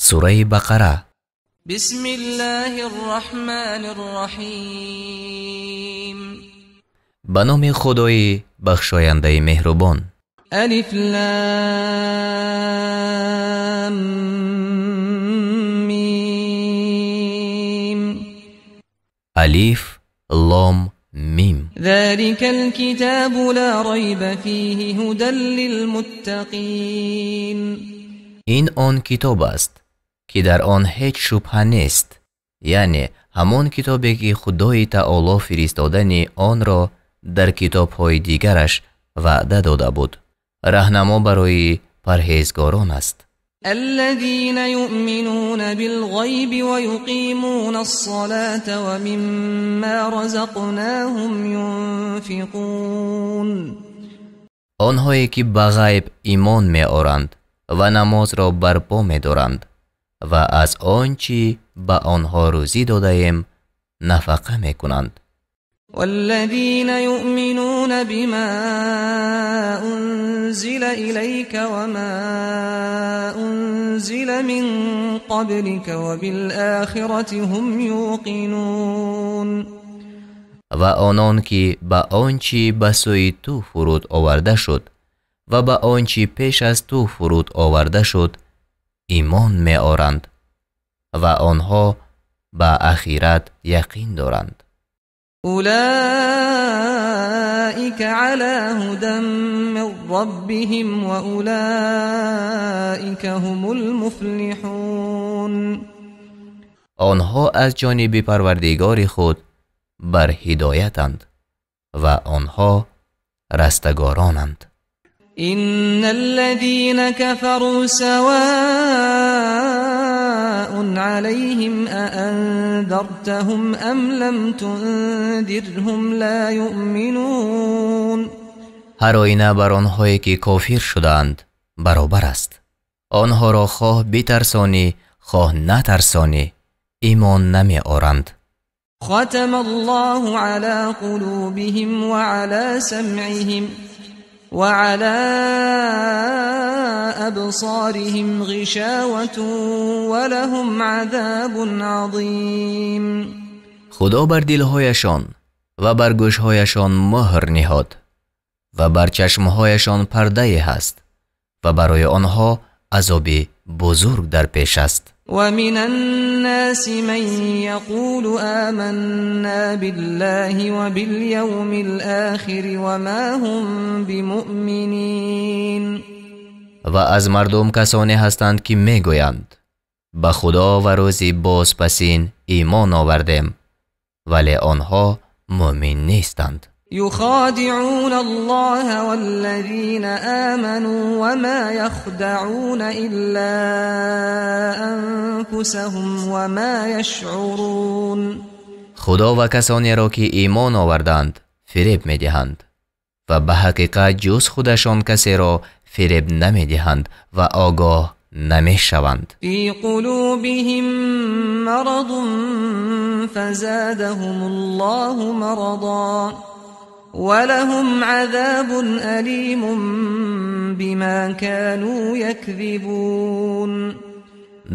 سوره بقره. بسم الله الرحمن الرحیم. به نام خدای بخشاینده مهربان. الف لام میم. الف لام میم. ذلك الكتاب لا ريب فيه هدى للمتقین. این آن کتاب است که در آن هیچ شبهه نیست، یعنی همان کتابی که خدای تعالی فرستادن آن را در کتاب‌های دیگرش وعده داده بود، راهنما برای پرهیزگاران است. الذين يؤمنون بالغيب ويقيمون الصلاة ومما رزقناهم ينفقون. آنهایی که به غیب ایمان می آورند و نماز را برپا می دارند و از آنچه به آنها روزی داده ایم نفقه می کنند. والذين يؤمنون بما أنزل إليك وما أنزل من قبلك وبالآخرة هم يوقنون. و آنان که به آنچه به سوی تو فرود آورده شد و به آنچه پیش از تو فرود آورده شد ایمان می آورند و آنها به آخرت یقین دارند. أولئك على هدى من ربهم وأولئك هم المفلحون. آنها از جانب پروردگار خود بر هدایتند و آنها رستگارانند. إن الذين كفروا سواء عليهم أأنذرتهم أم لم تنذرهم لا يؤمنون. هر آینه بر آنهایی که کافر شدند برابر است. آنها را خواه بترسانی خواه نترسانی ایمان نمی آورند. ختم الله على قلوبهم وعلى سمعهم وعلى أبصارهم غشاوة ولهم عذاب عظیم. خدا بر دلهایشان و بر گوشهایشان مهر نهاد و بر چشمهایشان پرده هست و برای آنها عذاب بزرگ در پیش است. ومن الناس من يقول آمنا بالله وباليوم الآخر وما هم بمؤمنين. و از مردم کسانی هستند که میگویند به خدا و روز بازپسین ایمان آوردیم ولی آنها مؤمن نیستند. يخادعون الله والذين آمنوا وما يخدعون إلا أنفسهم وما يشعرون. خدا و کسانی را که ایمان آوردند فریب می دهند و به حقیقت جز خودشان کسی را فریب نمی دهند و آگاه نمی شوند. في قلوبهم مرض فزادهم الله مرضا ولهم عذاب أليم بما كانوا يكذبون.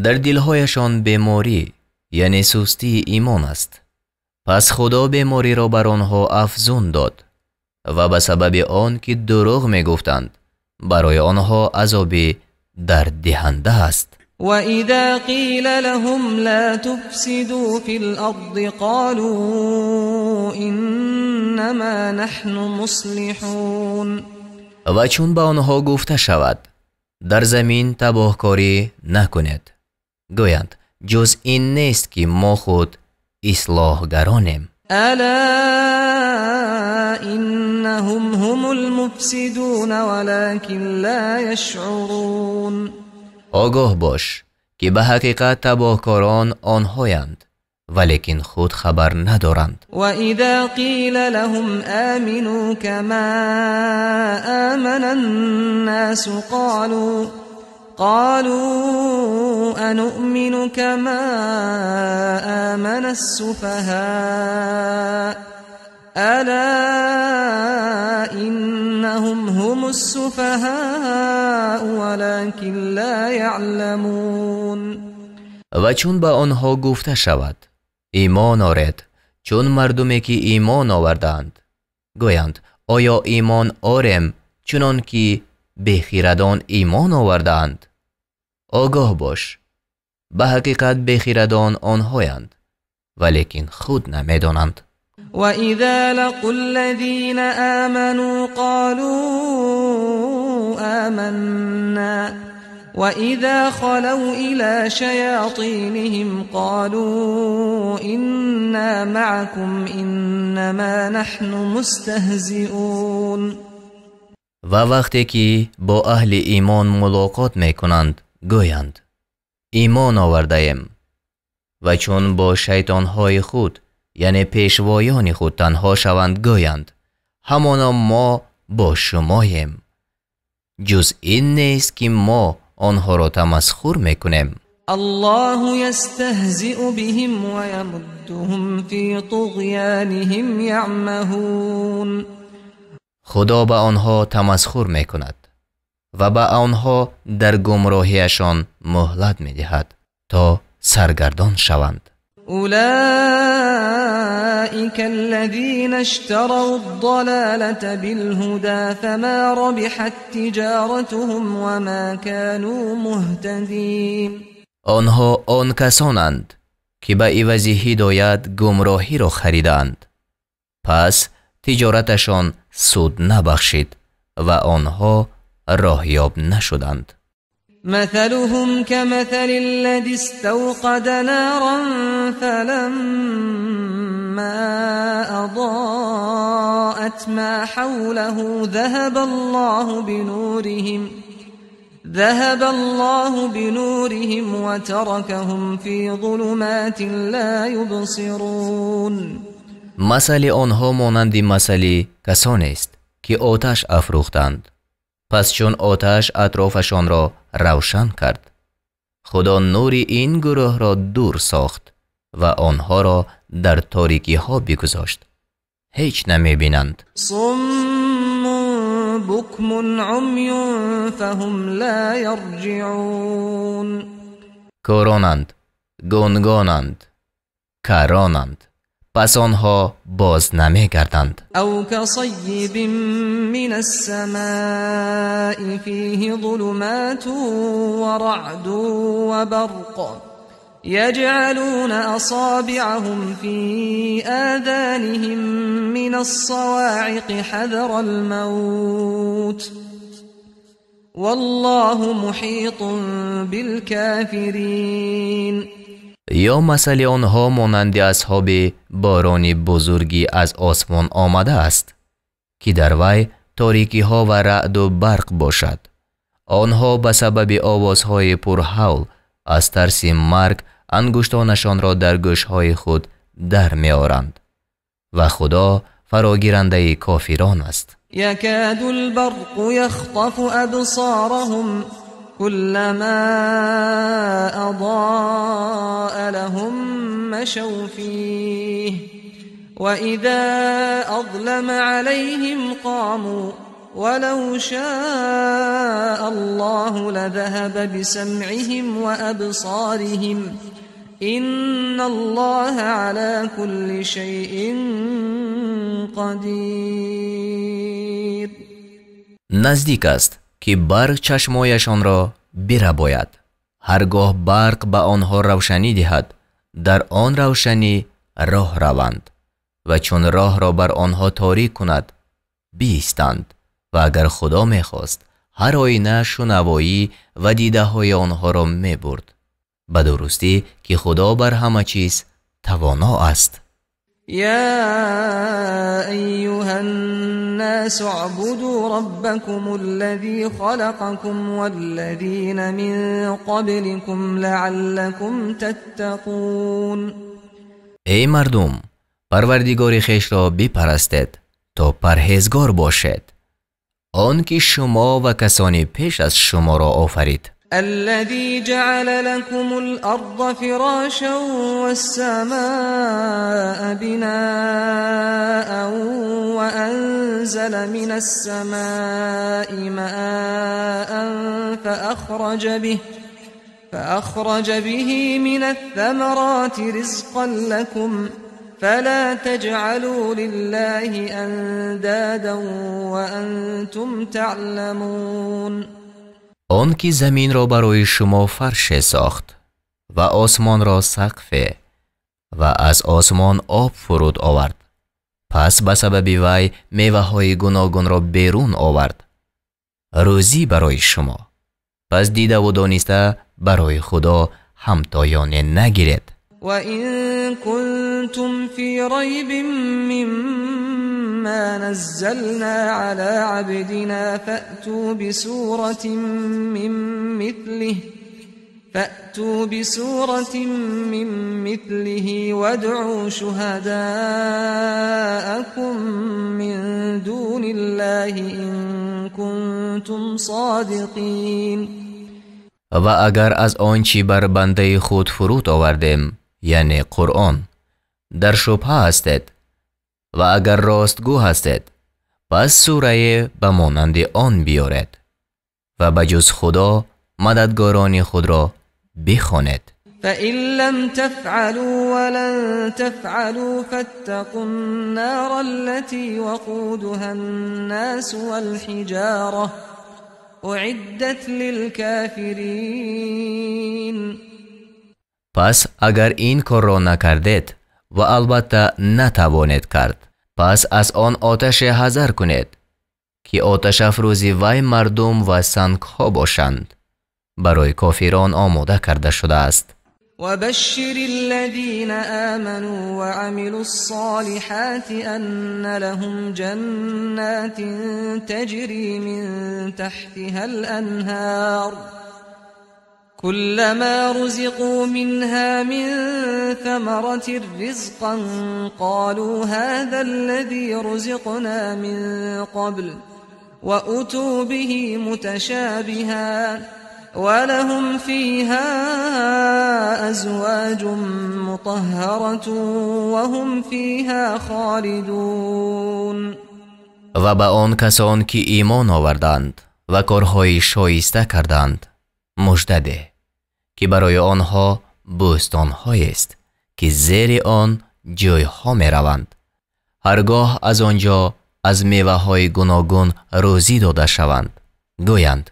در دلهایشان بیماری یعنی سستی ایمان است، پس خدا بیماری را بر آنها افزون داد و به سبب آن که دروغ می گفتند برای آنها عذاب درد دهنده است. وَإِذَا قِيلَ لَهُمْ لَا تُفْسِدُوا فِي الْأَرْضِ قَالُوا إِنَّمَا نَحْنُ مُصْلِحُونَ. و چون به آنها گفته شود در زمین تباهکاری نکنید گویند جز این نیست که ما خود اصلاحگرانیم. أَلَا إِنَّهُمْ هُمُ الْمُفْسِدُونَ وَلَكِنْ لَا يَشْعُرُونَ. آگاه باش که به حقیقت تباهکاران آنهایند ولیکن خود خبر ندارند. وَإِذَا قِيلَ لَهُمْ آمِنُوا كَمَا آمَنَ النَّاسُ قالوا أنؤمن كما آمن السفهاء ألا إنهم هم السفهاء ولكن لا يعلمون. و چون به آنها گفته شود ایمان آورید چون مردمی که ایمان آوردند گویند آیا ایمان آوریم چنان که بیخیردان ایمان آوردند؟ آگاه باش به حقیقت بیخیردان آنهایند ولیکن خود نمیدانند. وَإِذَا لَقُوا الَّذِينَ آمَنُوا قَالُوا آمَنَّا وَإِذَا خَلَوْا إِلَى شَيَاطِينِهِمْ قَالُوا إِنَّا مَعَكُمْ إِنَّمَا نَحْنُ مُسْتَهْزِئُونَ. و وقتی که با اهل ایمان ملاقات میکنند گویند ایمان آورده ایم و چون با شیطانهای خود یعنی پیشوایان خود تنها شوند گویند همانا ما با شماییم. جز این نیست که ما آنها را تمسخر میکنیم. الله يستهزئ بهم ويمدهم في طغيانهم يعمهون. خدا به آنها تمسخر میکند و به آنها در گمراهیشان مهلت میدهد تا سرگردان شوند. أولئك الذين اشتروا الضلالة بالهدى فما ربحت تجارتهم وما كانوا مهتدين. آنها آن کسانند که به عوض هدایت گمراهی را خریدند پس تجارتشان سود نبخشید و آنها راهیاب نشدند. مثلهم كمثل الذي استوقد نارا فلما أضاءت ما حوله ذهب الله بنورهم وتركهم في ظلمات لا يبصرون. مثل آنها مانند مثل کسانی است که آتش افروختند پس چون آتش اطرافشان را روشن کرد خدا نور این گروه را دور ساخت و آنها را در تاریکی ها بگذاشت هیچ نمی بینند. صم بکم عمی فهم لا یرجعون. کورانند گونگانند کرانند پس آنها باز نمی گردند. او كصيب من السماء فيه ظلمات ورعد وبرق يجعلون أصابعهم في آذانهم من الصواعق حذر الموت والله محيط بالكافرين. یا مثل آنها مانند اصحاب بارانی بزرگی از آسمان آمده است که در وی تاریکی ها و رعد و برق باشد. آنها به سبب آوازهای پرهول از ترس مرگ انگشتانشان را در گوشهای خود در می آرند و خدا فراگیرنده کافران است. یکاد البرق یخطف ابصارهم كلما أضاء لهم مشوا فيه وإذا أظلم عليهم قاموا ولو شاء الله لذهب بسمعهم وأبصارهم إن الله على كل شيء قدير. نزدیک است که برق چشمایشان را برباید. هرگاه برق به آنها روشنی دهد در آن روشنی راه روند و چون راه را بر آنها تاریک کند بیستند و اگر خدا میخواست هر آینه شنوایی و دیده های آنها را می برد. به درستی که خدا بر همه چیز توانا است. يا أيها الناس اعبدوا ربكم الذي خلقكم والذين من قبلكم لعلكم تتقون. ای مردم پروردگار خویش را بپرستید تا پرهیزگار باشید آن که شما و کسانی پیش از شما را آفرید. الذي جعل لكم الأرض فراشا والسماء بناء وأنزل من السماء ماء فأخرج به من الثمرات رزقا لكم فلا تجعلوا لله أندادا وأنتم تعلمون. آن که زمین را برای شما فرش ساخت و آسمان را سقف و از آسمان آب فرود آورد، پس به سبب وی میوه های گوناگون را بیرون آورد، روزی برای شما. پس دیده و دانسته برای خدا همتایانه نگیرید. وَإِن كُنتُمْ فِي رَيْبٍ مِّمَّا نَزَّلْنَا عَلَى عَبْدِنَا فَأْتُوا بِسُورَةٍ مِّن مِّثْلِهِ وَادْعُوا شُهَدَاءَكُم مِّن دُونِ اللَّهِ إِن كُنتُمْ صَادِقِينَ. و اگر از آنچه بر بنده خود فرود آوردیم، یعنی قرآن، در شبهه هستید و اگر راستگو هستید، پس سوره به مانند آن بیارید و بجز خدا مددگاران خود را بخوانید. فَإِن لَّمْ تَفْعَلُوا وَلَن تَفْعَلُوا فَاتَّقُوا النَّارَ الَّتِي وَقُودُهَا النَّاسُ وَالْحِجَارَةُ اعدت للکافرین. پس اگر این کار را نکردید و البته نتوانید کرد، پس از آن آتش حذر کنید که آتش افروزی وی مردم و سنگ ها باشند، برای کافران آماده کرده شده است. وبشر الذين آمنوا وعملوا الصالحات أن لهم جنات تجري من تحتها الأنهار كلما رزقوا منها من ثمرة رزقا قالوا هذا الذي رزقنا من قبل وأتوا به متشابها ولهم فيها أزواج مطهرة وهم فيها خالدون. و به آن کسان که ایمان آوردند و کارهای شایسته کردند مژده ده که برای آنها بوستان‌هایی است که زیر آن جایها می روند، هرگاه از آنجا از میوه‌های گوناگون روزی داده شوند، گویند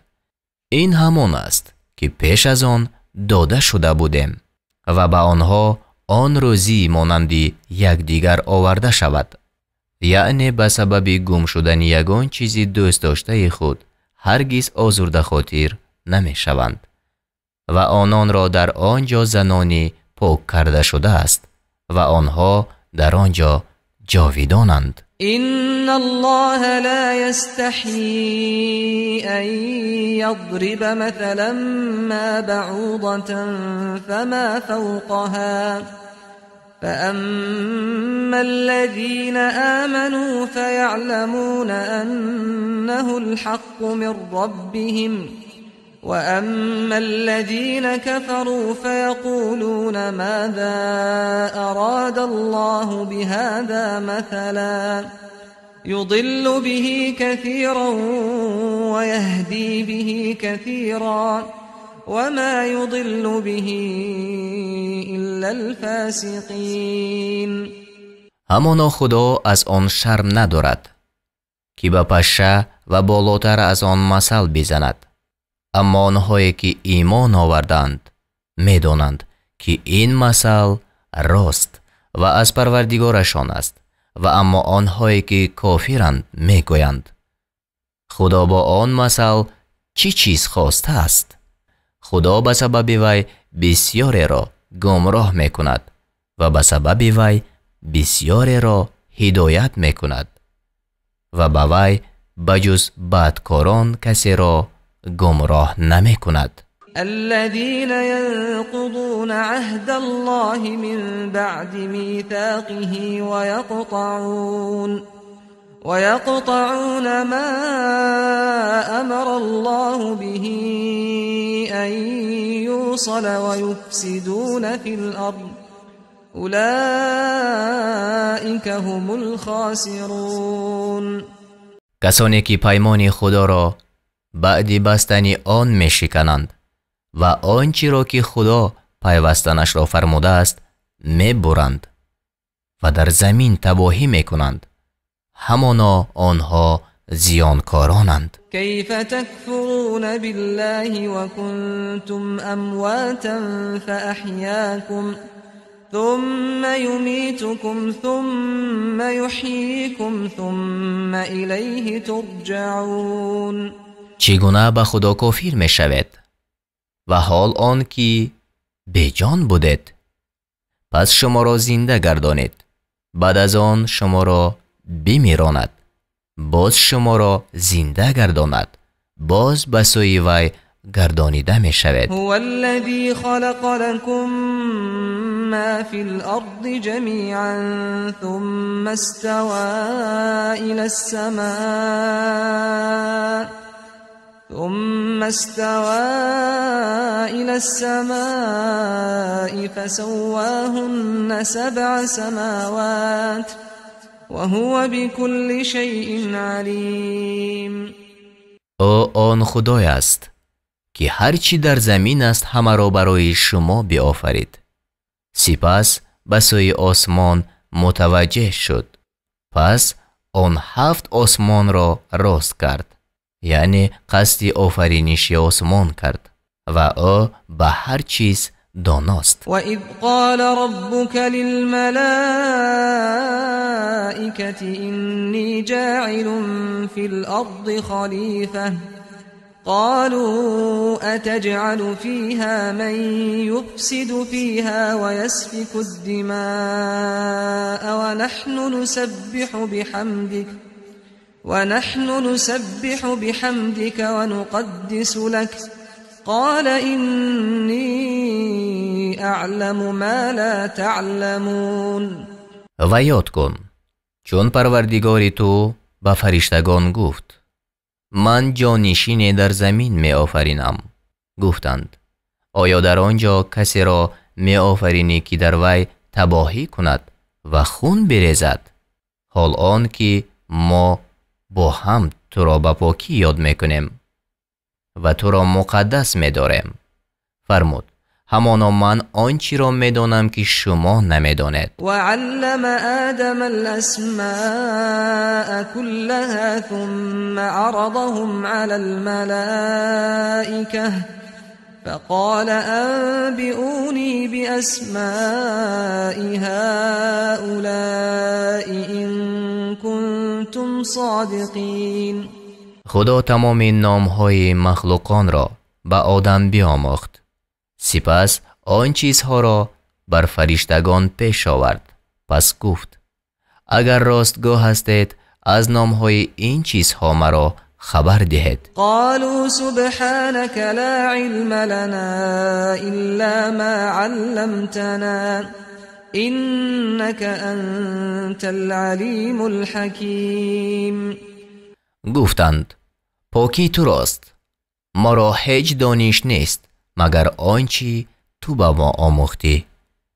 این همان است که پیش از آن داده شده بودیم و به آنها آن روزی مانندی یکدیگر آورده شود، یعنی به سبب گم شدن یگان چیزی دوست داشته خود هرگز آزرده خاطر نمی شوند و آنان را در آنجا زنانی پاک کرده شده است و آنها در آنجا جاویدانند. إن الله لا يستحيي أن يضرب مثلا ما بعوضة فما فوقها فأما الذين آمنوا فيعلمون أنه الحق من ربهم وأما الذين كفروا فيقولون ماذا أراد الله بهذا مثلا يضل به كثيرا ويهدي به كثيرا وما يضل به إلا الفاسقين. همانا خدا از آن شرم ندارد که به پشه و بالاتر از آن مثل بزند، اما آنهایی که ایمان آوردند میدانند که این مثل راست و از پروردگارشان است و اما آنهایی که کافرند میگویند خدا با آن مثل چی چیز خواسته است؟ خدا به سبب وی بسیاری را گمراه میکند و به سبب وی بسیاری را هدایت میکند و به وی بجز بدکاران کسی را گمراه نمی کند. الذين ينقضون عهد الله من بعد ميثاقه ويقطعون ما أمر الله به أن يوصل ويفسدون في الأرض أولئك هم الخاسرون. کسانی که پیمان خدا را بعد بستن آن می شکنند و آنچه را که خدا پیوستنش را فرموده است میبرند و در زمین تباهی میکنند. همانا آنها زیانکارانند. كيف تكفرون بالله وكنتم أمواتا فأحياكم ثم يميتكم ثم يحييكم ثم إليه ترجعون. چگونه به خدا کافر می شود و حال آن که بیجان بودید، پس شما را زنده گردانید، بعد از آن شما را بمیراند، باز شما را زنده گرداند، باز به سوی وی گردانیده می شود. هو الذي خلق لكم ما في الأرض جميعا ثم استوى إلى السماء فسواهن 7 سماوات وهو بكل شيء عليم. او آن خدای است که هرچی در زمین است همه را برای شما بیافرید. سپس به سوی آسمان متوجه شد، پس آن 7 آسمان را راست کرد، یعنی قصد آفرینش آسمان کرد و او به هر چیز داناست. و اذ قال ربك للملائكة إني جاعل في الأرض خليفة قالوا أتجعل فيها من يفسد فيها ويسفك الدماء ونحن نسبح بحمدك ونقدس لك قال إني أعلم ما لا تعلمون. و یاد کن چون پروردگاری تو به فرشتگان گفت من جانشین در زمین می آفرینم. گفتند آیا در آنجا کسی را می آفرینی که در وی تباهی کند و خون بریزد؟ حال آن که ما با هم تو را به پاکی یاد می کنیم و تو را مقدس می داریم. فرمود همانا من آنچی را می دانم که شما نمی دانید. و علم آدم الاسماء كلها ثم عرضهم على الملائكة فقال أنبئوني بأسماء هؤلاء إن كنتم صادقين. خدا تمام نامهای مخلوقان را به آدم بیاموخت، سپس آن چیزها را بر فرشتگان پیش آورد. پس گفت اگر راستگو هستید از نامهای این چیزها مرا خبر دهید. قالوا سبحانك لا علم لنا إلا ما علمتنا إنك أنت العليم الحكيم. گفتند پاکی تو راست، ما را هیچ دانش نیست مگر آنچه تو به ما آموختی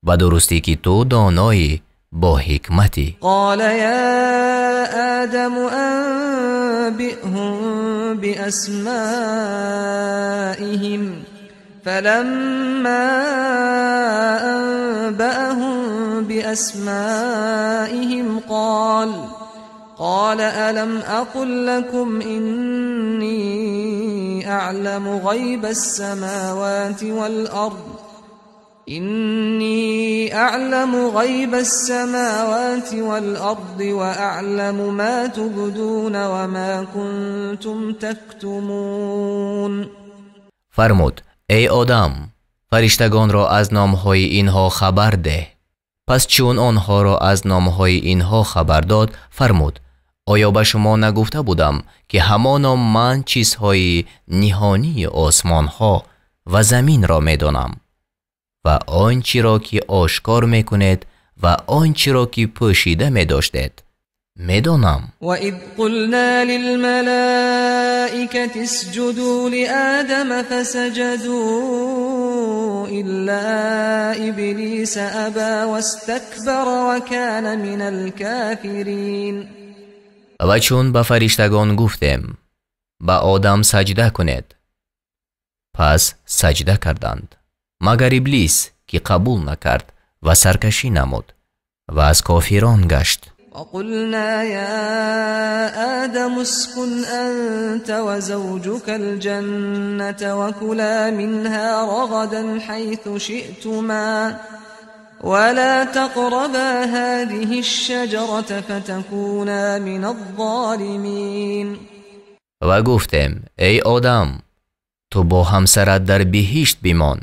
و درستی که تو دانایی با حکمتی. قال یا آدم انبئهم بأسمائهم فلما أنبأهم بأسمائهم قال ألم أقل لكم إني أعلم غيب السماوات والأرض وأعلم ما تبدون وما كنتم تكتمون. فرمود ای آدم فرشتگان را از نامهای اینها خبر ده. پس چون آنها را از نامهای اینها خبر داد فرمود آیا به شما نگفته بودم که همانا من چیزهای نهانی آسمان ها و زمین را میدانم و آنچه را که آشکار میکنید و آنچه را که پوشیده میداشتید میدانم. و اذ قلنا للملائكة اسجدوا لآدم فسجدوا إلا إبليس أبى واستكبر وكان من الكافرين. و چون به فرشتگان گفتیم به آدم سجده کنید، پس سجده کردند مگر ابلیس که قبول نکرد و سرکشی نمود و از کافران گشت. وقلنا يا آدم اسكن أنت وزوجك الجنة وكلا منها رغدا حيث شئتما ولا تقربا هذه الشجرة فتكونا من الظالمين. و گفتیم ای آدم تو با همسرت در بهشت بمان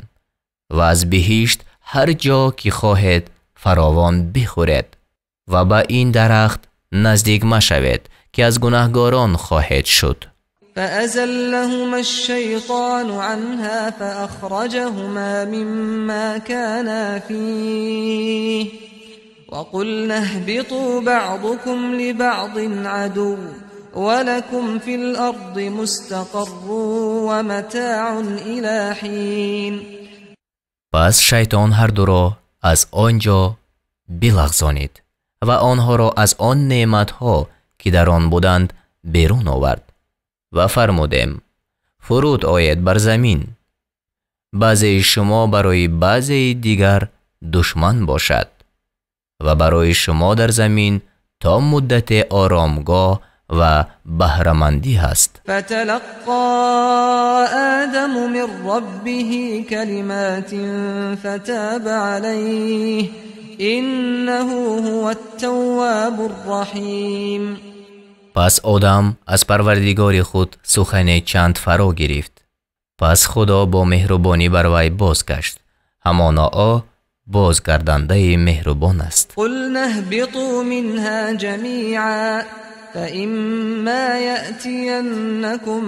و از بهشت هر جا که خواهد فراوان بخورید و با این درخت نزدیک مشوید که از گناهگاران خواهد شد. فأزلهما الشيطان عنها فأخرجهما مما كانا فيه وقلنا اهبطوا بعضكم لبعض عدو ولكم في الأرض مستقر ومتاع إلى حين. پس شیطان هر دو را از آنجا بلغزانید و آنها را از آن نعمتها که در آن بودند بیرون آورد و فرمودیم فرود آید بر زمین، بعضی شما برای بعضی دیگر دشمن باشد و برای شما در زمین تا مدت آرامگاه و بهره‌مندی هست. فتلقى آدم من ربه كلمات فتاب عليه إنه هو التواب الرحیم. پس آدم از پروردگار خود سخن چند فرا گرفت. پس خدا با مهربانی بر وی بازگشت، همانا بازگردنده مهربان است. قلنا اهبطوا منها جميعا فإما يأتينكم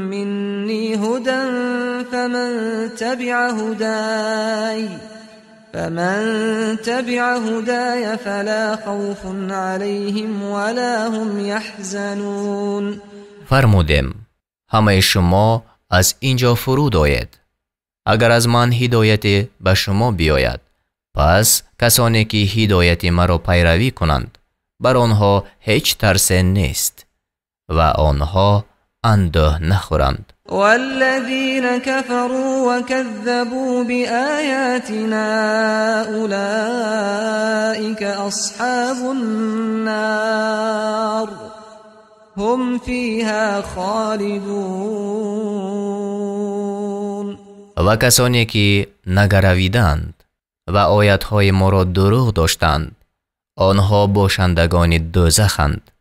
مني هدى فمن تبع هداي فلا خوف عليهم ولا هم يحزنون. فرمودیم همه شما از اینجا فرود آید. اگر از من هدایت به شما بیاید پس کسانی که هدایت مرا پیروی کنند بر آنها هیچ ترس نیست و آنها اندوه نخورند. والذين كفروا وكذبوا بآياتنا أولئك أصحاب النار هم فيها خالدون. و کسانی که نگرویدند و آیاتهای ما را دروغ داشتند آنها باشندگان دوزخند،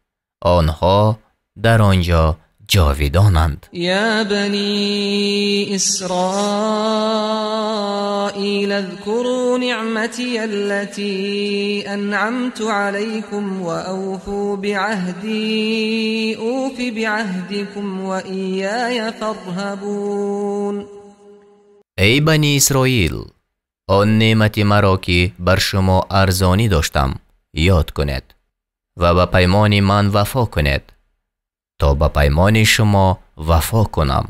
آنها در آنجا جاویدانند. یا بنی اسرائیل اذکروا نعمتی التي انعمت علیکم و اوفوا بعهدی اوف بعهدکم و ایای فارهبون. ای بنی اسرائیل آن نعمت مرا که بر شما ارزانی داشتم یاد کنید و به پیمان من وفا کنید تا به پیمان شما وفا کنم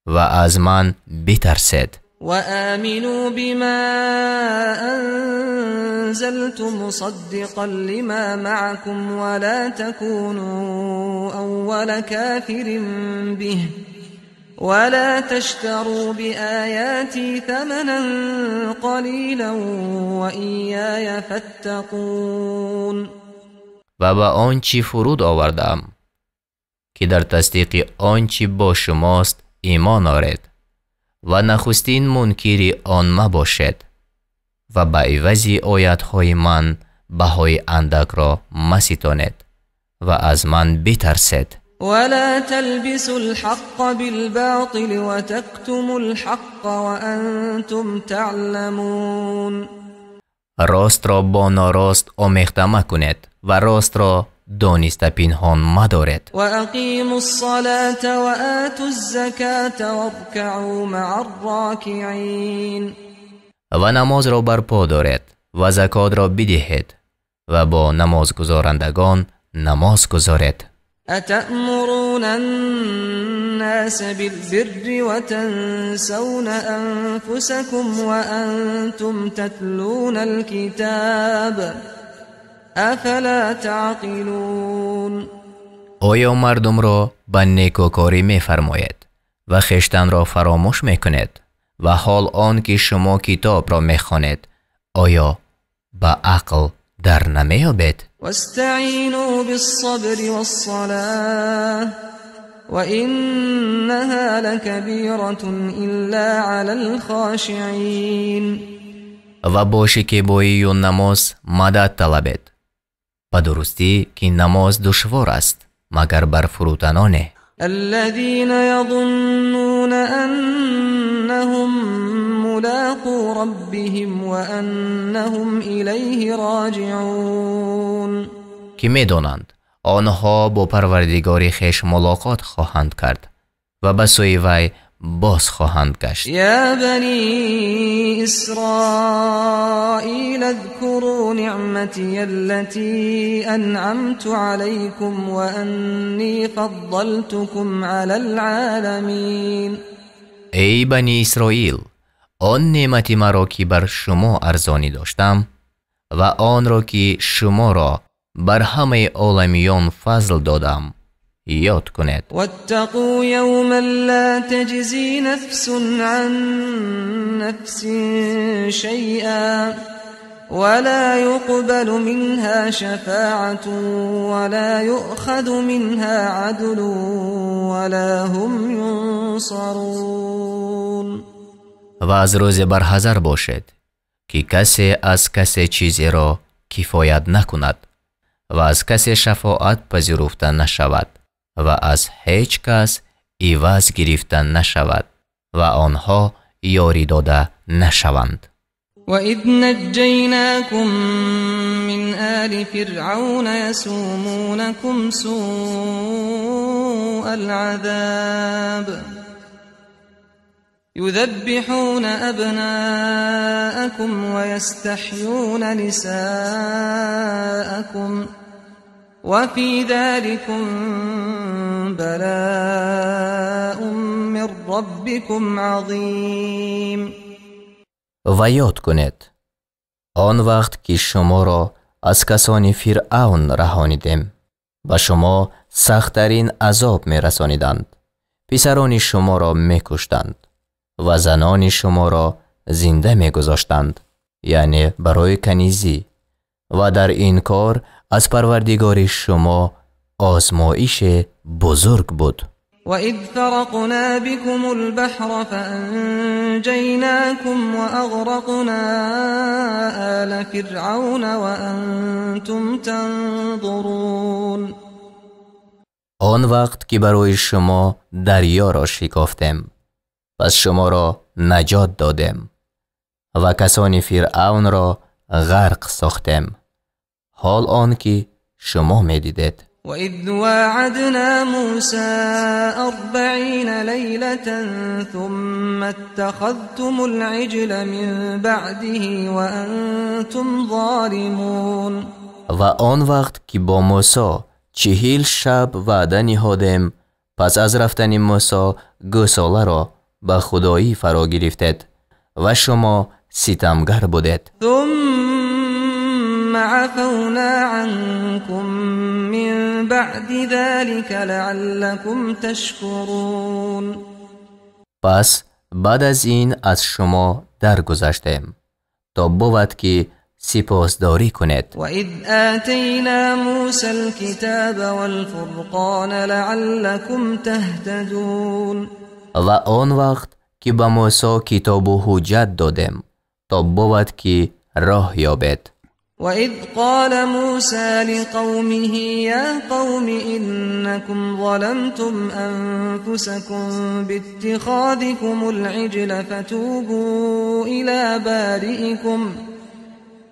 و از من بترسید. و آمنوا بما انزلت مصدقا لما معكم ولا تكونوا اول كافر به ولا تشتروا بآياتي ثمنا قليلا وإياي فاتقون. و به آنچه فرود آوردم که در تصدیق آنچه با شماست ایمان آرید و نخستین منکر آن مباشد و به عوض آیاتهای من بهای اندک را مستانید و از من بترسید. ولا تلبسوا الحق بالباطل وتكتموا الحق وأنتم تعلمون. راست را با ناراست آمیخته مکنید و راست را دانسته پنهان مدارید. و اقیموا الصلاة و آتوا الزکاة وارکعوا مع الراکعین. و نماز را برپا دارید و زکات را بدهید و با نماز گزارندگان نماز گزارید. أتأمرون الناس بالبر وتنسون أنفسكم وأنتم تتلون الكتاب أفلا تعقلون. آیا مردم را به نیکوکاری می فرماید و خیشتن را فراموش میکنید و حال آن که شما کتاب را میخوانید آیا با عقل در نمیابید؟ واستعینوا بالصبر والصلاة وإنها لكبيرة إلا على الخاشعين. و باشکیبایی و نماز مدد طلبید. به درستی که نماز دشوار است مگر بر فروتنانه. الذين يظنون أنهم ملاقو ربهم وأنهم إليه راجعون. که میدانند آنها با پروردگار خویش ملاقات خواهند کرد و به سوی وی باز خواهند گشت. یا بنی اسرائیل اذکروا نعمتی التي انعمت علیکم و انی فضلتکم علی العالمین. ای بنی اسرائیل، آن نعمتی مرا که بر شما ارزانی داشتم و آن را که شما را بر همه عالمیان فضل دادم یاد کنید. واتقوا یوما لا تجزی نفس عن نفس شیئا ولا يقبل منها شفاعة ولا يؤخذ منها عدل ولا هم ينصرون. و از روز برحذر باشد که کسی از کسی چیزی را کفایت نکند و از کسی شفاعت پذیرفته نشود و از هیچ کس عوض گرفته نشود و آنها یاری داده نشوند. وَإِذْ نَجَّيْنَاكُمْ مِنْ آلِ فِرْعَوْنَ يَسُومُونَكُمْ سُوءَ الْعَذَابِ يُذَبِّحُونَ أَبْنَاءَكُمْ وَيَسْتَحْيُونَ نِسَاءَكُمْ وَفِي ذَلِكُمْ بَلَاءٌ مِّن رَّبِّكُمْ عَظِيمٌ. و یاد کنید آن وقت که شما را از کسان فرعون رهانیدیم و شما سخت‌ترین عذاب می رسانیدند. پسران شما را می کشتند و زنان شما را زنده می گذاشتند، یعنی برای کنیزی، و در این کار از پروردگار شما آزمایش بزرگ بود. وَإِذْ فَرَقْنَا بِكُمُ الْبَحْرَ فَأَنْجَيْنَاكُمْ وَأَغْرَقْنَا آلَ فِرْعَوْنَ وَأَنْتُمْ تَنْظُرُونَ. آن وقت که برای شما دریا را شکافتیم پس شما را نجات دادیم و کسان فرعون را غرق ساختیم، حال آن که شما می دیدید. وَإِذْ وَاعَدْنَا مُوسَى 40 لَيْلَةً ثُمَّ اتَّخَذْتُمُ الْعِجْلَ مِنْ بَعْدِهِ وَأَنْتُمْ ظَالِمُونَ. و آن وقت که با موسی 40 شب وعده نهادیم پس از رفتن موسی گوساله را به خدایی فرا گرفتید و شما ستمگر بودید. ثم عفونا عنكم من بعد ذلك لعلكم تشكرون. پس بعد از این از شما درگذشتیم تا بود که سپاسداری کنید. وَإِذْ آتَيْنَا مُوسَى الْكِتَابَ وَالْفُرْقَانَ لَعَلَّكُمْ تَهْتَدُونَ. و آن وقت که به موسی کتاب و حجت دادیم تا بود که راه یابید. وَإِذْ قَالَ مُوسَى لِقَوْمِهِ يَا قَوْمِ إِنَّكُمْ ظَلَمْتُمْ أَنفُسَكُمْ بِاتِّخَاذِكُمُ الْعِجْلَ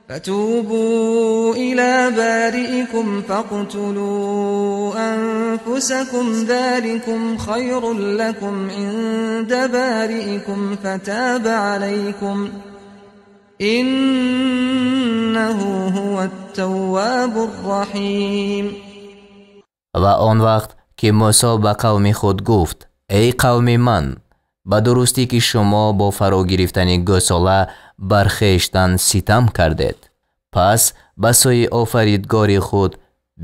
فتوبوا إلى بارئكم فاقتلوا أنفسكم ذلكم خير لكم عند بارئكم فتاب عليكم إنه هو التواب الرحيم. و آن وقت که موسی به قوم خود گفت ای قوم من، به درستی که شما با فرا گرفتن گوساله بر خویشتن ستم کردید، پس به سوی آفریدگار خود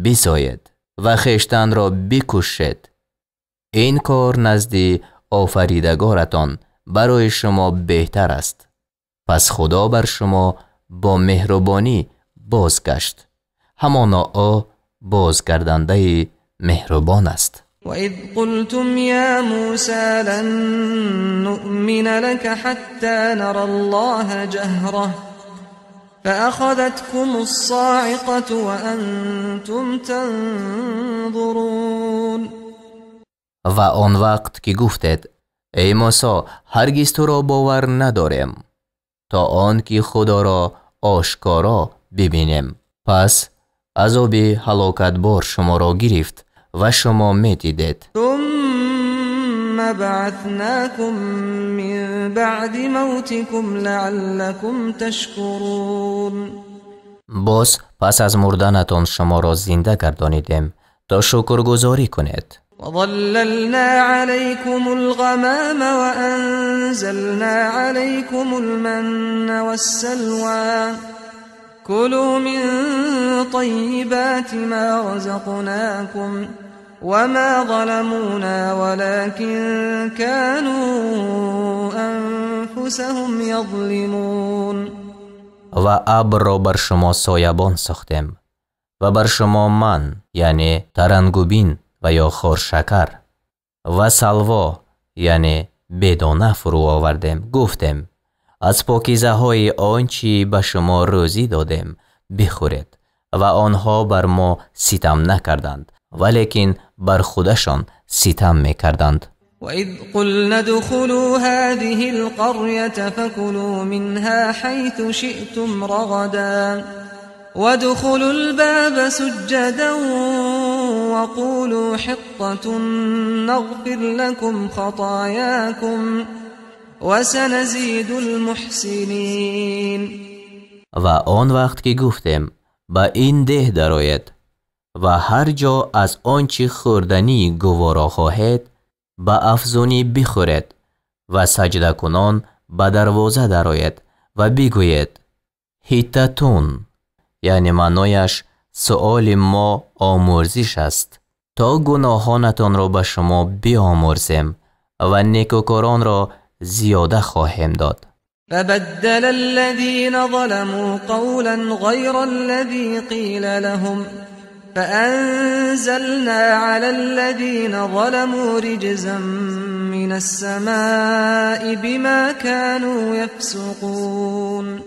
بزایید و خویشتن را بکشید. این کار نزد آفریدگارتان برای شما بهتر است. پس خدا بر شما با مهربانی بازگشت، همانا او بازگردنده مهربان است. وَإِذْ قُلْتُمْ يَا مُوسَى لَن نُّؤْمِنَ لَكَ حَتَّى نَرَى اللَّهَ جَهْرَةً فَأَخَذَتْكُمُ الصَّاعِقَةُ وَأَنْتُمْ تَنظُرُونَ. و آن وقت که گفتید ای موسی هرگز تو را باور نداریم تا آن که خدا را آشکارا ببینیم. پس عذاب هلاکتبار شما را گرفت و شما می دیدید. ثم بعثناكم من بعد موتكم لعلكم تشكرون. باز پس از مردنتان شما را زنده گردانیدیم تا شکرگزاری کنید. وظللنا عليكم الغمام وأنزلنا عليكم المن والسلوى كلوا من طيبات ما رزقناكم وما ظلمونا ولكن كانوا أنفسهم يظلمون. و ابر را بر شما سایبان ساختیم و بر شما من یعنی ترنگوبین و یا خورشکر و سلوا یعنی بدانه فرو آوردیم. گفتیم از پاکیزه های آنچه به شما روزی دادیم بخورید و آنها بر ما ستم نکردند ولیکن بر خودشان ستم میکردند. وَإِذْ قُلْنَا ادْخُلُوا هَذِهِ الْقَرْيَةَ فَكُلُوا مِنْهَا حَيْثُ شِئْتُمْ رَغَدًا وَادْخُلُوا الْبَابَ سُجَّدًا وَقُولُوا حِطَّةٌ نَغْفِرْ لَكُمْ خَطَايَاكُمْ وَسَنَزِيدُ الْمُحْسِنِينَ. و آن وقت که گفتیم به این ده درآیید و هر جا از آنچه خوردنی گوارا خواهید به افزونی بخورید و سجده کنان به دروازه درآیید و بگویید حطتون یعنی معنایش سؤال ما آمرزش است تا گناهانتان را به شما بیامرزیم و نیکوکاران را زیاده خواهیم داد. فبدل الذين ظلموا قولا غير الذي قيل لهم فأنزلنا على الذين ظلموا رجزا من السماء بما كانوا يفسقون.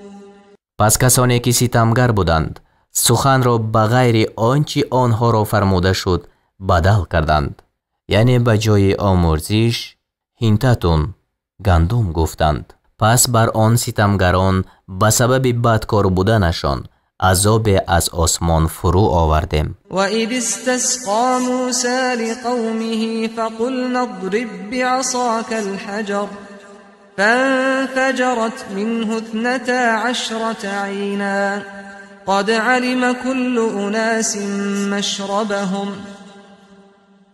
پس کسانی که ستمگر بودند سخن را به غیر آنچه آنها را فرموده شد بدل کردند، یعنی به جای آمرزش هینتتون گندم گفتند. پس بر آن ستمگران به سبب بدکار بودنشان عذاب از آسمان فرو آوردیم. وَإِذِ اسْتَسْقَى مُوسَى لِقَوْمِهِ فَقُلْنَا اضْرِبْ بِعَصَاكَ الْحَجَرَ فَانْفَجَرَتْ مِنْهُ 12 عَيْنًا قَدْ عَلِمَ كُلُّ أُنَاسٍ مَشْرَبَهُمْ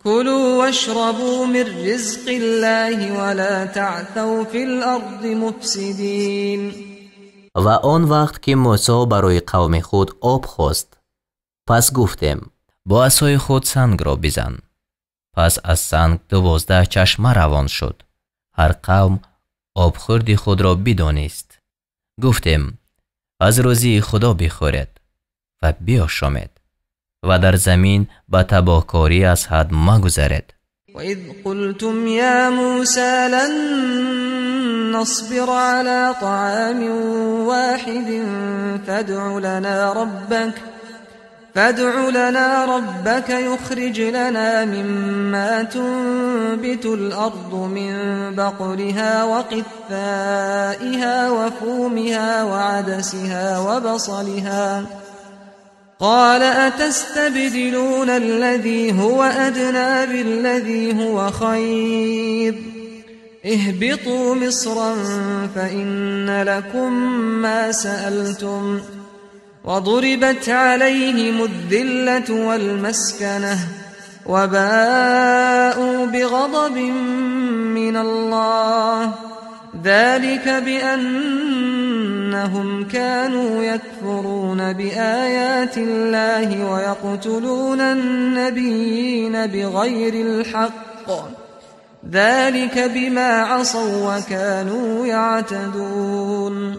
كُلُوا وَاشْرَبُوا مِنْ رِزْقِ اللَّهِ وَلَا تَعْثَوْا فِي الْأَرْضِ مُفْسِدِينَ. و آن وقت که موسی برای قوم خود آب خواست پس گفتیم با عصای خود سنگ را بزن. پس از سنگ 12 چشمه روان شد. هر قوم آبخوردی خود را بدانست. گفتیم از روزی خدا بخورید و بیاشامید و در زمین به تباهکاری از حد مگذرید. وَإِذْ قُلْتُمْ يَا مُوسَى لَن نَّصْبِرَ عَلَى طَعَامٍ وَاحِدٍ فَادْعُ لَنَا رَبَّكَ يُخْرِجْ لَنَا مِمَّا تُنبِتُ الْأَرْضُ مِن بَقْلِهَا وَقِثَّائِهَا وَفُومِهَا وَعَدَسِهَا وَبَصَلِهَا قال أتستبدلون الذي هو أدنى بالذي هو خير اهبطوا مصرا فإن لكم ما سألتم وضربت عليهم الذلة والمسكنة وباءوا بغضب من الله ذلك بأنهم كانوا يكفرون بآيات الله ويقتلون النبيين بغير الحق ذلك بما عصوا وكانوا يعتدون.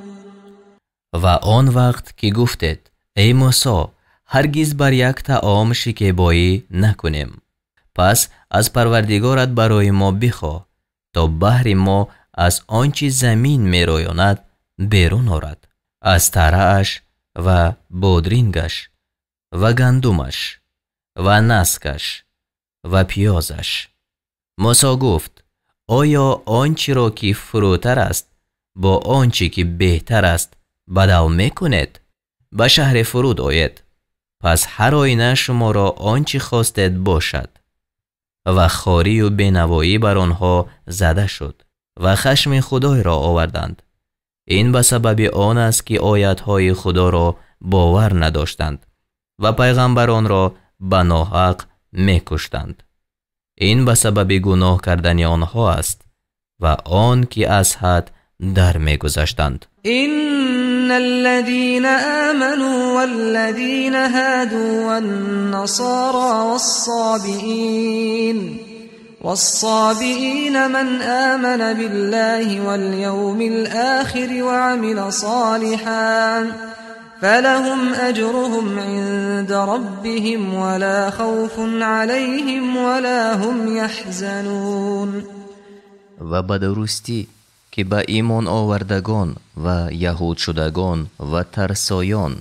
و آن وقت که گفتید ای موسی هرگز بر یک طعام شکیبایی نکنیم، پس از پروردگارت برای ما بخواه تا بهر ما از آنچه زمین می رویاند بیرون آرد، از ترعش و بادرینگش و گندمش و نسکش و پیازش. موسی گفت آیا آنچه را که فروتر است با آنچه که بهتر است بدل می کنید؟ به شهر فرود آید، پس هر آینه شما را آنچه خواستید باشد. و خواری و بینوایی بر آنها زده شد و خشم خدای را آوردند. این به سبب آن است که آیاتهای خدا را باور نداشتند و پیغمبران را به ناحق می کشتند. این به سبب گناه کردن آنها است و آن که از حد در می گذشتند. إن الذين آمنوا والذين هادوا والنصارى والصابئين من آمن بالله واليوم الآخر وعمل صالحا فلهم أجرهم عند ربهم ولا خوف عليهم ولا هم يحزنون. و به درستی که به ایمان آوردگان و یهود شدگان و ترسایان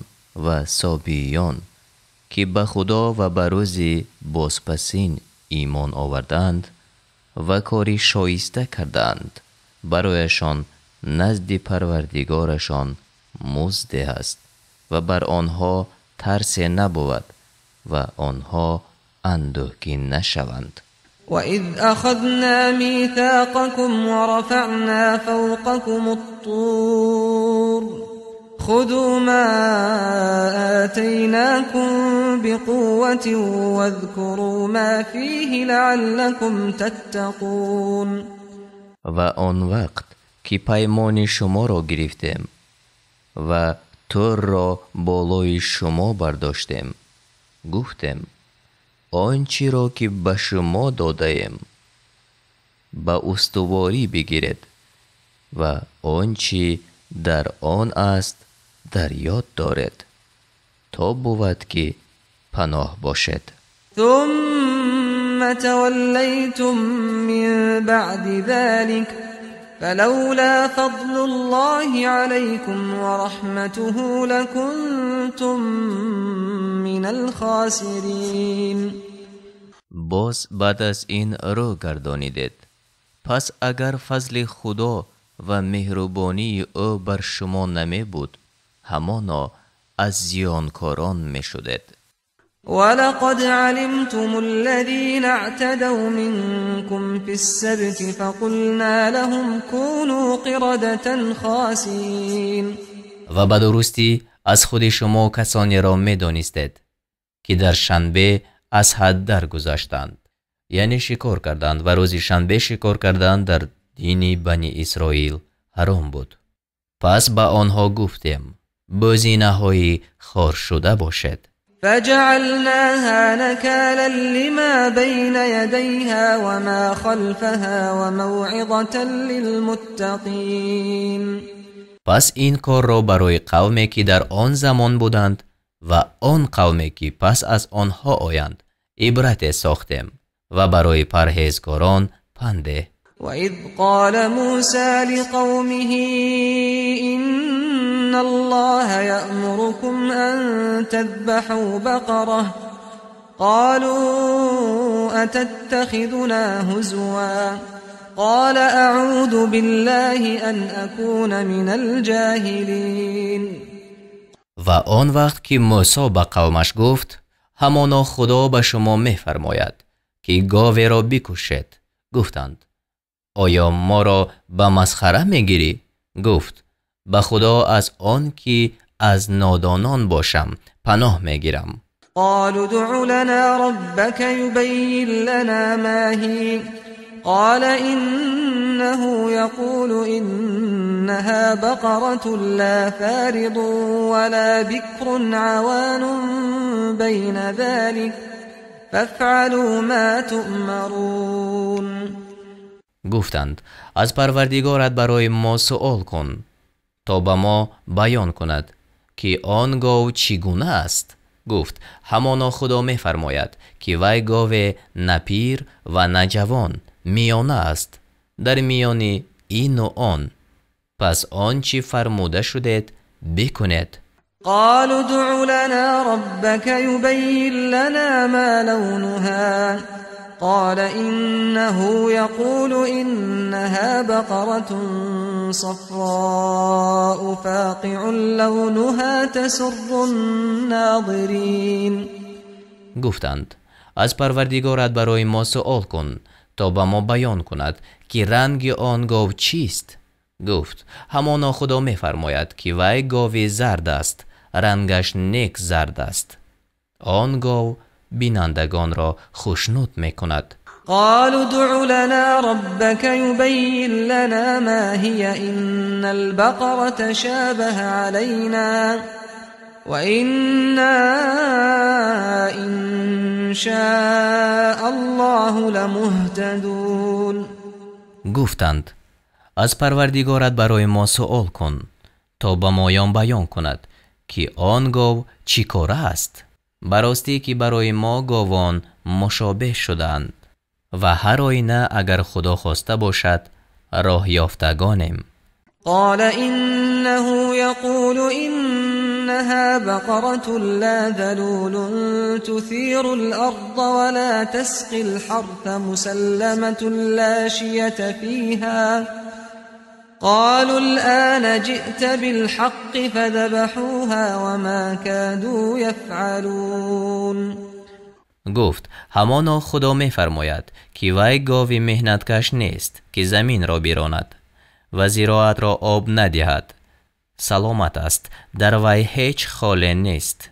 و سابیان که به خدا و به روز بازپسین ایمان آوردند و کاری شایسته کردند، برایشان نزد پروردگارشان مزد است و بر آنها ترس نبود و آنها اندوهگین نشوند. وَإِذْ أَخَذْنَا مِيثَاقَكُمْ وَرَفَعْنَا فَوْقَكُمُ الطُّورَ خُذُوا مَا آتَيْنَاكُمْ بِقُوَّةٍ وَاذْكُرُوا مَا فِيهِ لَعَلَّكُمْ تَتَّقُونَ. و آن وقت که پیمان شما را گرفتیم و طور را بالای شما برداشتیم، گفتیم آنچه را که به شما دادیم به استواری بگیرید و آنچه در آن است در یاد دارید تا بود که پناه باشد. ثم تولیتم من بعد ذلك فلولا فضل الله عليكم ورحمته لكنتم من الخاسرین. باز بعد از این رو گردانیدید، پس اگر فضل خدا و مهربانی او بر شما نمی بود همانا از زیانکاران می شدید. ولقد علمتم الذين اعتدوا منكم في السبت فقلنا لهم كونوا قردة خاسئين. و به درستی از خود شما کسانی را می دانستید که در شنبه از حد در گذاشتند، یعنی شکار کردند و روز شنبه شکار کردند در دین بنی اسرائیل حرام بود. پس به آنها گفتیم بزینه‌های خار شده باشد. فجعلناها نكالا لما بين يديها وما خلفها وموعظة للمتقين. پس این کار را برای قومی که در آن زمان بودند و آن قومی که پس از آنها آیند عبرت ساختیم و برای پرهیزگاران پنده. وَإِذْ قَالَ مُوسَى لِقَوْمِهِ إِنَّ اللَّهَ يَأْمُرُكُمْ أَن تَذْبَحُوا بَقَرَةً قَالُوا أَتَتَّخِذُنَا هُزُوًا قَالَ أَعُوذُ بِاللَّهِ أَنْ أَكُونَ مِنَ الْجَاهِلِينَ. و آن وقت که موسی به قومش گفت همانا خدا به شما می‌فرماید که گاوی را بکشید. گفتند آیا ما را به مسخره میگیری؟ گفت به خدا از آن که از نادانان باشم پناه میگیرم. قالوا ادع لنا ربك يبين لنا ما هي قال إنه يقول إنها بقرة لا فارض ولا بكر عوان بين ذلك فافعلوا ما تؤمرون. گفتند از پروردگارت برای ما سؤال کن تا به ما بیان کند که آن گاو چگونه است. گفت همانا خدا می فرماید که وی گاو نه پیر و نه جوان میانه است، در میان این و آن. پس آنچه فرموده شدید بکنید. قالوا ادع لنا ربك يبين لنا ما لونها قال إنه يقول إنها بقرة صفراء فاقع لونها تسر الناظرين. گفتند از پروردگارت برای ما سؤال کن تا به ما بیان کند که رنگ آن گاو چیست. گفت همانا خدا می فرماید که وی گاو زرد است، رنگش نیک زرد است. آن گاو بینندگان را خوشنود می کند. قالوا ادع لنا ربك يبين لنا ما هي إن البقرة تشابه علينا وإنا إن شاء الله لمهتدون. گفتند از پروردگارت برای ما سؤال کن تا به مایان بیان کند که آن گاو چی کاره است. براستی که برای ما گاوان مشابه شدند و هر آینه اگر خدا خواسته باشد راه یافتگانیم. قال إنه يقول إنها بقرة لا ذلول تثير الأرض ولا تسقي الحرث مسلمة لا شية فيها قالوا الآن جئت بالحق فذبحوها وما كادوا يفعلون. گفت همانا خدا می فرماید که وی گاوی مهنتکش نیست که زمین را بیراند و زراعت را آب ندهد، سلامت است، در وی هیچ خاله نیست.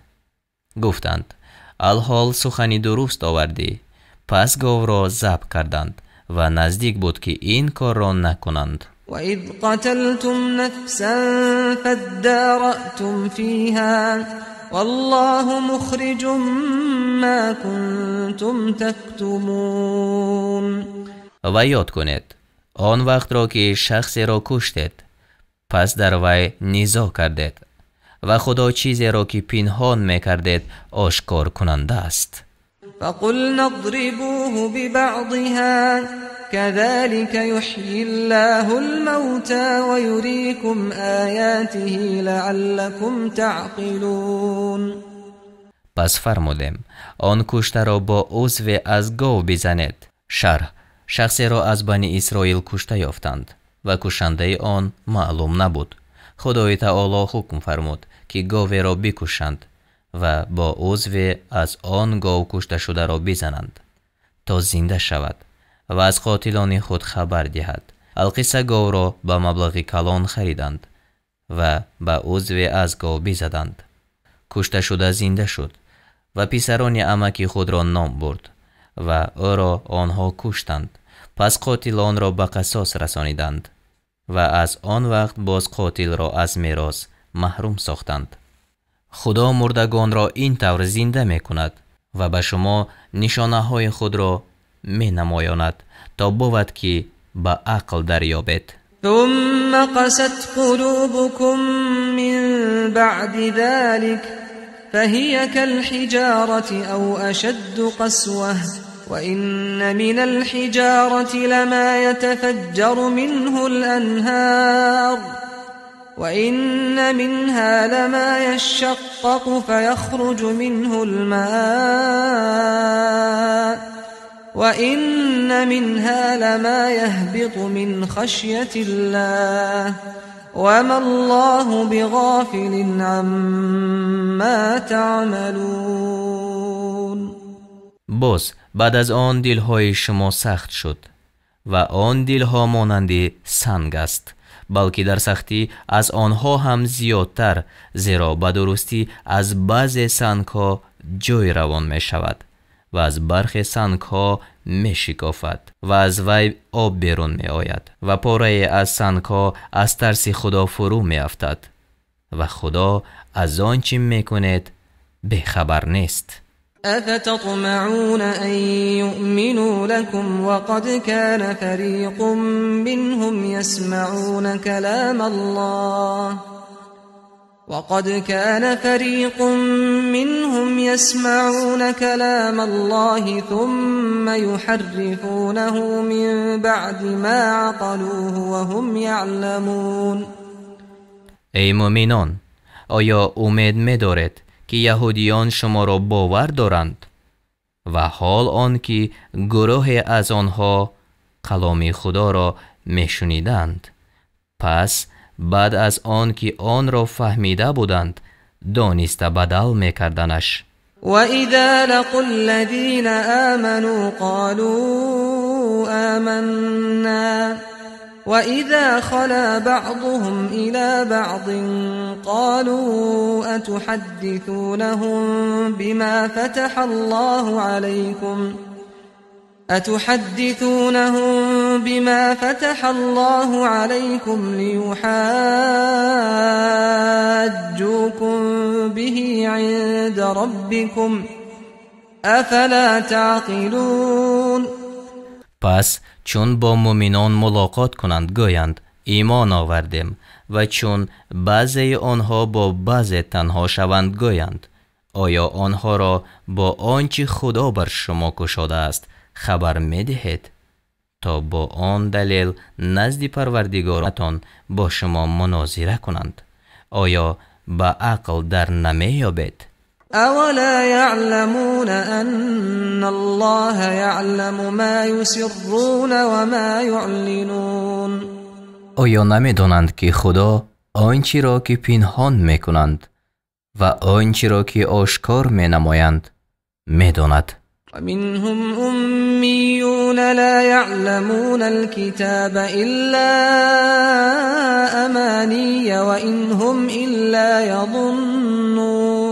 گفتند الحال سخنی درست آوردی. پس گاو را ذبح کردند و نزدیک بود که این کار را نکنند. وَإِذْ قَتَلْتُمْ نَفْسًا فَادَّارَأْتُمْ فِيهَا وَاللَّهُ مُخْرِجٌ مَا كُنْتُمْ تَكْتُمُونَ. و یاد کنید آن وقت را که شخصی را کشتید، پس در وی نزاع کردید و خدا چیزی را که پنهان میکردید آشکار کننده است. فَقُلْنَا اضْرِبُوهُ بِبَعْضِهَا كَذَلِكَ يُحْيِي اللَّهُ الْمَوْتَى وَيُرِيكُمْ آيَاتِهِ لَعَلَّكُمْ تَعْقِلُونَ. پس فرمودیم آن کشته را با عضو از گاو بزنید. شرح: شخصی را از بنی اسرائیل کشته یافتند و کشنده آن معلوم نبود. خدای تعالی حکم فرمود که گاو را بکشند و با عضو از آن گاو کشته شده را بزنند تا زنده شود و از قاتلان خود خبر دهد. القصه گاو را به مبلغ کلان خریدند و به عضو از گاو بزدند. کشته شده زنده شد و پسران عمک خود را نام برد و او را آنها کشتند. پس قاتلان را به قصاص رسانیدند و از آن وقت باز قاتل را از میراث محروم ساختند. خدا مردگان را این طور زنده می کند و به شما نشانه های خود را می نمایاند تا بود که به عقل دریابید. ثم قست قلوبكم من بعد ذلك فهي كالحجارة أو أشد قسوة وإن من الحجارة لما يتفجر منه الأنهار وإن منها لما يشقق فيخرج منه الماء وإن منها لما يهبط من خشية الله وما الله بغافل عما تعملون. باز بعد از آن دلهای شما سخت شد و آن دلها مانند سنگ است، بلکه در سختی از آنها هم زیادتر، زیرا به درستی از بعض سنگ‌ها جوی روان می شود و از برخی سنگ‌ها می شکافد و از وی آب بیرون می آید و پاره از سنگ‌ها از ترس خدا فرو می افتد و خدا از آنچه می کند بخبر نیست. أفتطمعون أن يؤمنوا لكم وقد كان فريق منهم يسمعون كلام الله ثم يحرفونه من بعد ما عقلوه وهم يعلمون. ای مؤمنان، آیا امید می‌دارید که یهودیان شما را باور دارند و حال آن که گروهی از آنها کلام خدا را میشنیدند، پس بعد از آن که آن را فهمیده بودند دانسته بدل میکردنش. و اذا لقوا الذین آمنوا قالوا آمنا وإذا خلا بعضهم إلى بعض قالوا أتحدثونهم بما فتح الله عليكم ليحاجوكم به عند ربكم أفلا تعقلون. پس چون با مؤمنان ملاقات کنند گویند ایمان آوردیم و چون بعضی آنها با بعضی تنها شوند گویند آیا آنها را با آنچه خدا بر شما گشاده است خبر می دهید تا با آن دلیل نزد پروردگارتان با شما مناظره کنند؟ آیا با عقل در نمی یابید؟ اولا يعلمون ان الله يعلم ما يسرون وما يعلنون. آیا نمی‌دانند که خدا آنچه را که پنهان می‌کنند و آنچه را که آشکار می‌نمایند می‌داند؟ ومنهم أميون لا يعلمون الكتاب إلا أماني وإن هم إلا يظنون.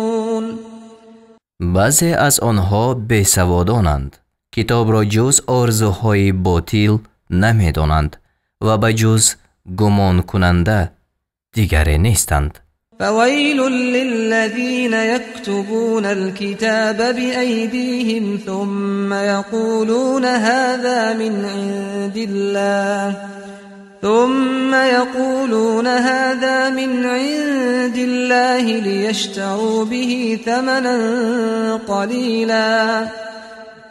بعضی از آنها بیسوادانند، کتاب را جز آرزوهای باطل نمی‌دانند و به جز گمان کننده دیگری نیستند. فويل للذين يكتبون الكتاب بأيديهم ثم يقولون هذا من عند الله ليشتروا به ثمنا قليلا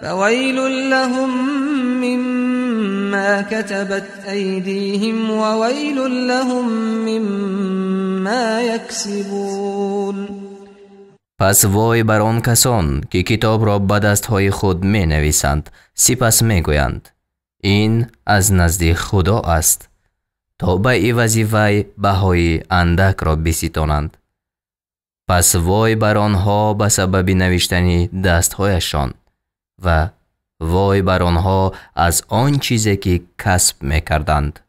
فويل لهم مما كتبت أيديهم وويل لهم مما يكسبون. پس وای بر آن کسان که کتاب را به دستهای خود می نویسند سپس می گویند این از نزد خدا است تا به عوض وی بهای اندک را بستانند. پس وای بر آنها به سبب نوشتن دستهایشان و وای بر آنها از آن چیزی که کسب میکردند.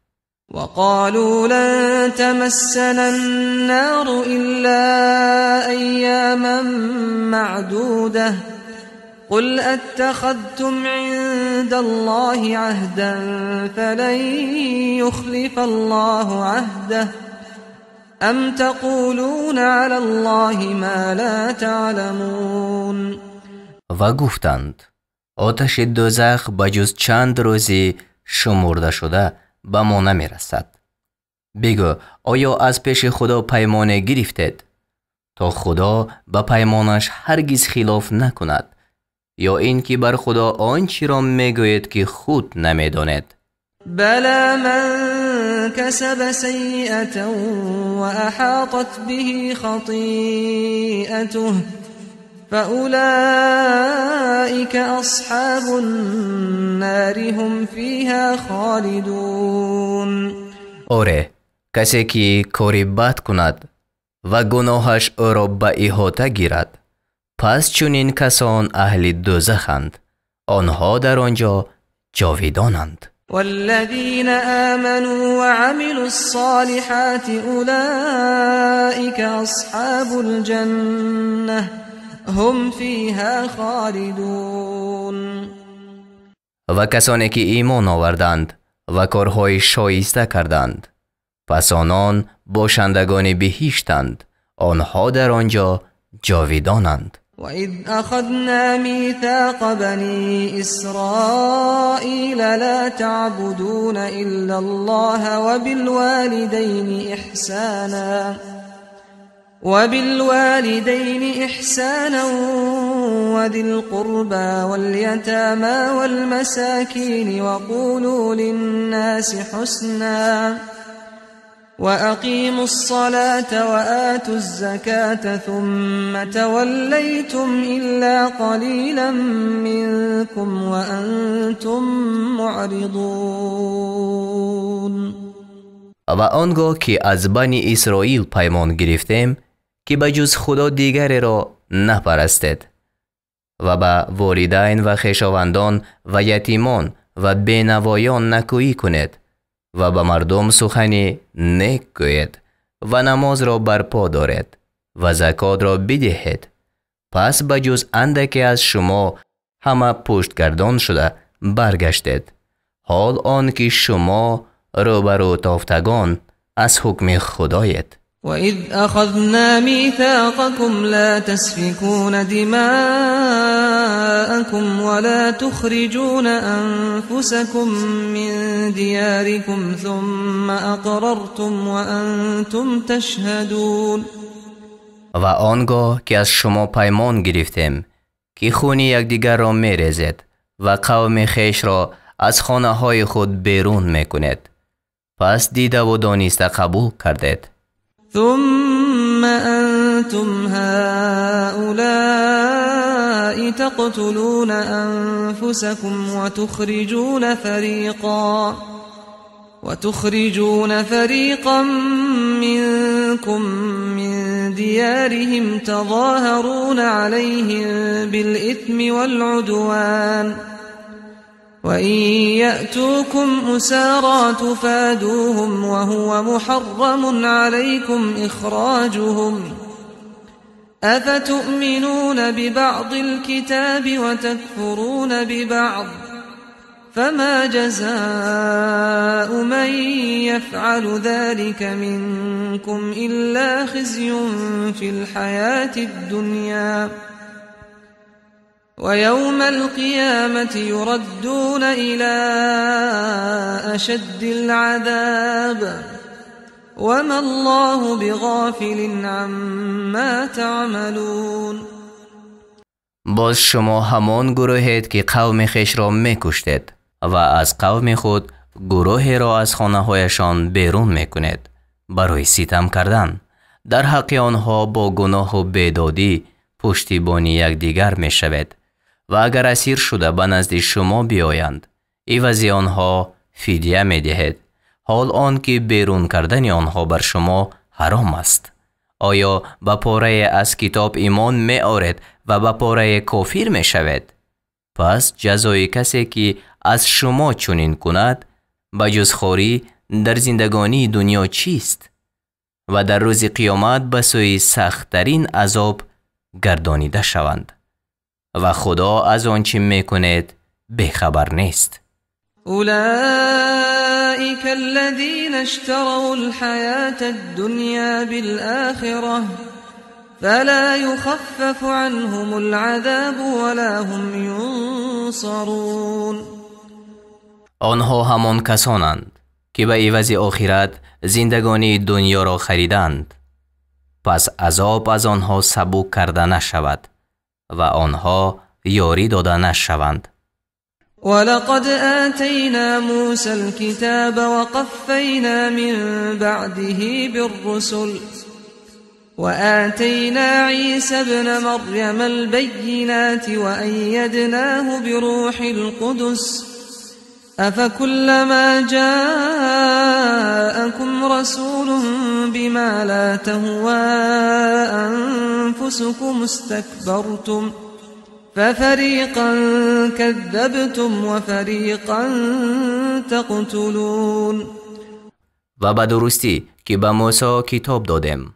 وقالوا لن تمسنا النار إلا أياما معدودة قل أتخذتم عند الله عهدا فلن يخلف الله عهده أم تقولون على الله ما لا تعلمون. و گفتند آتش دوزخ به جز چند روزی شمرده شده به ما نمی رسد. بگو آیا از پیش خدا پیمان گرفتید تا خدا به پیمانش هرگز خلاف نکند یا این که بر خدا آنچه را میگوید که خود نمیدانید؟ بلا من كسب سيئة وأحاطت به خطيئته فأولئك أصحاب النار هم فيها خالدون. آره، کسی که کاری بد کند و گناهش او را به احاطه گیرد پس چنین کسان اهل دوزخند، آنها در آنجا جاویدانند. والذين آمنوا وعملوا الصالحات أولئك أصحاب الجنة هم فيها خالدون. و کسانی که ایمان آوردند و کارهای شایسته کردند پس آنان باشندگان بهشتند، آنها در آنجا جاویدانند. وإذ أخذنا ميثاق بني إسرائيل لا تعبدون إلا الله وبالوالدين إحسانا وذي القربى واليتامى والمساكين وقولوا للناس حسنا وأقيموا الصلاة وآتوا الزكاة ثم توليتم إلا قليلا منكم وأنتم معرضون. و آنگاه که از بنی اسرائیل پیمان گرفتیم که به جز خدا دیگری را نپرستید و به والدین و خویشاوندان و یتیمان و بینوایان نکویی کنید و به مردم سخنی نیک گویید و نماز را برپا دارید و زکات را بدهید. پس به جز اندکی از شما همه پشتگردان شده برگشتید، حال آن که شما روبرو تافتگان از حکم خدایید. وإذ أخذنا ميثاقكم لا تسفكون دماءكم ولا تخرجون أنفسكم من دياركم ثم أقررتم وأنتم تشهدون. و آنگاه که از شما پیمان گرفتیم که خون یکدیگر را می‌ریزید و قوم خویش را از خانه های خود بیرون می‌کنید، پس دیده و دانسته قبول کردید. ثم أنتم هؤلاء تقتلون أنفسكم وتخرجون فريقا منكم من ديارهم تظاهرون عليهم بالإثم والعدوان وإن يأتوكم أسارى تفادوهم وهو محرم عليكم إخراجهم أفتؤمنون ببعض الكتاب وتكفرون ببعض فما جزاء من يفعل ذلك منكم إلا خزي في الحياة الدنيا ويوم القيامة يردون إلى أشد العذاب وما الله بغافل عما تعملون. باز شما همان گروهید که قوم خویش را میکشتید و از قوم خود گروهی را از خانه هایشان بیرون میکنید برای ستم کردن. در حق آنها با گناه و بیدادی پشتیبانی یکدیگر میشوید و اگر اسیر شده به نزد شما بیایند عوض آنها فدیه میدهید، حال آن که بیرون کردن آنها بر شما حرام است. آیا به پاره از کتاب ایمان می آورید و به پاره کافر می شوید؟ پس جزای کسی که از شما چنین کند به جز خواری در زندگانی دنیا چیست؟ و در روز قیامت به سوی سخت‌ترین عذاب گردانیده شوند و خدا از آنچه میکنید بیخبر نیست. أولئك الذين اشتروا الحياة الدنيا بالآخرة فلا يخفف عنهم العذاب ولا هم ينصرون. آنها همان کسانند که به عوض آخرت زندگانی دنیا را خریدند، پس عذاب از آنها سبک کرده نشود و آنها یاری داده نشوند. ولقد آتينا موسى الكتاب وقفينا من بعده بالرسل وآتينا عيسى ابن مريم البينات وأيدناه بروح القدس أفكلما جاءكم رسول بما لا تهوى أنفسكم استكبرتم ففريقا كذبتم وفريقا تقتلون. و به درستی که به موسی کتاب دادیم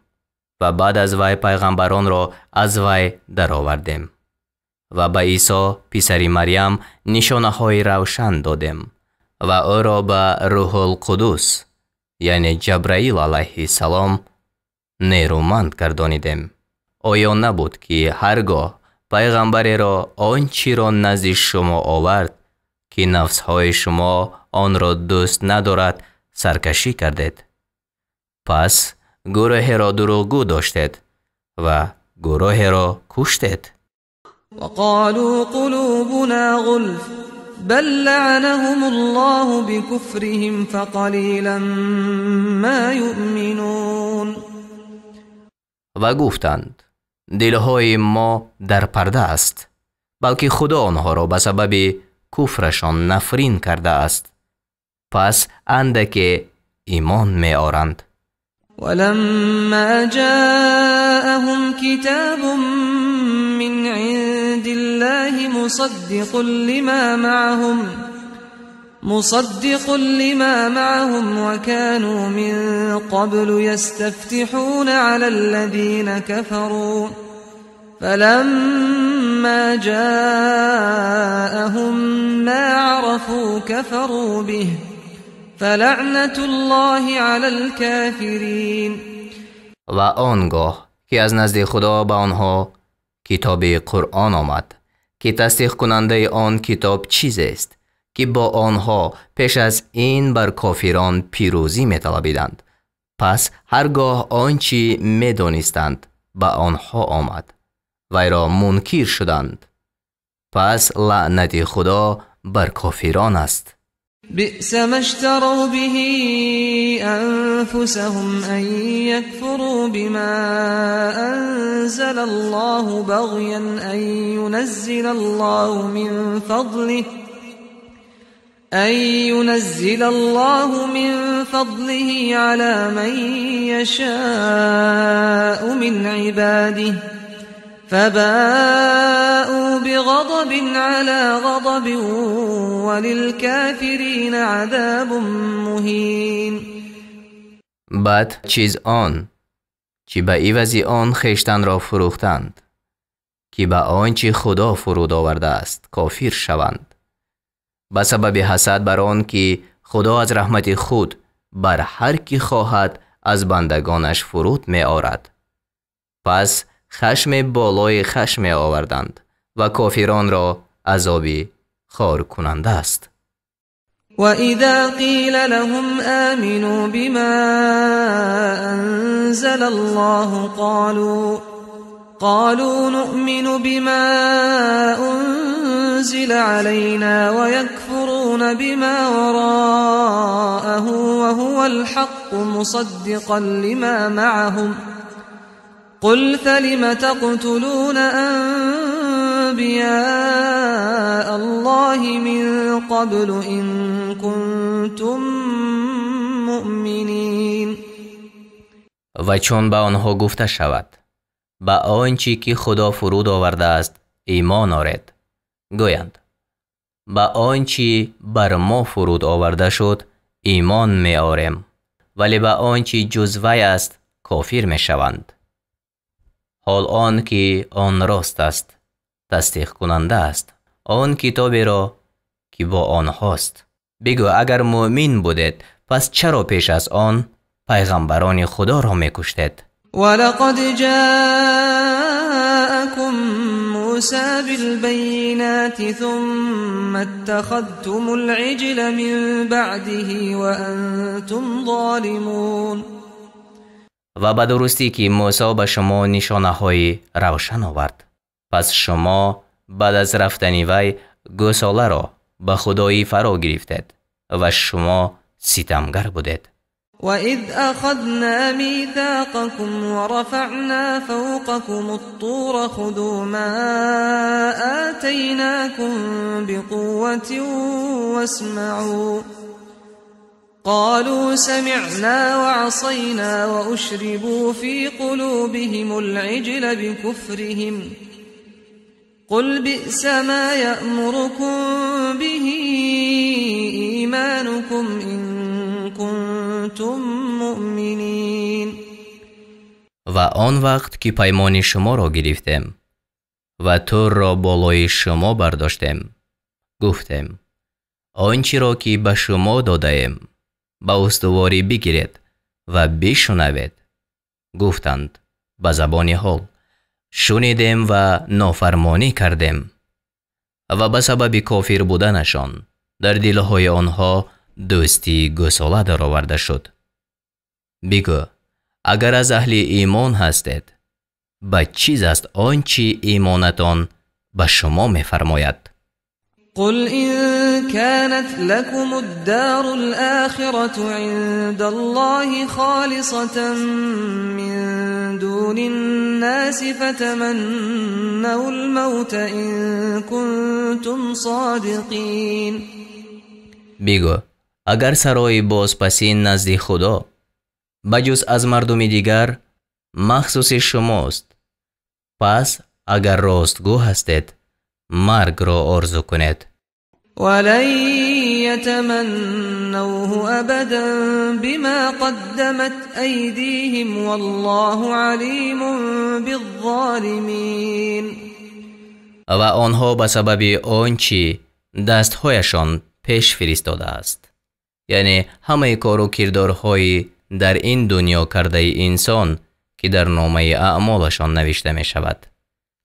و بعد از وی پیغمبران را از وی درآوردیم و به عیسی پسر مریم نشانه های روشن دادیم و او را به روح القدس یعنی جبرائیل علیه السلام نیرومند گردانیدیم. آیا نبود که هرگاه پیغمبری را آنچی را نزد شما آورد که نفسهای شما آن را دوست ندارد سرکشی کردید. پس گروه را دروغگو داشتید و گروه را کشتید. وقالوا قلوبنا غلف بل لعنهم الله بكفرهم فقلیلا ما یؤمنون. و گفتند دلهای ما در پرده است، بلکه خدا آنها را به سبب کفرشان نفرین کرده است، پس اندک ایمان می آرند. ولما جاءهم كتاب من عند الله مصدق لما معهم وكانوا من قبل يستفتحون على الذين كفروا فلما جاءهم ما عرفوا كفروا به فلعنة الله على الكافرين. و آنگاه که از نزد خدا به آنها کتاب قرآن آمد که تصدیق کننده آن کتاب چیز است که با آنها پیش از این بر کافران پیروزی می طلبیدند، پس هرگاه آنچی می دانستند به آنها آمد وی را منکر شدند، پس لعنت خدا بر کافران است. بئس ما اشتروا به أنفسهم أن يكفروا بما أنزل الله بغيا أن ينزل الله من فضله على من يشاء من عباده فباءوا بغضب على غضب وللكافرین عذاب مهین. بعد چیز آن که به عوض آن خویشتن را فروختند که به آنچه خدا فرود آورده است کافر شوند، به سبب حسد بر آن که خدا از رحمت خود بر هر کی خواهد از بندگانش فرود می آورد، پس خشم بالای خشم آوردند و کافران را عذابی خار کننده است. و اذا قیل لهم آمنوا بما انزل الله قالوا نؤمن بما انزل علينا ويكفرون بما وراءه وهو الحق مصدقا لما معهم قل فلم تقتلون أنبياء الله من قبل إن كنتم مؤمنين. و چون به آنها گفته شود به آنچه که خدا فرود آورده است ایمان آرید، گویند به آنچه بر ما فرود آورده شد ایمان می آریم، ولی به آنچه جز وی است کافر می شوند. حال آن که آن راست است تصدیق کننده است آن کتابی را که با آنهاست. بگو اگر مؤمن بودید پس چرا پیش از آن پیغمبران خدا را می کشتید؟ ولقد جاءكم موسى بالبينات ثم اتخذتم العجل من بعده وأنتم ظالمون. و به درستی که موسی به شما نشانه های روشن آورد، پس شما بعد از رفتن وی گوساله را به خدایی فرا گرفتید و شما ستمگر بودید. وَإِذْ أَخَذْنَا مِيثَاقَكُمْ وَرَفَعْنَا فَوْقَكُمُ الطُّورَ خُذُوا مَا آتَيْنَاكُمْ بِقُوَّةٍ وَاسْمَعُوا قَالُوا سَمِعْنَا وَعَصَيْنَا وَأُشْرِبُوا فِي قُلُوبِهِمُ الْعِجْلَ بِكُفْرِهِمْ قُلْ بِئْسَ مَا يَأْمُرُكُمْ بِهِ إِيمَانُكُمْ إِن كنتم مؤمنین. و آن وقت که پیمان شما را گرفتیم و تور را بالای شما برداشتیم گفتیم آنچه را که به شما دادیم به استواری بگیرید و بشنوید. گفتند به زبان حال شنیدیم و نافرمانی کردیم و به سبب کافر بودنشان در دلهای آنها دوستی گساله درآورده شد. بگو اگر از اهل ایمان هستید به چیز است آنچه ایمانتان به شما می‌فرماید؟ قل إن كانت لكم الدار الآخرة عند الله خالصة من دون الناس فتمنوا الموت إن كنتم صادقين. بگو اگر سرای بازپسین نزد خدا بجز از مردم دیگر مخصوص شماست، پس اگر راستگو هستید مرگ را آرزو کنید. ولن يتمنوه أبدا بما قدمت أيديهم والله عليم بالظالمين. و آنها به سبب آنچه دستهایشان پیش فرستاده است، یعنی همه کار و کردارهای در این دنیا کرده انسان که در نامه اعمالشان نوشته می شود،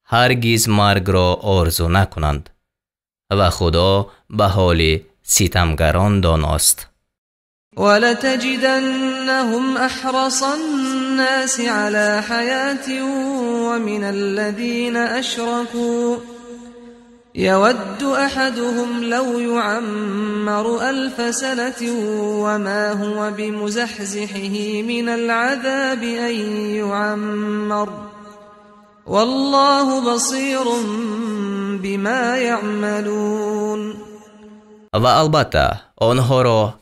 هرگز مرگ را آرزو نکنند و خدا به حال ستمگران داناست. ولتجدنهم أحرص الناس على حياة ومن الذين أشركوا يود أحدهم لو يعمر 1000 سنة وما هو بمزحزحه من العذاب أن يعمر والله بصير بما يعملون. و البته آنها را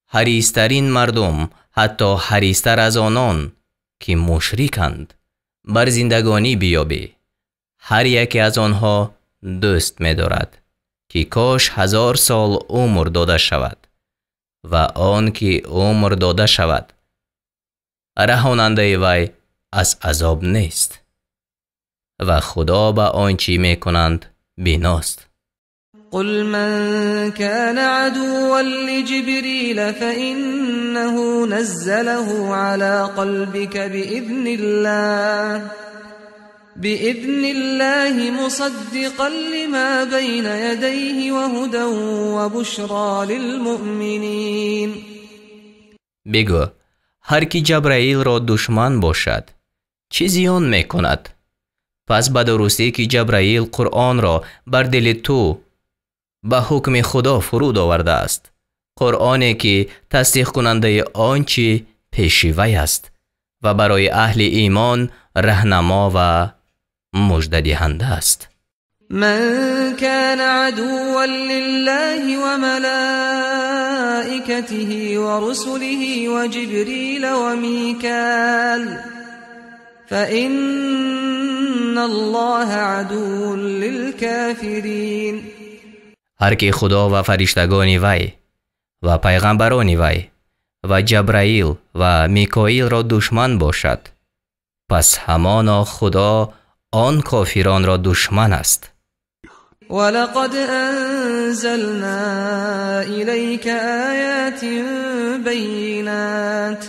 حریص‌ترین مردم، حتی حریص‌تر از آنان که مشرکند، بر زندگانی بیابی. هر یک از آنها دوست می دارد که کاش 1000 سال عمر داده شود و آن که عمر داده شود رهاننده وی از عذاب نیست و خدا به آنچه می کنند بیناست. قل من كان عدوا لجبريل فإنه نزله على قلبك بإذن الله مصدقا لما بين يديه وهدى وبشرى للمؤمنين. بگو هر کی جبرائیل را دشمن باشد چه زیان می کند؟ پس به درستی که جبرائیل قرآن را بر دل تو به حکم خدا فرود آورده است، قرآنی که تصدیق کننده آنچه پیش وی است و برای اهل ایمان راهنما و مژده دهنده است. من كان عدوا لله وملائكته ورسله وجبريل وميكال فإن الله عدو للكافرين. هر که خدا و فرشتگان وی و پیغمبران وی و جبرائیل و میکائیل را دشمن باشد، پس همانا خدا آن کافران را دشمن است. ولقد أنزلنا إليك آيات بينات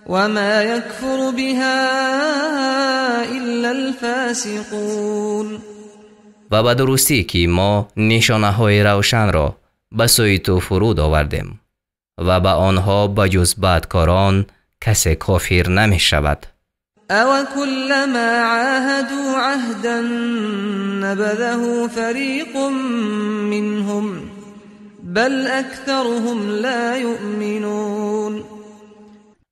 وما يكفر بها إلا الفاسقون. و به درستی که ما نشانه های روشن را به سوی تو فرود آوردیم و به آنها بجز بدکاران کسی کافر نمی شود. او كلما عاهدوا عهدا نبذه فريق منهم بل اكثرهم لا يؤمنون.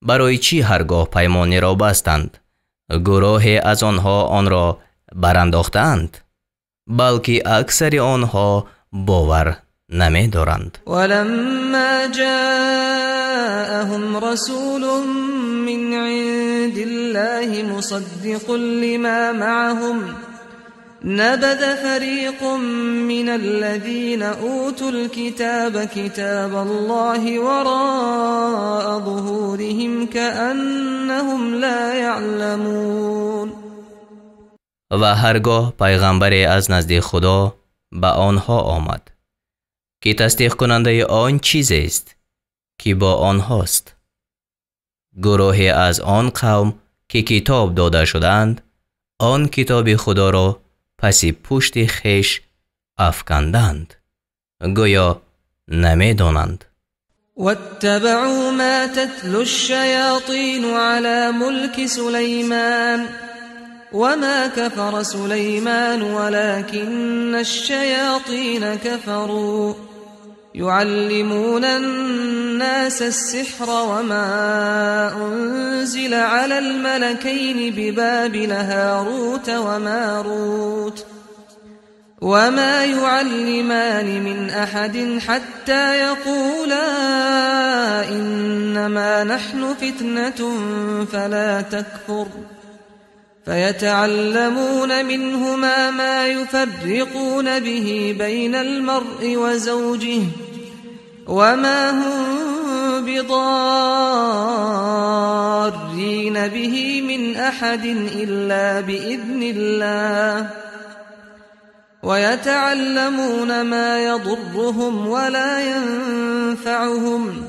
برای چی هرگاه پیمانی را بستند گروهی از آنها آن را برانداختند، بلکه اکثر آنها باور نمی دارند. ولما جاءهم رسول من عند الله مصدق لما معهم نبذ فريق من الذين أوتوا الكتاب كتاب الله وراء ظهورهم كأنهم لا يعلمون. و هرگاه پیغمبری از نزد خدا به آنها آمد که تصدیق کننده آن چیز است که با آنهاست، گروهی از آن قوم که کتاب داده شدند آن کتاب خدا را پس پشت خیش افکندند، گویا نمی‌دانند. واتبعوا ما تتلو الشياطين على ملك سليمان وما كفر سليمان ولكن الشياطين كفروا يعلمون الناس السحر وما أنزل على الملكين ببابل هاروت وماروت وما يعلمان من أحد حتى يقولا إنما نحن فتنة فلا تكفر فيتعلمون منهما ما يفرقون به بين المرء وزوجه وما هم بضارين به من أحد إلا بإذن الله ويتعلمون ما يضرهم ولا ينفعهم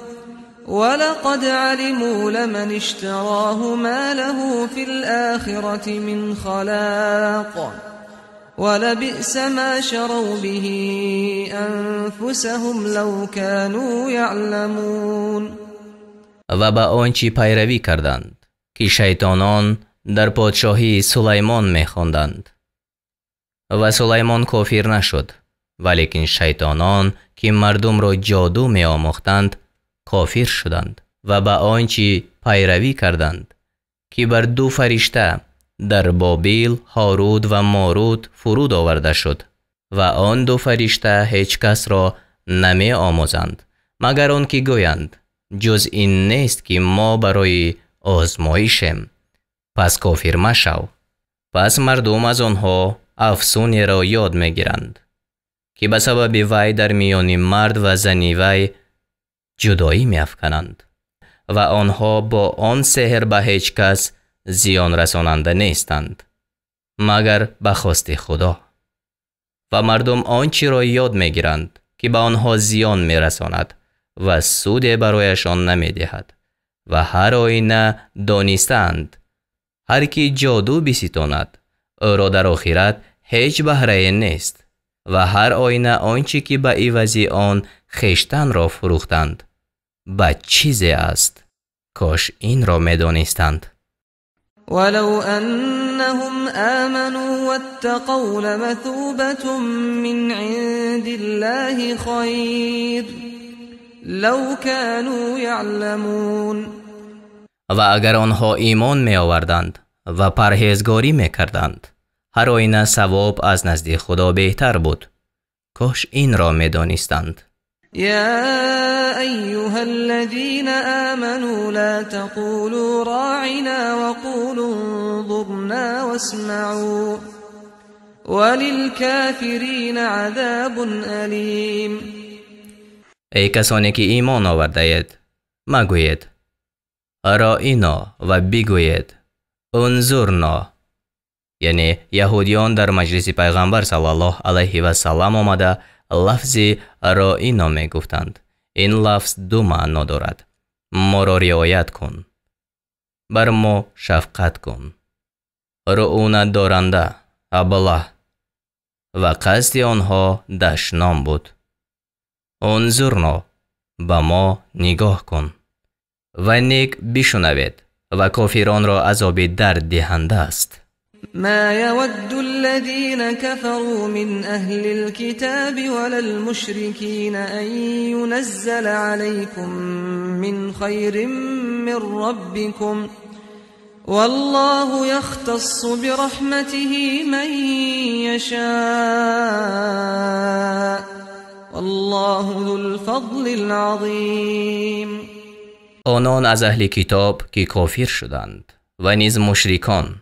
ولقد علموا لمن اشتراه ما له في الآخرة من خلاق ولبئس ما شروا به أنفسهم لو كانوا يعلمون. و با آنچه پیروی کردند که شیطانان در پادشاهی سلیمان می‌خواندند. و سلیمان کافر نشد، ولیکن شیطانان که مردم را جادو می‌آموختند کافر شدند. و با آنچه پیروی کردند که بر دو فرشته در بابل هاروت و ماروت فرود آورده شد و آن دو فرشته هیچ کس را نمی آموزند مگر آن که گویند جز این نیست که ما برای آزمایشیم، پس کافر مشو. پس مردم از آنها افسونی را یاد می گیرند که به سبب وی در میان مرد و زن وی جدایی می افکنند و آنها با آن سحر به هیچ کس زیان رساننده نیستند مگر به خواست خدا. و مردم آنچه را یاد می گیرند که به آنها زیان می رساند و سودی برایشان نمی دهد و هر آینه دانستند هر کی جادو بستاند او را در آخرت هیچ بهره نیست و هر آینه آنچه که به عوض آن خویشتن را فروختند به چیزی است. کاش این را می دانستند. ولو أنهم آمنوا واتقوا لمثوبة من عند الله خير لو كانوا يعلمون. و اگر آنها ایمان می آوردند و پرهیزگاری می کردند هر آینه ثواب از نزد خدا بهتر بود. کاش این را می دانستند. يا أيها الذين آمنوا لا تقولوا راعنا وقولوا انظرنا واسمعوا وللكافرين عذاب أليم. ای کسانی که ایمان آورده اید مگویید رائینا و بگویید انظرنا. یعنی یهودیان در مجلس پیغمبر صلی الله علیه و سلم آمده لفظ رائینا می گفتند. این لفظ دو معنا دارد. ما را رعایت کن، بر ما شفقت کن. رعونت دارنده ابله و قصد آنها دشنام بود. انظرنا، به ما نگاه کن و نیک بشنوید و کافران را عذاب درد دهنده است. ما يود الذين كفروا من أهل الكتاب ولا المشركين أن ينزل عليكم من خير من ربكم والله يختص برحمته من يشاء والله ذو الفضل العظيم. آنان از اهل کتاب که کافر شدند و نیز مشرکان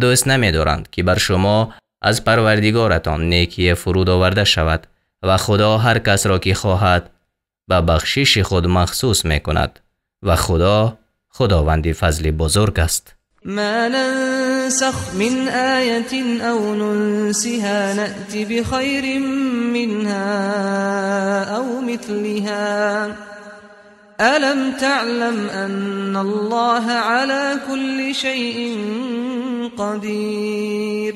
دوست نمی دارند که بر شما از پروردگارتان نیکی فرود آورده شود و خدا هر کس را که خواهد به بخشش خود مخصوص می کند و خدا خداوند فضل بزرگ است. ما ننسخ من آية أو ننسها نأتي بخير منها أو مثلها ألم تعلم أن الله على كل شيء قدير.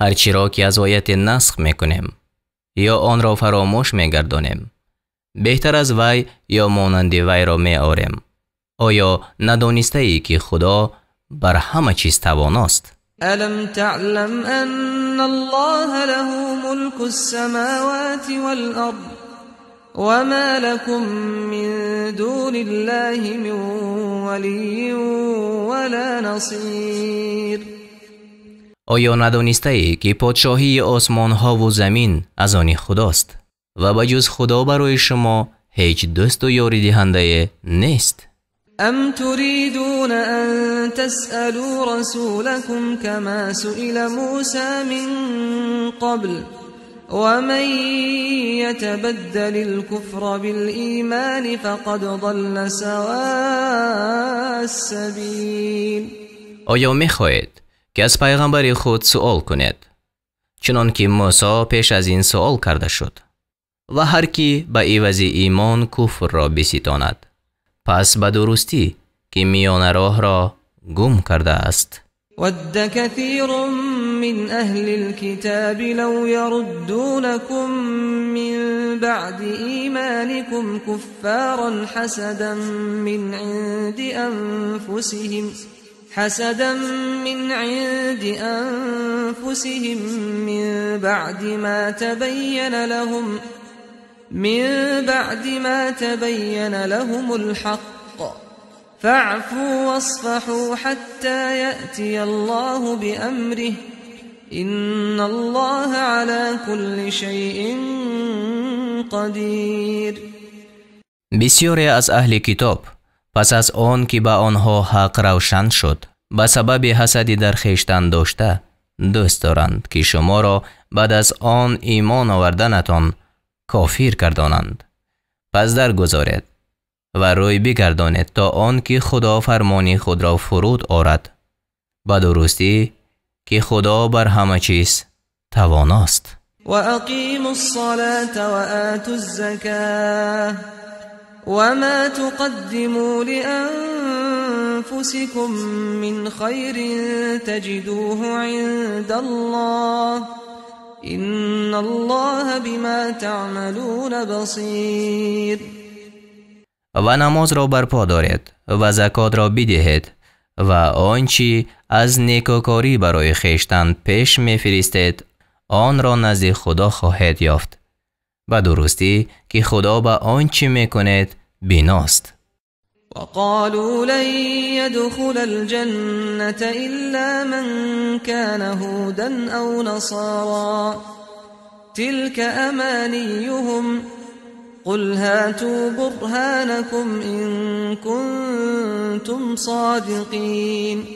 هرچی را که از آیت نسخ میکنیم یا آن را فراموش میگردانیم، بهتر از وی یا مانند وی را میآوریم. آیا ندانسته ای که خدا بر همه چیز تواناست؟ ألم تعلم أن الله له ملك السماوات والأرض وما لكم من دون الله من ولي ولا نصير. آیا ندانسته ای که پادشاهی آسمان ها و زمین از آن خداست و بجز خدا برای شما هیچ دوست و یاری دهنده نیست؟ أم تريدون أن تسألوا رسولكم كما سئل موسى من قبل ومن يتبدل الكفر بالإيمان فقد ضل سواء السبيل. آیا می‌خواهید که از پیغمبر خود سؤال کنید چنان که موسی پیش از این سؤال کرده شد؟ و هر کی به عوض ایمان کفر را بستاند پس به درستی که میان راه را گم کرده است. ود كثير من أهل الكتاب لو يردونكم من بعد إيمانكم كفارا حسدا من عند أنفسهم من بعد ما تبين لهم الحق فاعفوا واصفحوا حتى يأتي الله بأمره إن الله على كل شيء قدير. بسیاری از اهل کتاب پس از آن که به آنها حق روشن شد به سبب حسدی در خویشتن داشته دوست دارند که شما را بعد از آن ایمان آوردنتان کافر گردانند. پس درگذارید و روی بگردانید تا آن که خدا فرمان خود را فرود آورد به درستی که خدا بر همه چیز تواناست. و اقیموا الصلاة و آتوا الزکاة وما تقدموا لأنفسكم من خير تجدوه عند الله إن الله بما تعملون بصير. و نماز را برپا دارید و زکات را بدهید و آنچه از نیکوکاری برای خویشتن پیش می‌فرستید آن را نزد خدا خواهید یافت به درستی که خدا به آنچه می‌کند بیناست. وقالوا لن يدخل الجنة إلا من كان هودا أو نصارى تلك أمانيهم قل هاتوا برهانكم إن كنتم صادقين.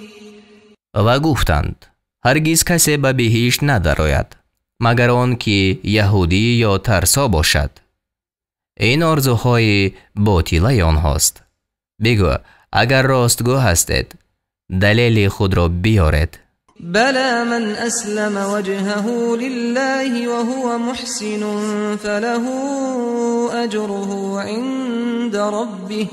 و گفتند هرگز کسی به بهشت ندراید مگر آن که یهودی یا ترسا باشد. این آرزوهای باطله آنهاست. بگو اگر راستگو هستید دلیل خود را بیارید. بلى من أسلم وجهه لله وهو محسن فله أجره عند ربه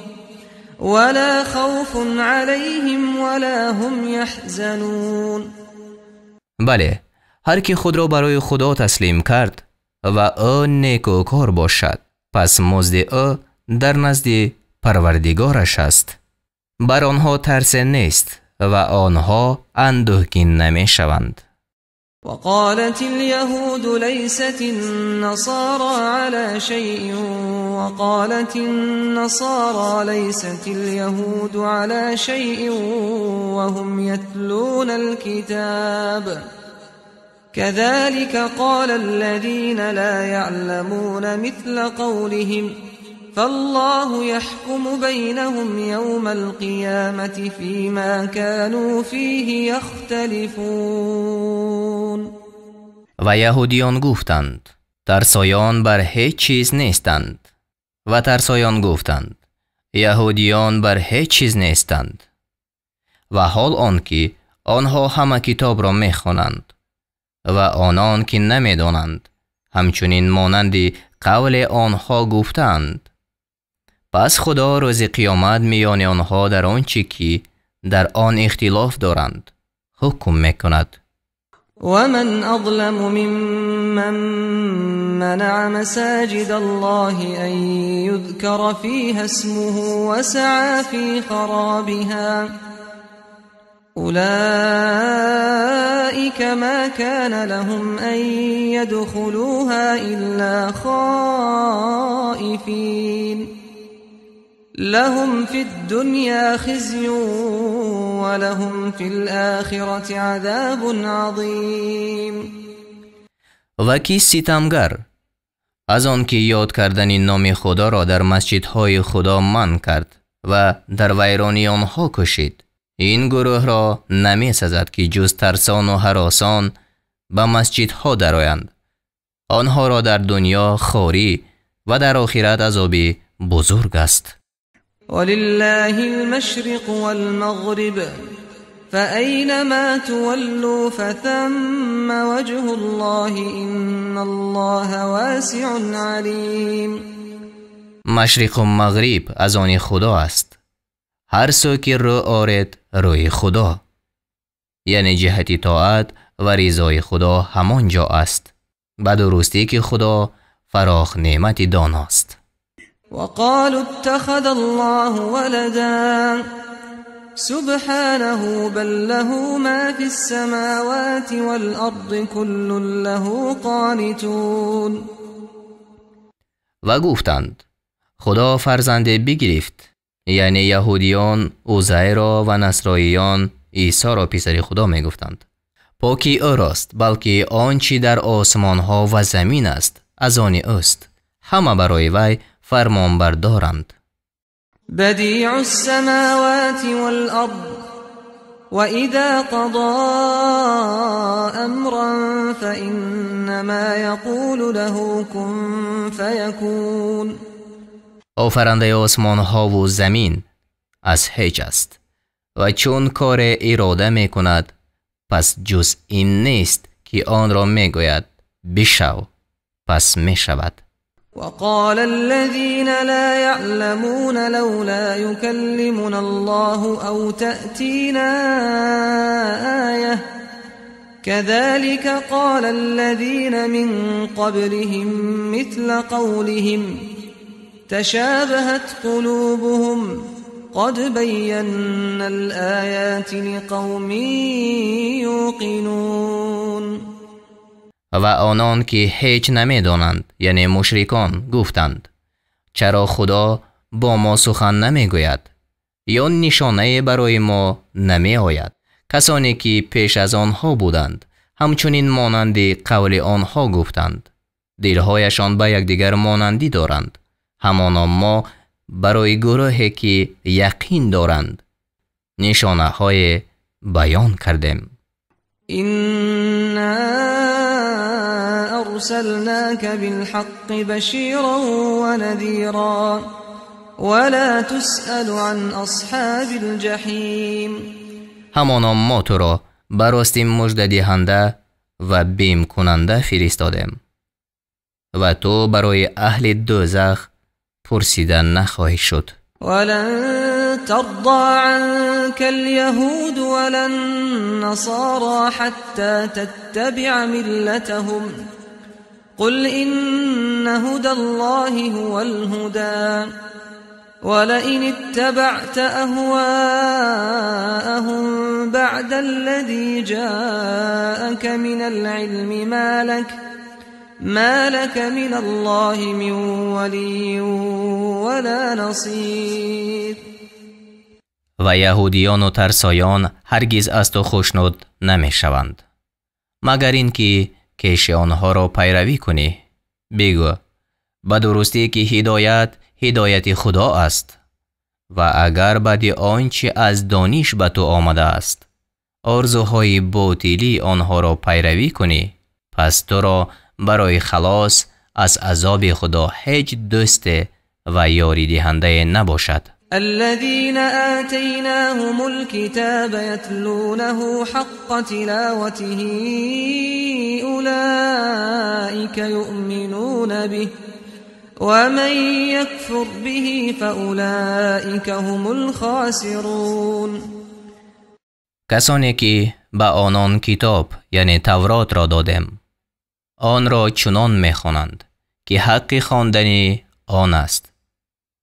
ولا خوف عليهم ولا هم يحزنون. بله، هر کی خود را برای خدا تسلیم کرد و او نیکوکار باشد پس مزد او در نزد پروردگارش است. بر آنها ترس نیست و آنها اندوهگین نمی شوند. وقالت اليهود ليست النصارى على شيء وقالت النصارى ليست اليهود على شيء وهم يتلون الكتاب كذلك قال الذين لا يعلمون مثل قولهم فالله يحكم بينهم يوم القيامة فيما كانوا فيه يختلفون. و یهودیان گفتند ترسایان بر هیچ چیز نیستند و ترسایان گفتند یهودیان بر هیچ چیز نیستند و حال آنکه آنها همه کتاب را میخوانند و آنان که نمیدانند همچنین مانند قول آنها گفتند پس خدا روز قیامت میان آنها در آنچه که در آن اختلاف دارند حکم میکند. ومن أظلم ممن منع مساجد الله أن يذكر فيها اسمه وسعى في خرابها أولئك ما كان لهم أن يدخلوها إلا خائفين لهم في الدنيا خزي ولهم في الآخرة عذاب عظيم. و کی ستمگر از آن که یاد کردن نام خدا را در مسجدهای خدا منع کرد و در ویرانی آنها کشید، این گروه را نمی سزد که جز ترسان و هراسان به مسجدها درآیند. آنها را در دنیا خواری و در آخرت عذابی بزرگ است. ولله المشرق والمغرب فأينما تولوا فثم وجه الله إن الله واسع عليم. مشرق و مغرب از آن خدا است. هر سو که رو آرد روی خدا، یعنی جهت طاعت و رضای خدا همان جا است. به درستی که خدا فراخ نعمت داناست. وقالوا اتخذ الله ولدا سبحانه بل له ما في السماوات والأرض كل له قانتون. و گفتند خدا فرزند بگرفت، یعنی یهودیان عزیر و نصرانیان عیسی را پسر خدا می گفتند. پاکی او راست، بلکه آنچه در آسمان ها و زمین است از آن اوست. همه برای وی فرمان بردارند. بدیع السماوات والأرض وإذا قضى أمرا فإنما يقول له كن فيكون. آفرنده آسمان ها و زمین از هیچ است و چون کار اراده می کند پس جز این نیست که آن را می گوید بشو، پس می شود. وقال الذين لا يعلمون لولا يكلمنا الله أو تأتينا آية كذلك قال الذين من قبلهم مثل قولهم تشابهت قلوبهم قد بينا الآيات لقوم يوقنون. و آنان که هیچ نمی دانند یعنی مشرکان گفتند چرا خدا با ما سخن نمی گوید یا نشانه برای ما نمی آید. کسانی که پیش از آنها بودند همچنین مانند قول آنها گفتند. دلهایشان به یکدیگر مانندی دارند، همانا ما برای گروهی که یقین دارند نشانه های بیان کردیم. أرسلناك بالحق بشيرا ونذيرا ولا تسأل عن أصحاب الجحيم. همانا ما تو را براستی مژده دهنده و بیم کننده فرستادیم و تو برای اهل دوزخ پرسیدن نخواهی شد. ولن ترضى عنك اليهود ولا النصارى حتى تتبع ملتهم قل إن هدى الله هو الهدى ولئن اتبعت أهواءهم بعد الذي جاءك من العلم ما لك من الله من ولي ولا نصير. و یهودیان و ترسایان هرگز از تو خوشنود نمی شوند مگر اینکه کیش آنها را پیروی کنی. بگو به درستی که هدایت خدا است و اگر بعد آنچه از دانش به تو آمده است آرزوهای باطلی آنها را پیروی کنی، پس تو را برای خلاص از عذاب خدا هیچ دوست و یاری دهنده نباشد. الذين آتيناهم الكتاب يتلونه حق تلاوته أولئك يؤمنون به ومن يكفر به فأولئك هم الخاسرون. کسانی که به آنان کتاب یعنی تورات را دادیم آن را چنان می‌خوانند که حق خواندن آن است.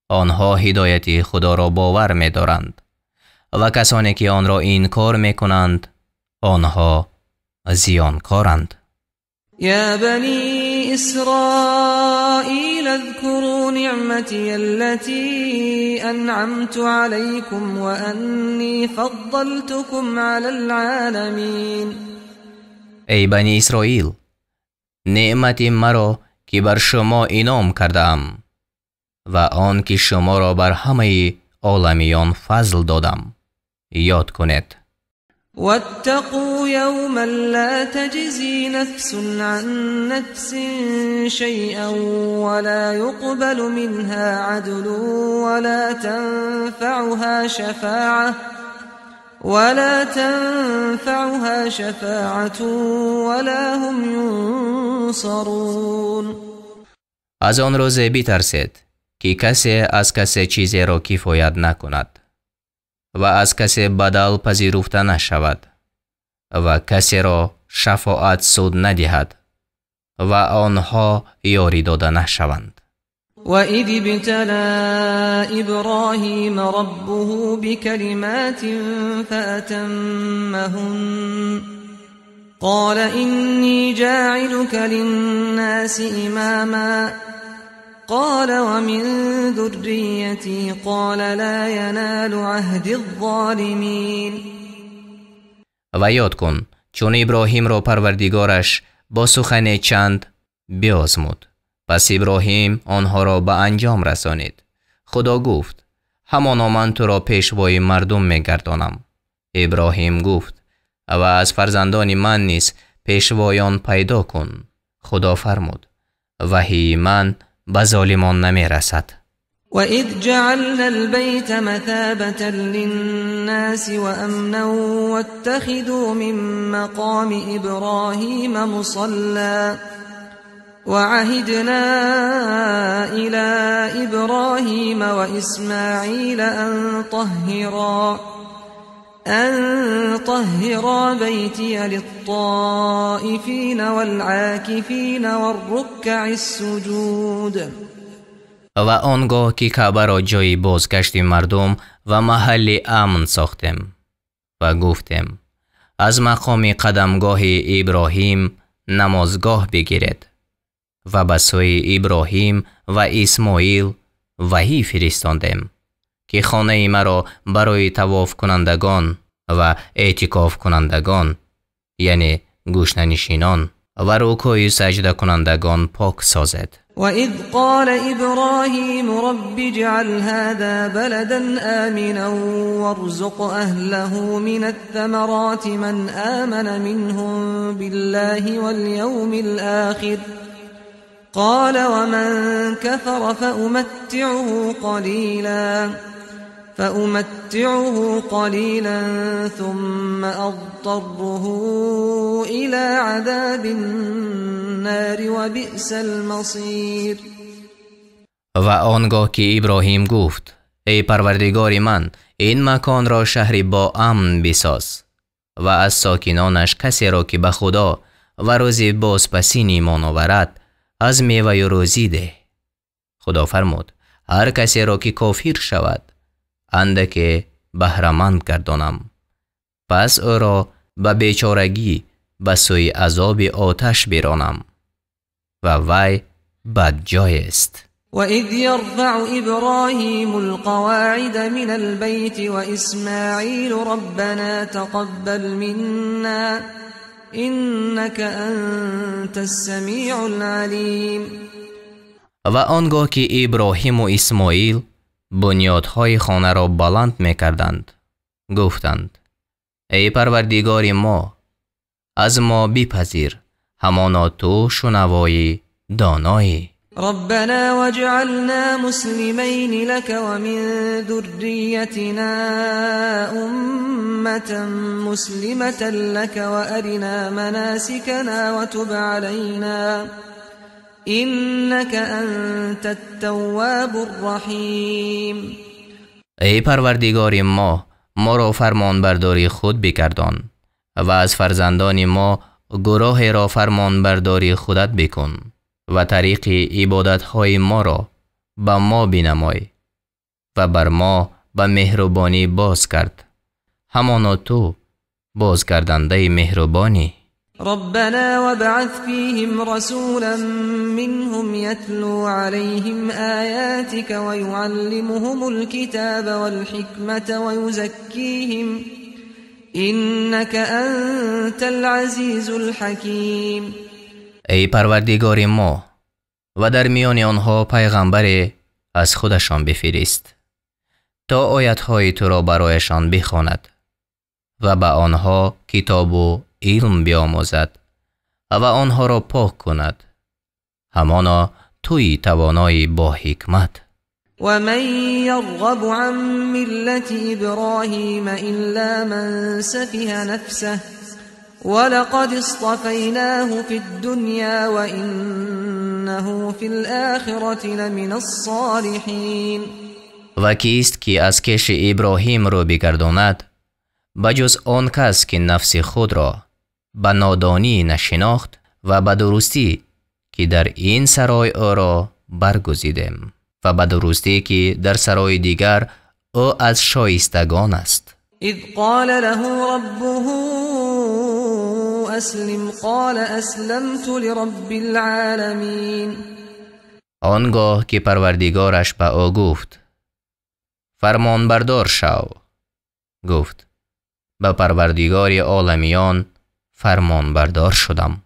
آنها هدایت خدا را باور می‌دارند و کسانی که آن را انکار می‌کنند آنها زیانکارند. يا بني إسرائيل اذكروا نعمتي التي أنعمت عليكم وأني فضلتكم على العالمين. ای بنی اسرائیل، نعمت مرا که بر شما انعام کردم و آن که شما را بر همه عالمیان فضل دادم یاد کنید. واتقوا يوما لا تجزي نفس عن نفس شيئا ولا يقبل منها عدل ولا تنفعها شفاعة ولا هم ينصرون. از آن روز بترسید که کسی از کسی چیزی را کفایت نکند و از کسی بدل پذیرفته نشود و کسی را شفاعت سود ندهد و آنها یاری داده نشوند. وَإِذِ ابْتَلَى إِبْرَاهِيمَ رَبُّهُ بِكَلِمَاتٍ فَأَتَمَّهُنَّ قَالَ إِنِّي جَاعِلُكَ لِلنَّاسِ إِمَامًا قال ومن ذريتي قال لا ينال عهد الظالمین. و یاد کن چون ابراهیم را پروردگارش با سخن چند بیازمود پس ابراهیم آنها را به انجام رسانید. خدا گفت همانا من تو را پیشوای مردم میگردانم. ابراهیم گفت و از فرزندان من نیز پیشوایان پیدا کن. خدا فرمود وحی من به ظالمان نمی رسد. وَإِذْ جَعَلْنَا الْبَيْتَ مَثَابَةً لِلنَّاسِ وَأَمْنًا وَاتَّخِذُوا مِن مَّقَامِ إِبْرَاهِيمَ مُصَلًّى وَعَهِدْنَا إِلَى إِبْرَاهِيمَ وَإِسْمَاعِيلَ أَن طَهِّرَا بَيْتِيَ لِلطَّائِفِينَ وَالْعَاكِفِينَ وَالرُّكَّعِ السُّجُودِ. و آنگاه که کعبه را جای بازگشت مردم و محل امن ساختیم و گفتیم از مقام قدمگاه ابراهیم نمازگاه بگیرید و به سوی ابراهیم و اسماعیل وحی فرستادیم که خانه مرا برای طواف کنندگان و اعتکاف کنندگان یعنی گوشنشینان و رکوع سجده کنندگان پاک سازد. وَإِذْ قَالَ إِبْرَاهِيمُ رَبِّ اجْعَلْ هَذَا بَلَدًا آمِنًا وَارْزُقْ أَهْلَهُ مِنَ الثَّمَرَاتِ مَنْ آمَنَ مِنْهُمْ بِاللَّهِ وَالْيَوْمِ الْآخِرِ قَالَ وَمَنْ كَفَرَ فأمتعه قليلا ثم أضطره إلى عذاب النار وبئس المصير. و آنگاه که ابراهیم گفت ای پروردگار من این مکان را شهری با امن بساز و از ساکنانش کسی را که به خدا و روز بازپسین ایمان آورد از میوه روزی ده. خدا فرمود هر کسی را که کافر شود اندک بهره‌مند گردانم پس او را به بیچارگی به سوی عذاب آتش برانم و وی بدجای است. وَإِذْ يَرْفَعُ إِبْرَاهِيمُ الْقَوَاعِدَ مِنَ الْبَيْتِ وَإِسْمَاعِيلُ رَبَّنَا تَقَبَّلْ مِنَّا إِنَّكَ أَنْتَ السَّمِيعُ الْعَلِيمُ. و آنگاه که ابراهیم و اسماعیل بنیادهای خانه را بلند می‌کردند گفتند ای پروردگار ما از ما بپذیر همانا تو شنوای دانایی. ربنا واجعلنا مسلمين لك ومن ذريتنا أمة مسلمة لك وأرنا مناسكنا إنك أنت التواب الرحيم. ای پروردگار ما را فرمان برداری خود بگردان و از فرزندان ما گروه را فرمان برداری خودت بکن و طریق عبادت های ما را به ما بنمای و بر ما به مهربانی باز کرد، همانا تو بازگردنده مهربانی. ربنا وابعث فيهم رسولا منهم يتلو عليهم آياتك ويعلمهم الكتاب والحكمة ويزكيهم إنك أنت العزيز الحكيم. ای پروردگار ما و در میان آنها پیغمبر از خودشان بفرست تا آیت‌های تو را برایشان بخواند و به آنها کتاب و علم بیاموزد و آنها را پاک کند، همانا توی توانایی با حکمت. ومن يرغب عن ملة إبراهيم إلا من سفه نفسه ولقد اصطفيناه في الدنيا وإنه في الآخرة لمن الصالحين. و کیست که از کش ابراهیم رو بگرداند بجز آن کس که نفس خود را به نادانی نشناخت و به درستی که در این سرای او را برگزیدیم و به درستی که در سرای دیگر او از شایستگان است. اذ قال له ربه اسلم قال اسلمت لرب العالمین. آنگاه که پروردگارش به او گفت فرمان بردار شو، گفت به پروردگار عالمیان فرمان بردار شدم.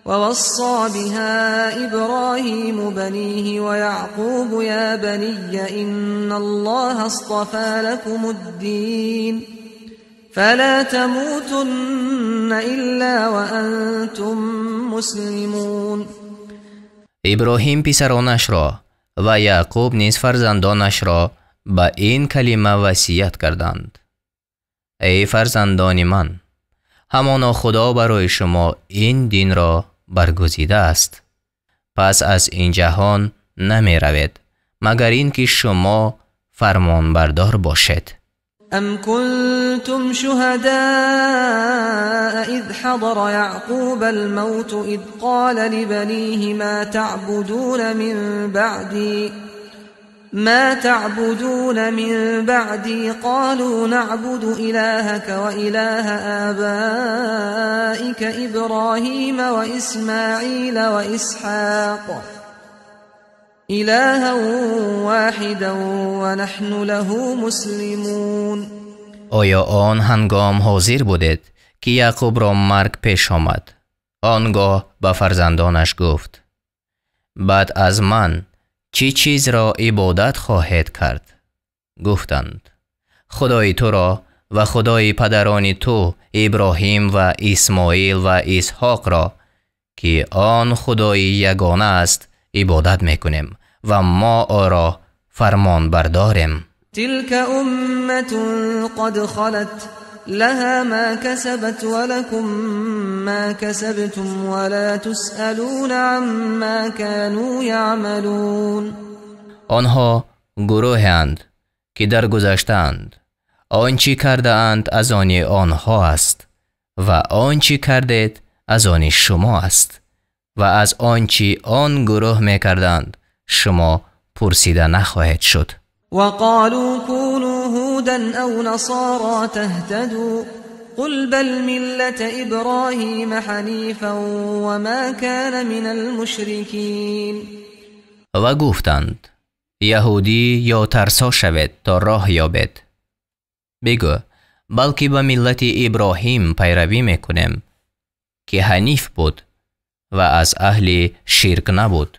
ووصى بها إبراهيم بنيه ويعقوب يا بني إن الله اصطفى لكم الدين فلا تموتن إلا وأنتم مسلمون. ابراهیم پسرانش را و یعقوب نیز فرزندانش را به این کلمه وصیت کردند: ای فرزندان من، همانا خدا برای شما این دین را برگزیده است، پس از این جهان نمی روید مگر این که شما فرمان بردار باشید. ام کنتم شهداء اذ حضر یعقوب الموت اذ قال لبنیه ما تعبدون من بعدي قالوا نعبد إلهك وإله آبائك إبراهيم وإسماعيل وإسحاق إلها واحدا ونحن له مسلمون. آیا آن هنگام حاضر بودید که یعقوب را مرگ پیش آمد؟ آنگاه به فرزندانش گفت بعد از من چی چیز را عبادت خواهید کرد؟ گفتند خدای تو را و خدای پدران تو ابراهیم و اسماعیل و اسحاق را که آن خدای یگانه است عبادت میکنیم و ما او را فرمان برداریم. تلك امة قد خلت لها ما كسبت ولكم ما كسبتم ولا تسألون عما كانوا يعملون. آنها گروهند که در گذشتند، آنچه کرده اند از آن آنها است و آنچه کردید از آن شما است و از آنچه آن گروه میکردند شما پرسیده نخواهید شد. وقالوا كونوا هودا أو نصارى تهتدوا قل بل ملة إبراهيم حنيفا وما كان من المشركين. و گفتند یهودی یا ترسا شوید تا راه یابید. بگو بلکه به ملت ابراهیم پیروی میکنیم که حنیف بود و از اهل شرک نبود.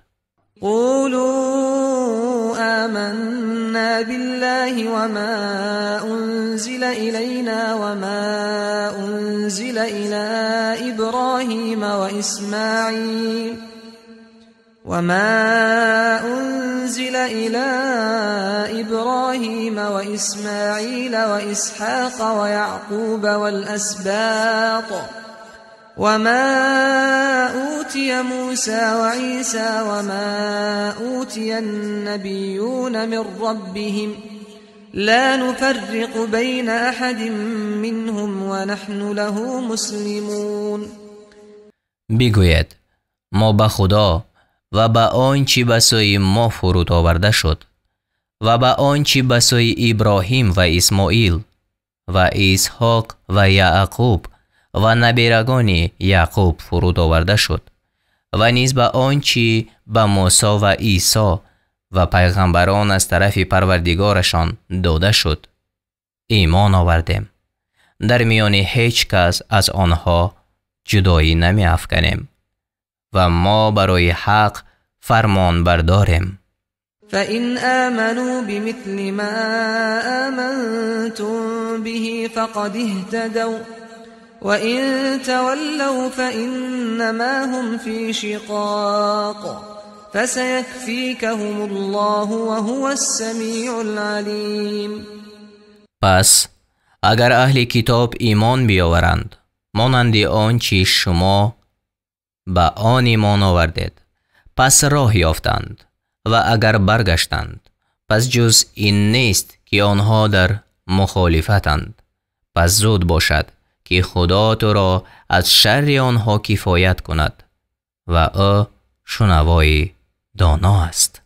قولوا آمنا بالله وما أنزل إلينا وما أنزل إلى إبراهيم وإسماعيل وإسحاق ويعقوب والأسباط وما أوتي أوتي موسى وعيسى وما أوتي النبيون من ربهم لا نفرق بين أحد منهم ونحن له مسلمون. بگوید ما به خدا و به آنچه به سوی ما فرود آورده شد و به آنچه به سوی ابراهیم و اسماعیل و اسحاق و یعقوب و نبیرگان یعقوب فرود آورده شد و نیز به آنچه به موسی و عیسی و پیغمبران از طرف پروردگارشان داده شد ایمان آوردیم. در میان هیچ کس از آنها جدایی نمی افکنیم و ما برای حق فرمان برداریم. فإن آمنوا بمثل ما آمنتم به فقد اهتدوا وإن تولوا فإنما هم في شقاق فسيكفيكهم الله وهو السميع العليم. پس اگر اهل کتاب ایمان بیاورند مانند آنچه شما به آن ایمان آوردید پس راه یافتند و اگر برگشتند پس جز این نیست که آنها در مخالفتند. پس زود باشد که خدا تو را از شر آنها کفایت کند و او شنوای دانا است.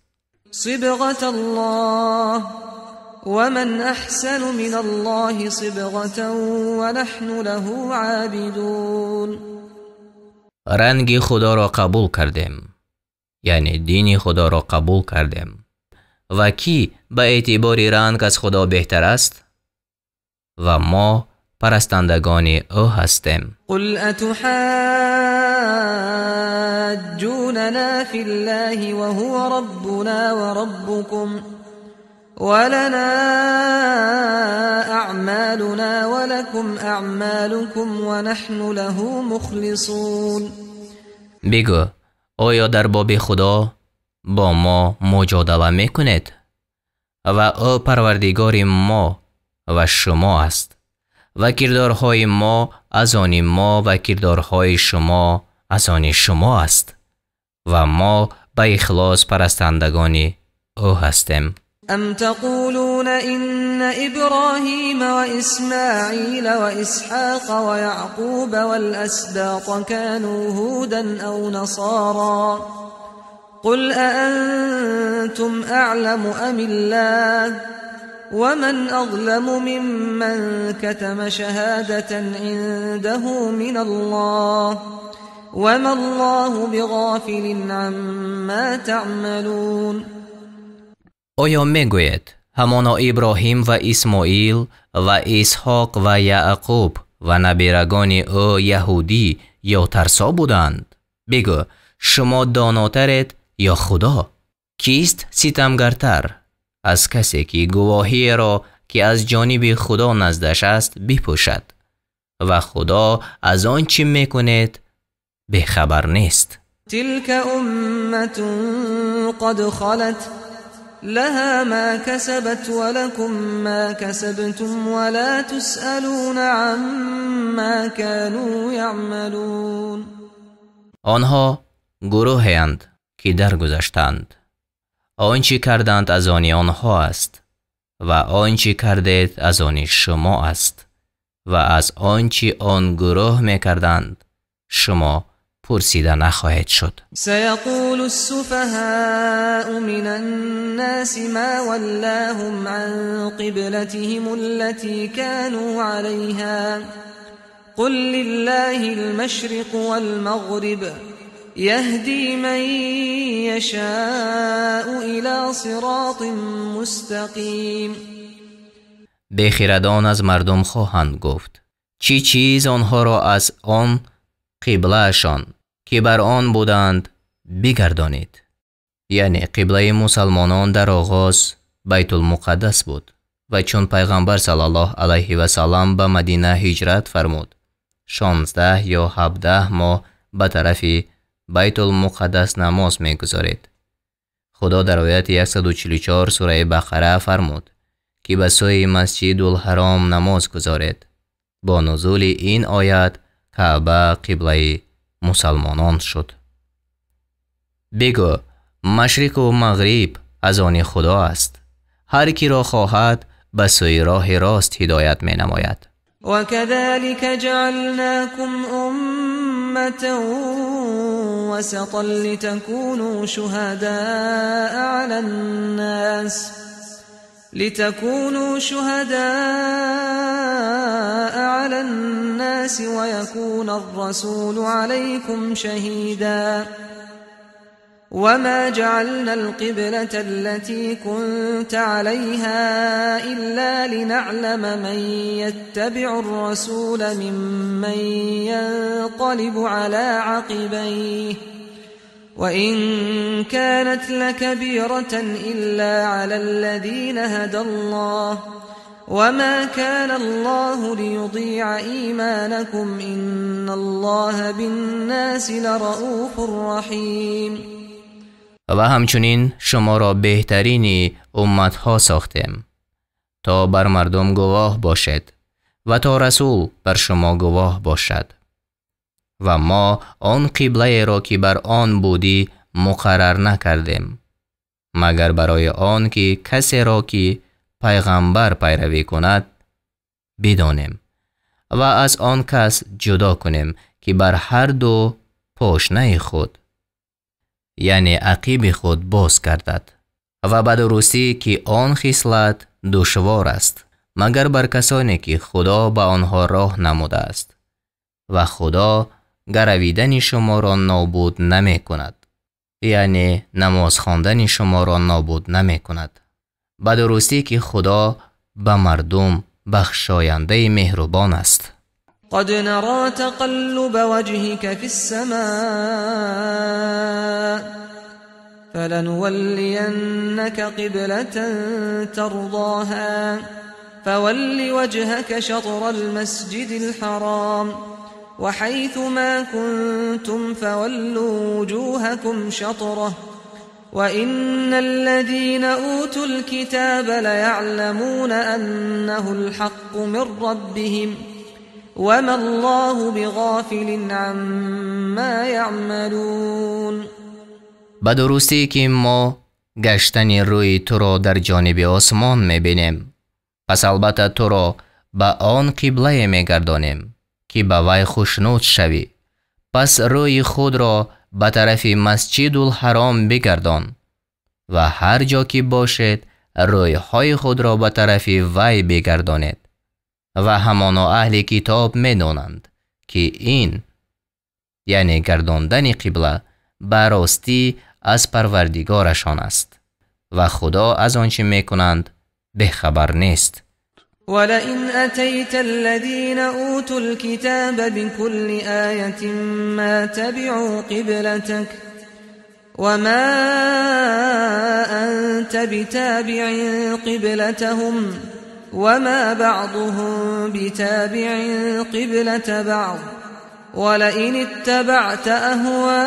صبغة الله ومن أحسن من الله صبغة ونحن له عابدون. رنگ خدا را قبول کردیم، یعنی دین خدا را قبول کردیم. و کی به اعتبار رنگ از خدا بهتر است؟ و ما پرستندگان او هستیم. قل اتحاجوننا فی الله وهو ربنا وربكم ولنا اعمالنا ولكم اعمالكم ونحن له مخلصون. بگو آیا در باب خدا با ما مجادله میکنید؟ و او پروردگار ما و شما است و کردارهای ما از آن ما و کردارهای شما از آن شما است و ما به اخلاص پرستندگان او هستیم. ام تقولون ان ابراهیم و اسماعیل و اسحاق و یعقوب والاسباط كانوا هودا او نصارا قل أأنتم أعلم أم الله ومن أظلم ممن كتم شهادة عنده من الله وما الله بغافل عما تعملون. آیا میگوید همانا ابراهیم و اسماعیل و اسحاق و یعقوب و نبیرگان او یهودی یا ترسا بودند؟ بگو شما داناترید یا خدا؟ کیست ستمگرتر از کسی که گواهی را که از جانب خدا نزدش است بپوشد و خدا از آن چی میکنید بخبر نیست؟ تلك امت قد خلت لها ما كسبت ولكم ما كسبتم ولا تسألون عما كانوا يعملون. آنها گروهی اند که درگذشتند. آنچه کردند از آن آنها است و آنچه کردید از آن شما است و از آنچه آن گروه میکردند شما پرسیده نخواهید شد. سيقول السفهاء من الناس ما ولاهم عن قبلتهم التي كانوا عليها قل لله المشرق والمغرب يهدي من يشاء إلى صراط مستقيم. بخردان از مردم خواهند گفت چی چیز آنها را از آن قبلهشان که بر آن بودند بگردانید. یعنی قبله مسلمانان در آغاز بیت المقدس بود و چون پیغمبر صلی الله علیه و سلم به مدینه هجرت فرمود 16 یا 17 ماه به طرف بیت المقدس نماز می‌گذارید. خدا در آیت 144 سوره بقره فرمود که به سوی مسجد الحرام نماز گذارید. با نزول این آیت کعبه قبله مسلمانان شد. بگو مشرق و مغرب از آن خدا است. هر کی را خواهد به سوی راه راست هدایت می نماید. وكذلك جعلناكم أمة وسطا لتكونوا شهداء على الناس ويكون الرسول عليكم شهيدا وما جعلنا القبلة التي كنت عليها إلا لنعلم من يتبع الرسول ممن ينقلب على عقبيه وإن كانت لكبيرة إلا على الذين هدى الله وما كان الله ليضيع إيمانكم إن الله بالناس لرؤوف رحيم. و همچنین شما را بهترین امتها ساختیم تا بر مردم گواه باشد و تا رسول بر شما گواه باشد و ما آن قبله را که بر آن بودی مقرر نکردیم مگر برای آن که کسی را که پیغمبر پیروی کند بدانیم و از آن کس جدا کنیم که بر هر دو پاشنه خود یعنی عقیب خود باز گردد و به درستی که آن خصلت دشوار است مگر بر کسانی که خدا به آنها راه نموده است و خدا گرویدن شما را نابود نمی کند یعنی نماز خواندن شما را نابود نمی کند به درستی که خدا به مردم بخشاینده مهربان است. قد نرى تقلب وجهك في السماء فلنولينك قبلة ترضاها فول وجهك شطر المسجد الحرام وحيث ما كنتم فولوا وجوهكم شطره وإن الذين أوتوا الكتاب ليعلمون أنه الحق من ربهم وما الله بغافل عما يعملون. به درستی که ما گشتن روی تو را در جانب آسمان میبینیم پس البته تو را به آن قبله میگردانیم که به وی خوشنود شوی پس روی خود را به طرف مسجد الحرام بگردان و هر جا که باشد روی های خود را به طرف وی بگردانید و همانا اهل کتاب میدانند که این یعنی گرداندن قبله به راستی از پروردگارشان است و خدا از آنچه میکنند بخبر نیست. ولئن أتيت الذين أوتوا الكتاب بكل آية ما تبعوا قبلتك وما أنت بتابع قبلتهم وما بعضهم بتابع قبلة بعض ولئن اتبعت أهواءهم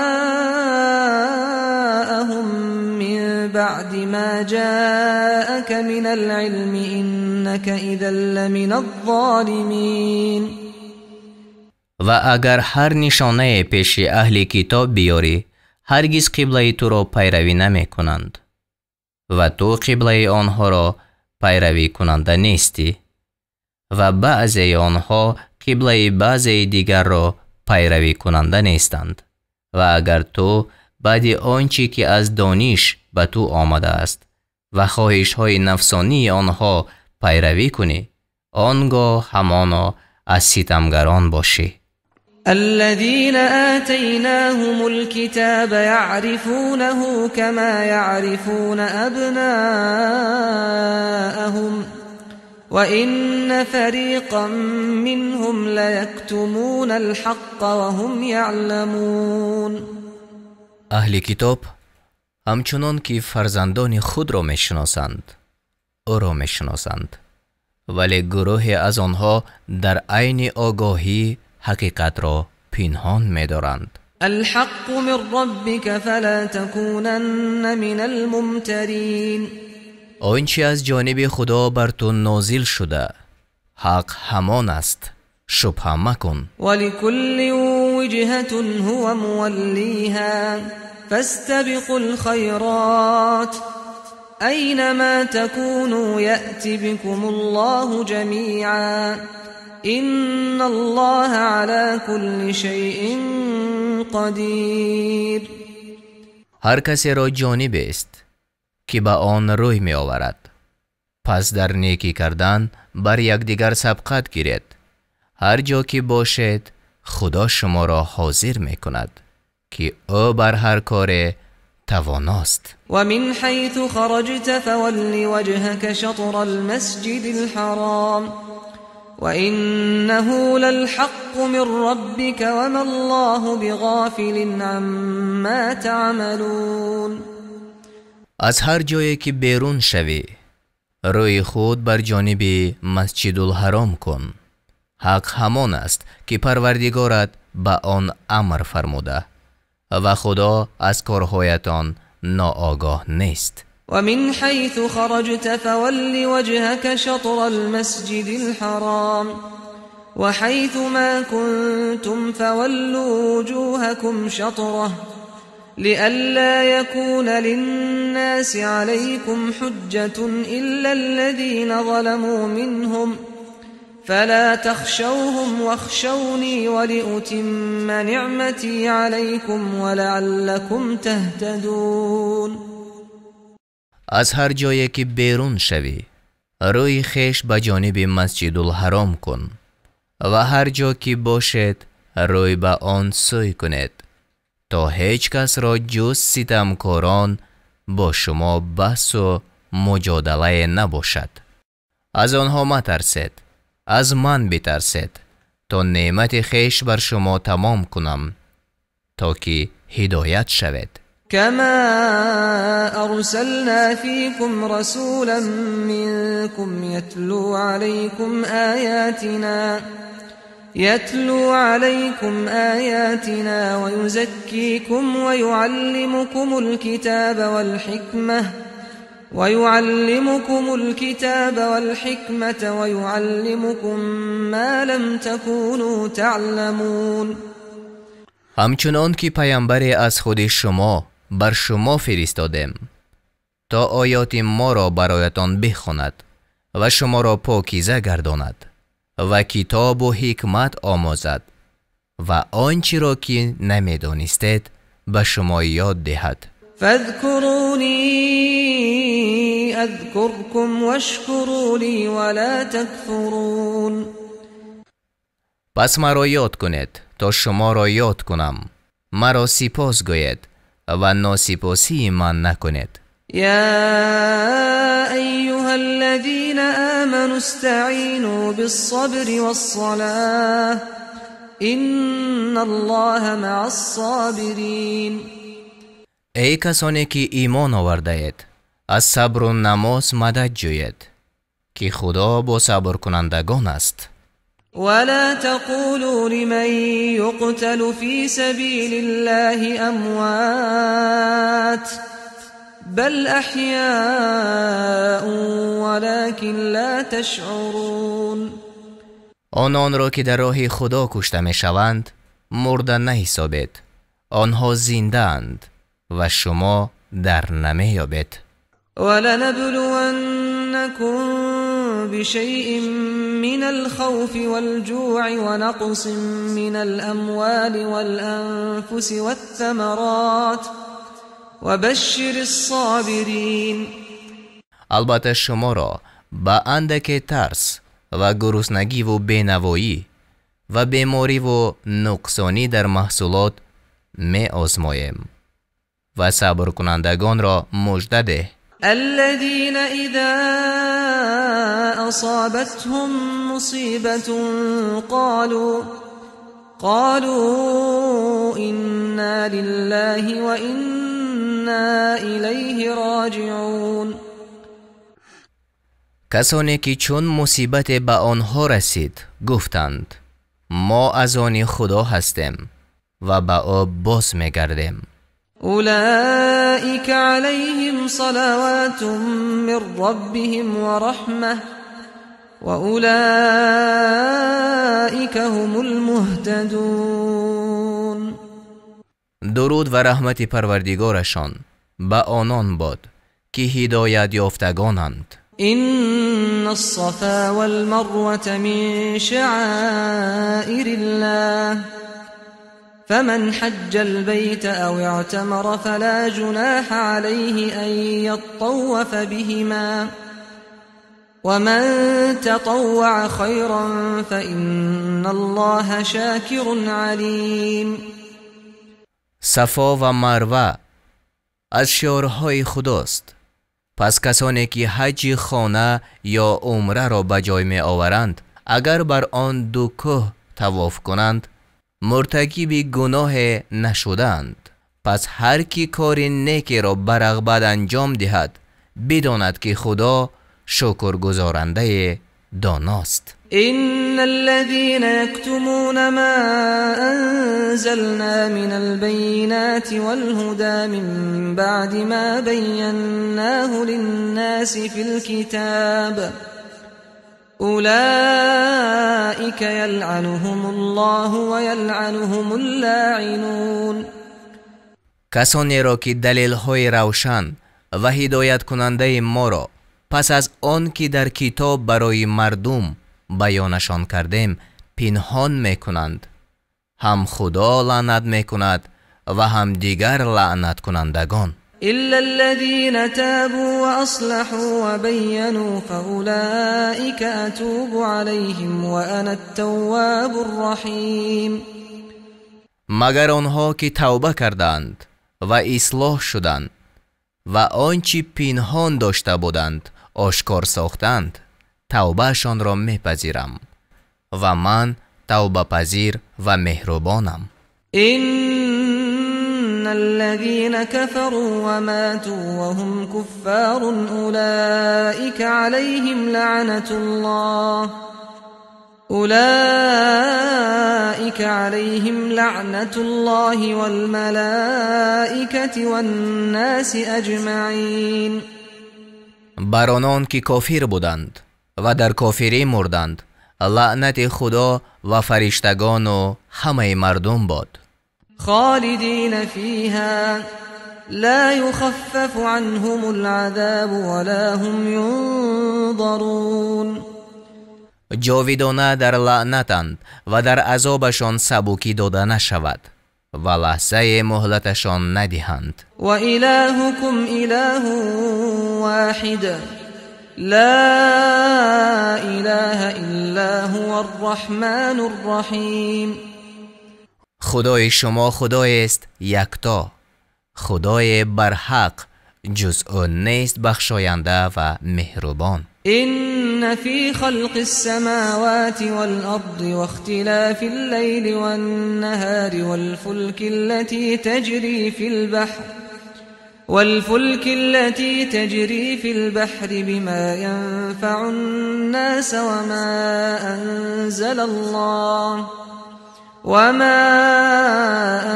من بعد ما جاءك من العلم إنك إذا لمن الظالمين. و اگر هر نشانه پیش اهل کتاب بیاری هرگز قبله تو را پیروی نمی کنند و تو قبله آنها را پیروی کننده نیستی و بعضی آنها قبله بعضی دیگر را پیروی کننده نیستند و اگر تو بعد آنچه که از دانش به تو آمده است و خواهش های نفسانی آنها پیروی کنی آنگاه همانا از ستمگران باشی. الذين آتيناهم الكتاب يعرفونه كما يعرفون أبناءهم وإن فريقا منهم ليكتمون الحق وهم يعلمون. اهل کتاب همچنان که فرزندان خود را میشناسند او را میشناسند ولی گروهی از آنها در عین آگاهی حقیقت را پنهان می‌دارند. الحق من ربك فلا تكونن من الممترین. آنچه از جانب خدا بر تو نازل شده حق همان است شبهه مکن. ولكل وجهة هو موليها فاستبقوا الخيرات أينما تكونوا يأت بكم الله جميعا إن الله على كل شيء قدیر. هر کسی را جانب است که به آن روی می آورد، پس در نیکی کردن بر یکدیگر سبقت گیرید. هر جا که باشد خدا شما را حاضر می کند که او بر هر کار تواناست. و من حیث خرجت فول وجهك شطر المسجد الحرام وإنه للحق من ربك وما الله بغافل عما تعملون. از هر جایی که بیرون شوی روی خود بر جانب مسجد الحرام کن. حق همان است که پروردگارت به آن امر فرموده و خدا از کارهایتان ناآگاه نیست. ومن حيث خرجت فول وجهك شطر المسجد الحرام وحيث ما كنتم فولوا وجوهكم شطره لئلا يكون للناس عليكم حجة إلا الذين ظلموا منهم فلا تخشوهم واخشوني ولأتم نعمتي عليكم ولعلكم تهتدون. از هر جایی که بیرون شوی روی خیش به جانب مسجد الحرام کن و هر جا که باشد روی به آن سوی کنید تا هیچ کس را جز ستمکاران با شما بحث و مجادله نباشد. از آنها مترسید، از من بترسید تا نعمت خیش بر شما تمام کنم تا که هدایت شوید. كما أرسلنا فيكم رسولا منكم يتلو عليكم آياتنا ويزكيكم ويعلمكم الكتاب والحكمة ويعلمكم ما لم تكونوا تعلمون. همچنان که پیامبری از خود شما بر شما فرستادیم تا آیات ما را برایتان بخواند و شما را پاکیزه گرداند و کتاب و حکمت آموزد و آنچه را که نمیدانستید به شما یاد دهد. فاذكروني اذكركم واشكروا لي ولا تكفرون. پس مرا یاد کنید تا شما را یاد کنم، مرا سپاس گوید و ناسپاسی من نکنید. يا أيها الذين آمنوا استعينوا بالصبر والصلاة إن الله مع الصابرين. ای کسانی که ایمان آورده اید از صبر و نماز مدد جوید که خدا با صبر کنندگان است. ولا تقولوا لمن يقتل في سبيل الله أموات بل أحياء ولكن لا تشعرون. آنان را که در راه خدا کشته می شوند مرده نحسابید، آنها زنده اند و شما در نمی یابید. ولنبلونكم بشيء من الخوف والجوع ونقص من الأموال والأنفس والثمرات وبشر الصابرين. البته شما را با اندک ترس و گرسنگی و بینوایی و بیماری و نقصانی در محصولات می آزماییم و صبر کنندگان را مژده ده. الذين إذا أصابتهم مصيبة قالوا إنا لله وإنا إليه راجعون. کسانی که چون مصیبت به آنها رسید گفتند ما از آن خدا هستیم و به او باز می‌گردیم. أولئك عليهم صلوات من ربهم ورحمة وأولئك هم المهتدون. درود و رحمت پروردگارشان به آنان باد که هدایت یافتگانند. إن الصفا والمروة من شعائر الله فمن حج البيت أو اعتمر فلا جناح عليه أن يطوف بهما ومن تطوع خيرا فإن الله شاكر عليم. صفا و مروه از شعارهای خداست. پس کسانی که حج خانه یا عمره را به جای می آورند اگر بر آن دو کوه طواف کنند مرتکب گناه نشدند. پس هر کی کار نیکی را به رغبت انجام دهد بداند که خدا شکرگزارنده داناست. إن الذين يكتمون ما أنزلنا من البينات والهدى من بعد ما بيناه للناس في الكتاب أولئك يلعنهم الله ويلعنهم اللاعنون. کسانی را که دلیل های روشن و هدایت کننده ما را پس از آن که در کتاب برای مردم بیانشان کردیم پنهان میکنند هم خدا لعنت میکند و هم دیگر لعنت کنندگان. إلا الذين تابوا وأصلحوا وبينوا فأولئك أتوب عليهم وأنا التواب الرحيم. مگر آنها که توبه کردند و اصلاح شدند و آنچه پنهان داشته بودند آشکار ساختند توبهشان را میپذیرم و من توبه پذیر و مهربانم. إن الذين كفروا وماتوا وهم كفار أولئك عليهم لعنة الله والملائكة والناس أجمعين. بر آنان که کافر بودند و در کافری مردند لعنت خدا و فرشتگان و همه مردم باد. خالدين فيها لا يخفف عنهم العذاب ولا هم ينظرون. جاویدانه در لعنتند و در عذابشان سبکی داده نشود و لحظه مهلتشان ندهند. و الهکم اله واحد لا اله الا هو الرحمن الرحیم. خدای شما خدای است یکتا، خدای برحق جز او نیست بخشاینده و مهربان. إن في خلق السماوات والأرض واختلاف الليل والنهار والفلك التي تجري في البحر بما ينفع الناس وما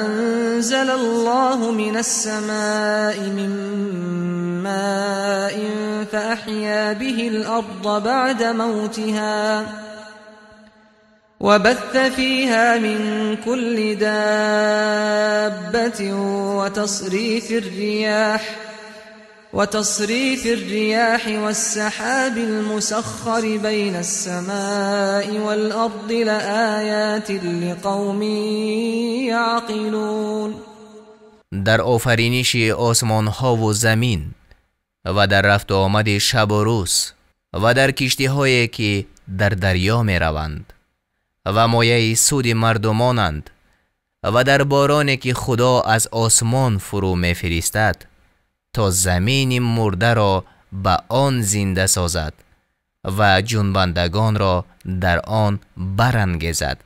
أنزل الله من السماء من ماء فأحيا به الأرض بعد موتها وبث فيها من كل دابة وتصريف الرياح والسحاب المسخر بين السماء والأرض لآيات لقوم يعقلون. در آفرینش آسمان ها و زمین و در رفت و آمد شب و روز و در کشتی هایی که در دریا می روند و مایه سود مردمانند و در بارانی که خدا از آسمان فرو می فرستد تا زمین مرده را به آن زنده سازد و جنبندگان را در آن برانگیزد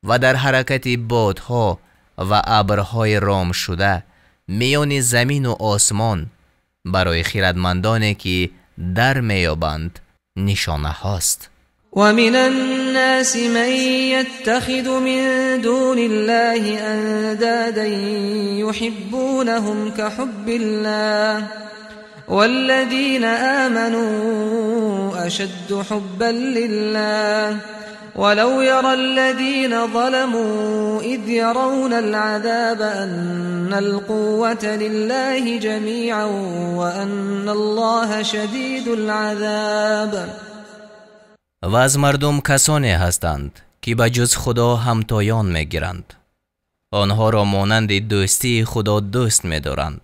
و در حرکت بادها و ابرهای رام شده میان زمین و آسمان برای خردمندانی که در میابند نشانه هاست. و من الناس من يتخذ من دون الله اندادا يحبونهم كحب الله والذين آمنوا اشد حبا لله ولو يرى الذين ظلموا إذ يرون العذاب أن القوة لله جميعا وأن الله شديد العذاب. و از مردم کسانی هستند که به جز خدا همتایان میگیرند. آنها را مانند دوستی خدا دوست می‌دارند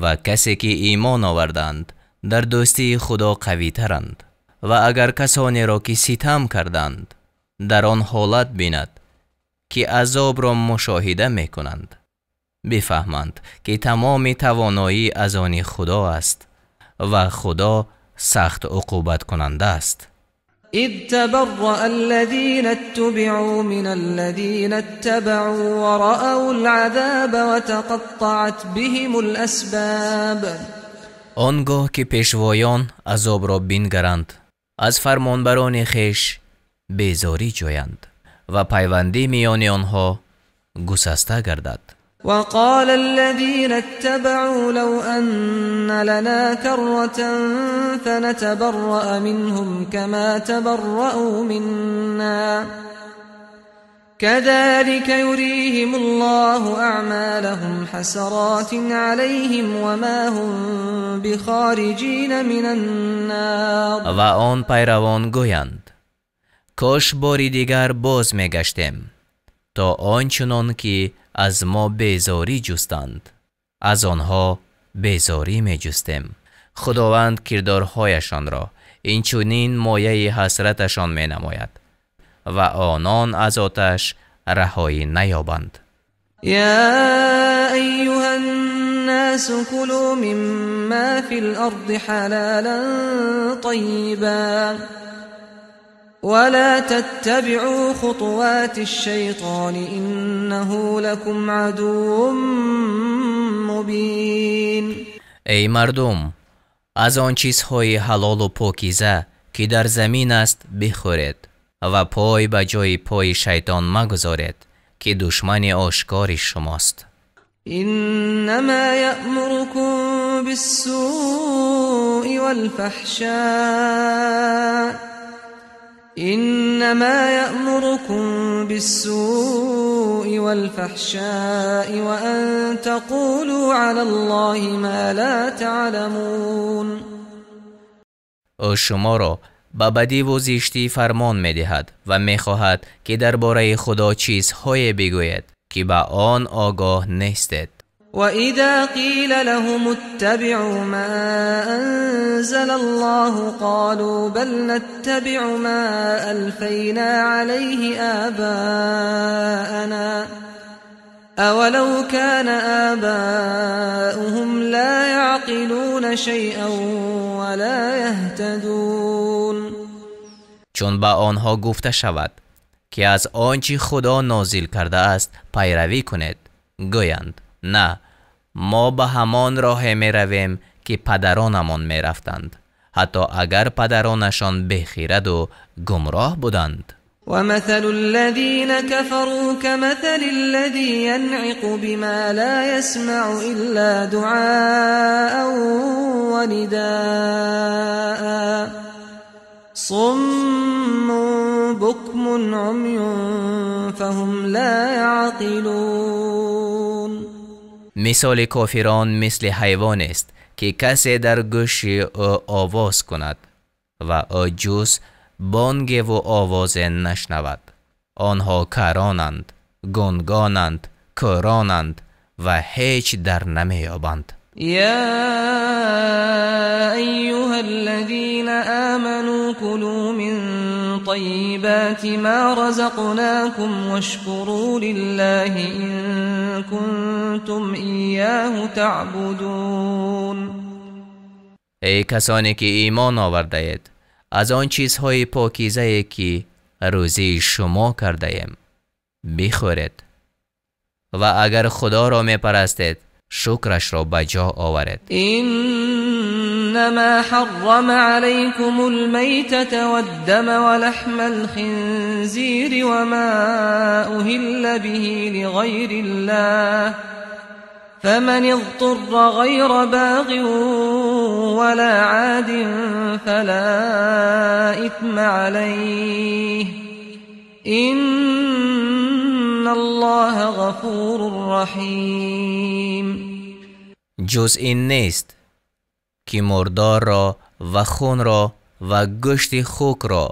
و کسی که ایمان آوردند در دوستی خدا قوی ترند. و اگر کسانی را که ستم کردند در آن حالت بیند که عذاب را مشاهده می کنند، بفهمند که تمام توانایی از آن خدا است و خدا سخت عقوبت کننده است. إذ تبرأ الذين اتبعوا من الذين اتبعوا ورأوا العذاب وتقطعت بهم الأسباب. آنگاه که پیشوایان عذاب را بینگرند، از فرمانبران خیش بیزاری جویند و پیوندی میان آنها گسسته گردد. وقال الذين اتبعوا لو أن لنا كرة فنتبرأ منهم كما تبرأوا منا كذلك يريهم الله أعمالهم حسرات عليهم وما هم بخارجين من النار. و آن پیروان گویند کاش باری دیگر باز میگشتیم تا آنچنان که از ما بیزاری جستند از آنها بیزاری می جستیم. خداوند کردارهایشان را این چنین مایه حسرتشان می نماید و آنان از آتش رهایی نیابند. يا أيها الناس كلوا مما في الأرض حلالا طيبا ولا تتبعوا خطوات الشيطان إنه لكم عدو مبين. ای مردم، از آن چیزهای حلال و پاکیزه که در زمین است بخورید و پای به جای پای شیطان مگذارید که دشمن آشکار شماست. إنما يأمركم بالسوء والفحشاء وأن تقولوا على الله ما لا تعلمون. او شما را به بدی و زشتی فرمان می دهد و می خواهد که درباره خدا چیزهای بگوید که به آن آگاه نیستید. وَإِذَا قِيلَ لَهُمُ اتَّبِعُوا مَا أَنزَلَ اللَّهُ قَالُوا بَلْ نَتَّبِعُ مَا أَلْفَيْنَا عَلَيْهِ آبَاءَنَا أَوَلَوْ كَانَ آبَاؤُهُمْ لَا يَعْقِلُونَ شَيْئًا وَلَا يَهْتَدُونَ. چون به آنها گفته شود که از آنچه خدا نازل کرده است پیروی کنید، گویند نه، ما به همان راه می رویم که پدرانمان می رفتند، حتی اگر پدرانشان بخیرد و گمراه بودند. ومثل الذين كفروا كمثل الذي ينعق بما لا يسمع إلا دعاء ونداء صم بكم عمي فهم لا يعقلون. مثال کافران مثل حیوان است که کسی در گوش او آواز کند و او جز بانگ و آواز نشنود. آنها کرانند، گنگانند، کرانند و هیچ در نمیابند. يا أيها الذين آمنوا كلوا من طيبات ما رزقناكم واشكروا لله إن كنتم إياه تعبدون. ای کسانی که ایمان آورده اید، از آن چیزهای پاکیزه که روزی شما کرده ایم بخورید و اگر خدا را می پرستید شکرش را بجا آورید. إنما حرم عليكم الميتة والدم ولحم الخنزير وما أهل به لغير الله فمن اضطر غير باغ ولا عاد فلا إثم عليه إن الله غفور رحیم. جز این نیست که مردار را و خون را و گوشت خوک را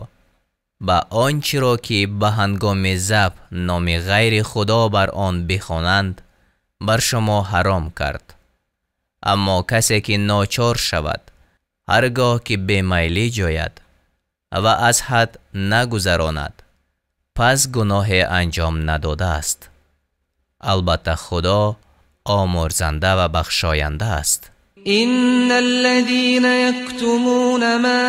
با آنچه را که به هنگام ذبح نام غیر خدا بر آن بخوانند بر شما حرام کرد. اما کسی که ناچار شود هرگاه که بیمیلی جوید و از حد نگذراند پس گناه انجام نداده است. البته خدا آمرزنده و بخشاینده است. إن الذين يكتمون ما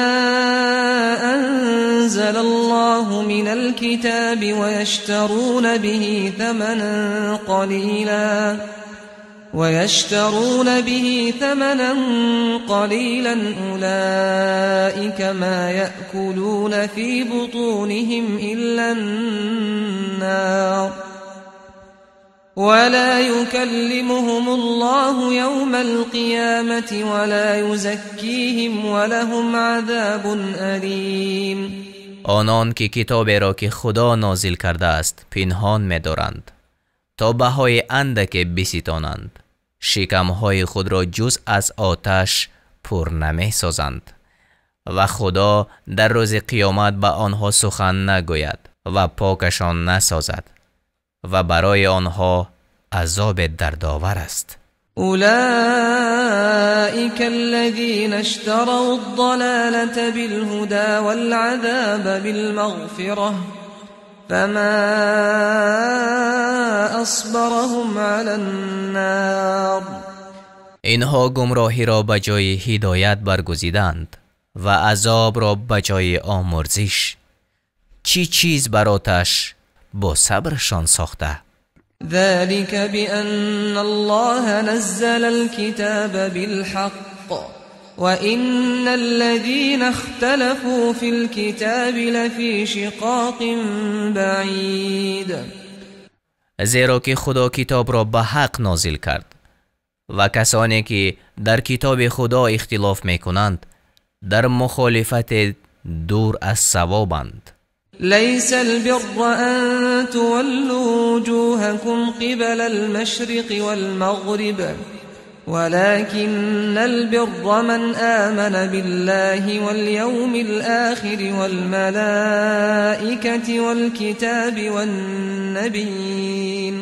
أنزل الله من الكتاب ويشترون به ثمنا قليلا أولئك ما يأكلون في بطونهم إلا النار ولا يكلمهم الله يوم القيامة ولا يزكيهم ولهم عذاب أليم. آنان که کتابی را که خدا نازل کرده است پنهان می‌دارند تا بهای اندک بستانند، شکمهای خود را جز از آتش پر نمی‌سازند و خدا در روز قیامت به آنها سخن نگوید و پاکشان نسازد و برای آنها عذاب دردآور است. أولئك الذين اشتروا الضلالة بالهدى والعذاب بالمغفرة فما أصبرهم على النار. اینها گمراهی را به جای هدایت برگزیدند و عذاب را به جای آمرزش. چی چیز بر آتش با صبرشان ساخته؟ ذلك بأن الله نزل الكتاب بالحق وإن الذين اختلفوا في الكتاب لفي شقاق بعيد. زیرا که خدا کتاب را به حق نازل کرد و کسانی که در کتاب خدا اختلاف میکنند در مخالفت دور از صوابند. ليس البر أن تولوا وجوهكم قبل المشرق والمغرب ولكن البر من آمن بالله واليوم الآخر والملائكة والكتاب والنبيين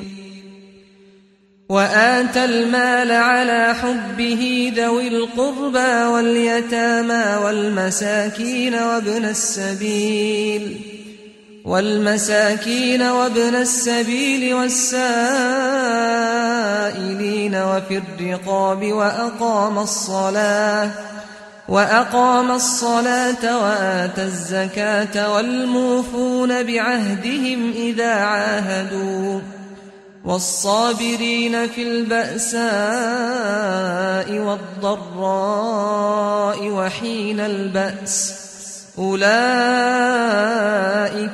وآتى المال على حبه ذوي القربى واليتامى والمساكين وابن السبيل والسائلين وفي الرقاب وأقام الصلاة وآتى الزكاة والموفون بعهدهم إذا عاهدوا والصابرين في البأساء والضراء وحين البأس أولئك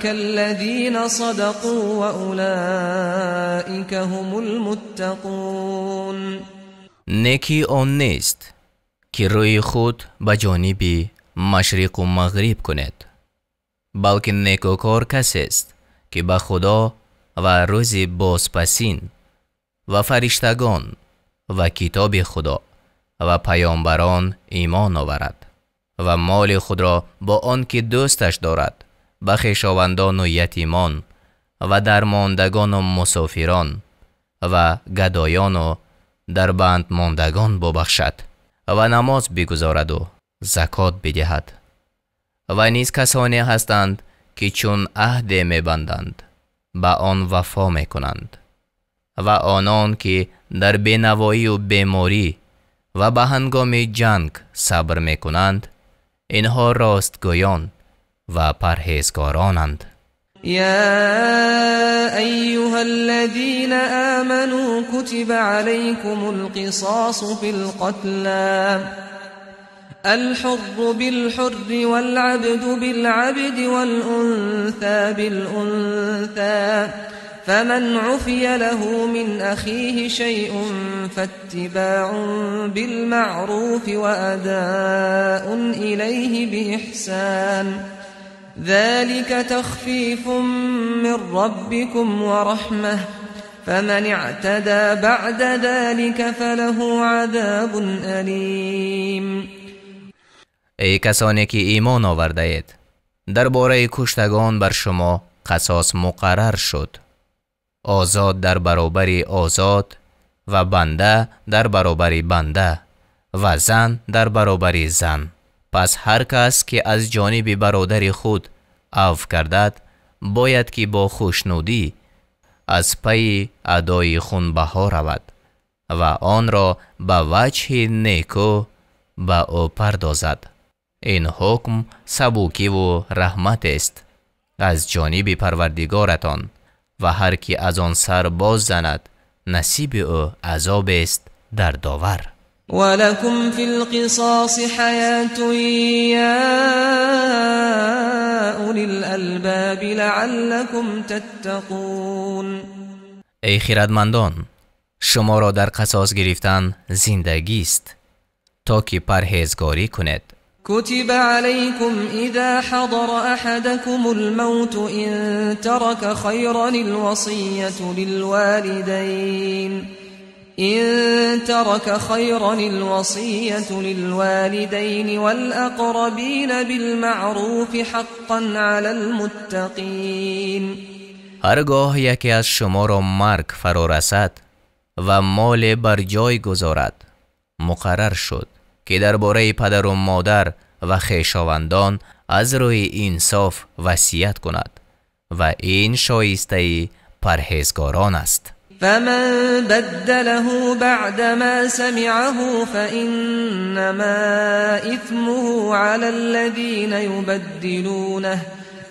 الذين صدقوا وأولئك هم المتقون. نیکی آن نیست که روی خود به جانب مشرق و مغرب کند، بلکه نیکوکار کسی است که به خدا و روز بازپسین و فرشتگان و کتاب خدا و پیامبران ایمان آورد و مال خود را با آن که دوستش دارد به خویشاوندان و یتیمان و درماندگان و مسافران و گدایان و در بند ماندگان ببخشد و نماز بگزارد و زکات بدهد. و نیز کسانی هستند که چون عهد می‌بندند به آن وفا می‌کنند و آنان که در بینوایی و بیماری و به هنگام جنگ صبر می‌کنند اینها راستگویان و پرهیزگارانند. يا أيها الذين آمنوا كتب عليكم القصاص في القتلى الحر بالحر والعبد بالعبد والأنثى بالأنثى فمن عفي له من أخيه شيء فاتباع بالمعروف وأداء إليه بإحسان ذلك تخفيف من ربكم ورحمة فمن اعتدى بعد ذلك فله عذاب ألیم. ای کسانی که ایمان آورده اید، درباره کشتگان بر شما قصاص مقرر شد. آزاد در برابر آزاد و بنده در برابر بنده و زن در برابر زن. پس هر کس که از جانب برادر خود عفو کردد باید که با خوشنودی از پی ادای خونبها رود و آن را به وجه نیکو به او پردازد. این حکم سبوکی و رحمت است از جانب پروردگارتان و هر کی از آن سر باز زند نصیب او عذاب است در داور. ولكم في القصاص حياة يا أولي الألباب لعلكم تتقون. ای خردمندان، شما را در قصاص گرفتن زندگی است تا که پرهیزگاری کنید. كتب عليكم إذا حضر أحدكم الموت إن ترك خيرا الوصية للوالدين والأقربين بالمعروف حقا على المتقين. هرگاه یکی از شما را مرگ فرا رسد و مال بر جای گذارد، مقرر شد که درباره پدر و مادر و خویشاوندان از روی انصاف وصیت کند و این شایسته پرهیزگاران است. فمن بدله بعدما سمعه فإنما إثمه على الذين يبدلونه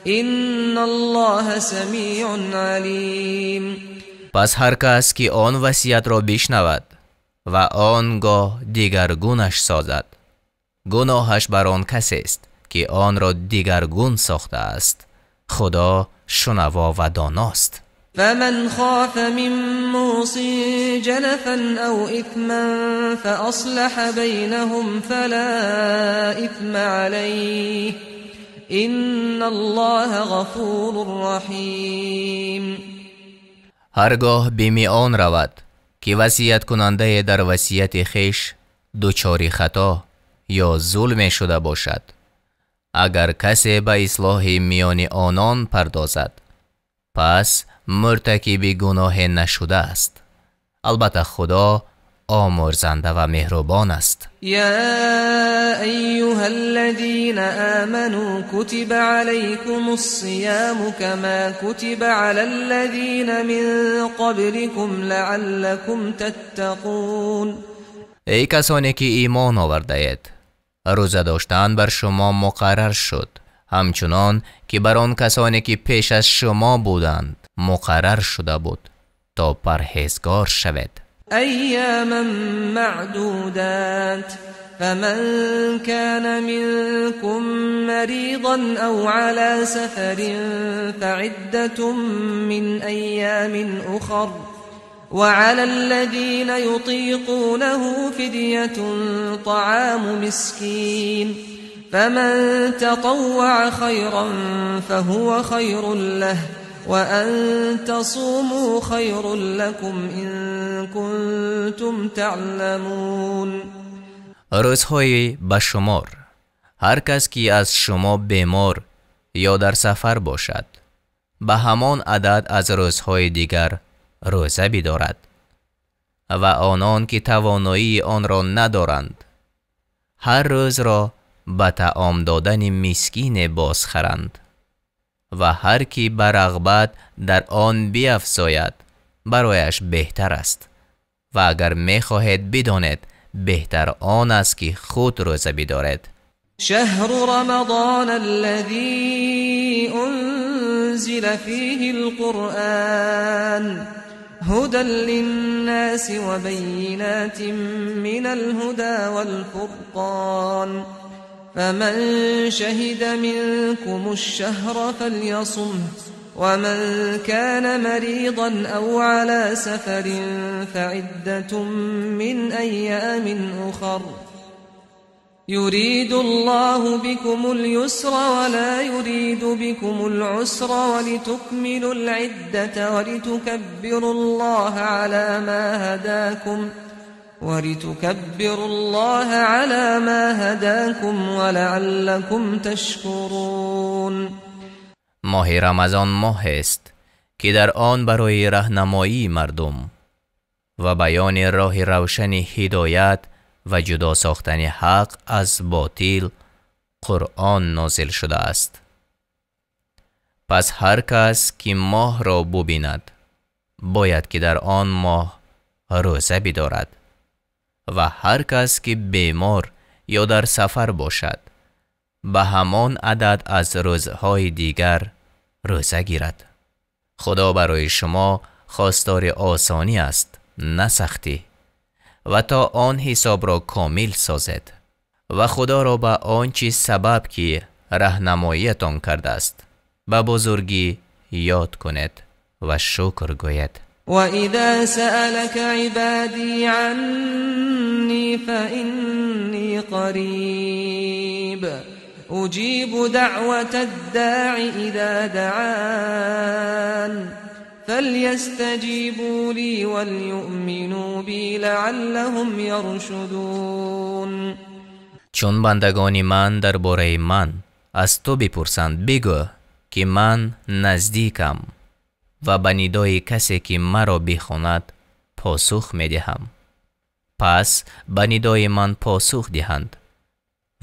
إن الله سمیع علیم. پس هر کس که آن وصیت را بشنود و آنگاه دیگرگونش سازد، گناهش بر آن کسی است که آن را دیگرگون ساخته است. خدا شنوا و داناست. فمن خاف من موص جنفا او اثما فاصلح بينهم فلا اثم عليه ان الله غفور رحیم. هرگاه به آن رود که وصیت کننده در وصیت خیش دچار خطا یا ظلم شده باشد، اگر کسی به اصلاح میان آنان پردازد، پس مرتکب گناه نشده است. البته خدا آمرزنده و مهربان است. یا ایها الذین آمنوا کتب علیکم الصیام کما کتب علی الذین من قبلکم لعلکم تتقون. ای کسانی که ایمان آورده اید، روزه داشتن بر شما مقرر شد همچنان که بر آن کسانی که پیش از شما بودند مقرر شده بود تا پرهیزگار شوید. ایاما معدودات فمن كان منكم مريضا او على سفر فعدة من ايام اخر وعلى الذين يطيقونه فدية طعام مسكين فمن تطوع خيرا فهو خير له وأن تصوموا خير لكم إن كنتم تعلمون. روزهای بشمار. هر کس که از شما بیمار یا در سفر باشد به همان عدد از روزهای دیگر روزه بدارد و آنان که توانایی آن را ندارند هر روز را به طعام دادن مسکین بازخرند و هر کی به رغبت در آن بیفزاید برایش بهتر است و اگر می خواهید بدانید بهتر آن است که خود روزه بدارید. شهر رمضان الذي انزل فيه القرآن هدى للناس وبينات من الهدى والفرقان فمن شهد منكم الشهر فليصمه ومن كان مريضا أو على سفر فعدة من أيام أخر يريد الله بكم اليسر ولا يريد بكم العسر ولتكملوا العدة ولتكبروا الله على ما هداكم ولعلكم تشكرون. ماه رمضان ماه است که در آن برای راهنمایی مردم و بیان راه روشن هدایت و جدا ساختن حق از باطل قرآن نازل شده است. پس هر کس که ماه را ببیند باید که در آن ماه روزه بدارد و هر کس که بیمار یا در سفر باشد به همان عدد از روزهای دیگر روزه گیرد. خدا برای شما خواستار آسانی است نه سختی و تا آن حساب را کامل سازد و خدا را به آنچه سبب که راهنماییتان کرده است به بزرگی یاد کنید و شکر گوید. وَإِذَا سَأَلَكَ عِبَادِي عَنِّي فَإِنِّي قَرِيبٌ أُجِيبُ دَعْوَةَ الدَّاعِ إِذَا دَعَانِ فَلْيَسْتَجِيبُوا لِي وَلْيُؤْمِنُوا بِي لَعَلَّهُمْ يَرْشُدُونَ. چون بندگان من درباره من از تو بپرسند بگو که من نزدیکم و به ندای کسی که مرا بخواند پاسخ میدهم. پس به ندای من پاسخ دهند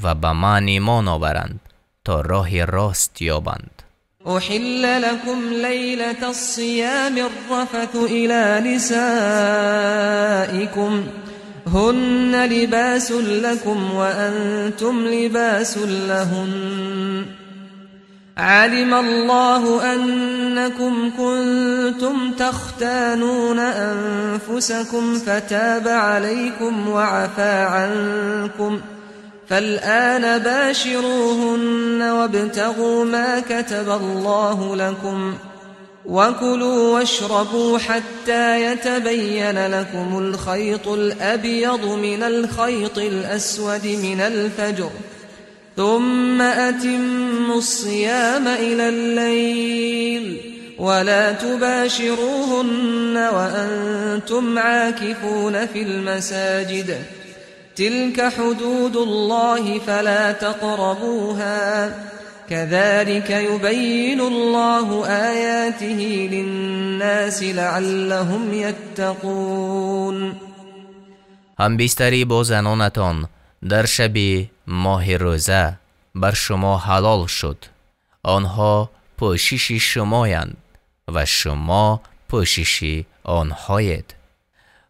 و به من ایمان آورند تا راه راست یابند. أحل لكم ليلة الصيام الرفث إلى نسائكم هن لباس لكم وأنتم لباس لهن علم الله أنكم كنتم تختانون أنفسكم فتاب عليكم وعفى عنكم فالآن باشروهن وابتغوا ما كتب الله لكم وكلوا واشربوا حتى يتبين لكم الخيط الأبيض من الخيط الأسود من الفجر ثم أتموا الصيام إلى الليل ولا تباشروهن وأنتم عاكفون في المساجد تلك حدود الله فلا تقربوها كذلك يبين الله آياته للناس لعلهم يتقون. هم بیستری با زنانتان در شب ماه روزه بر شما حلال شد. آنها پوشش شمایند و شما پوشش آنهایید.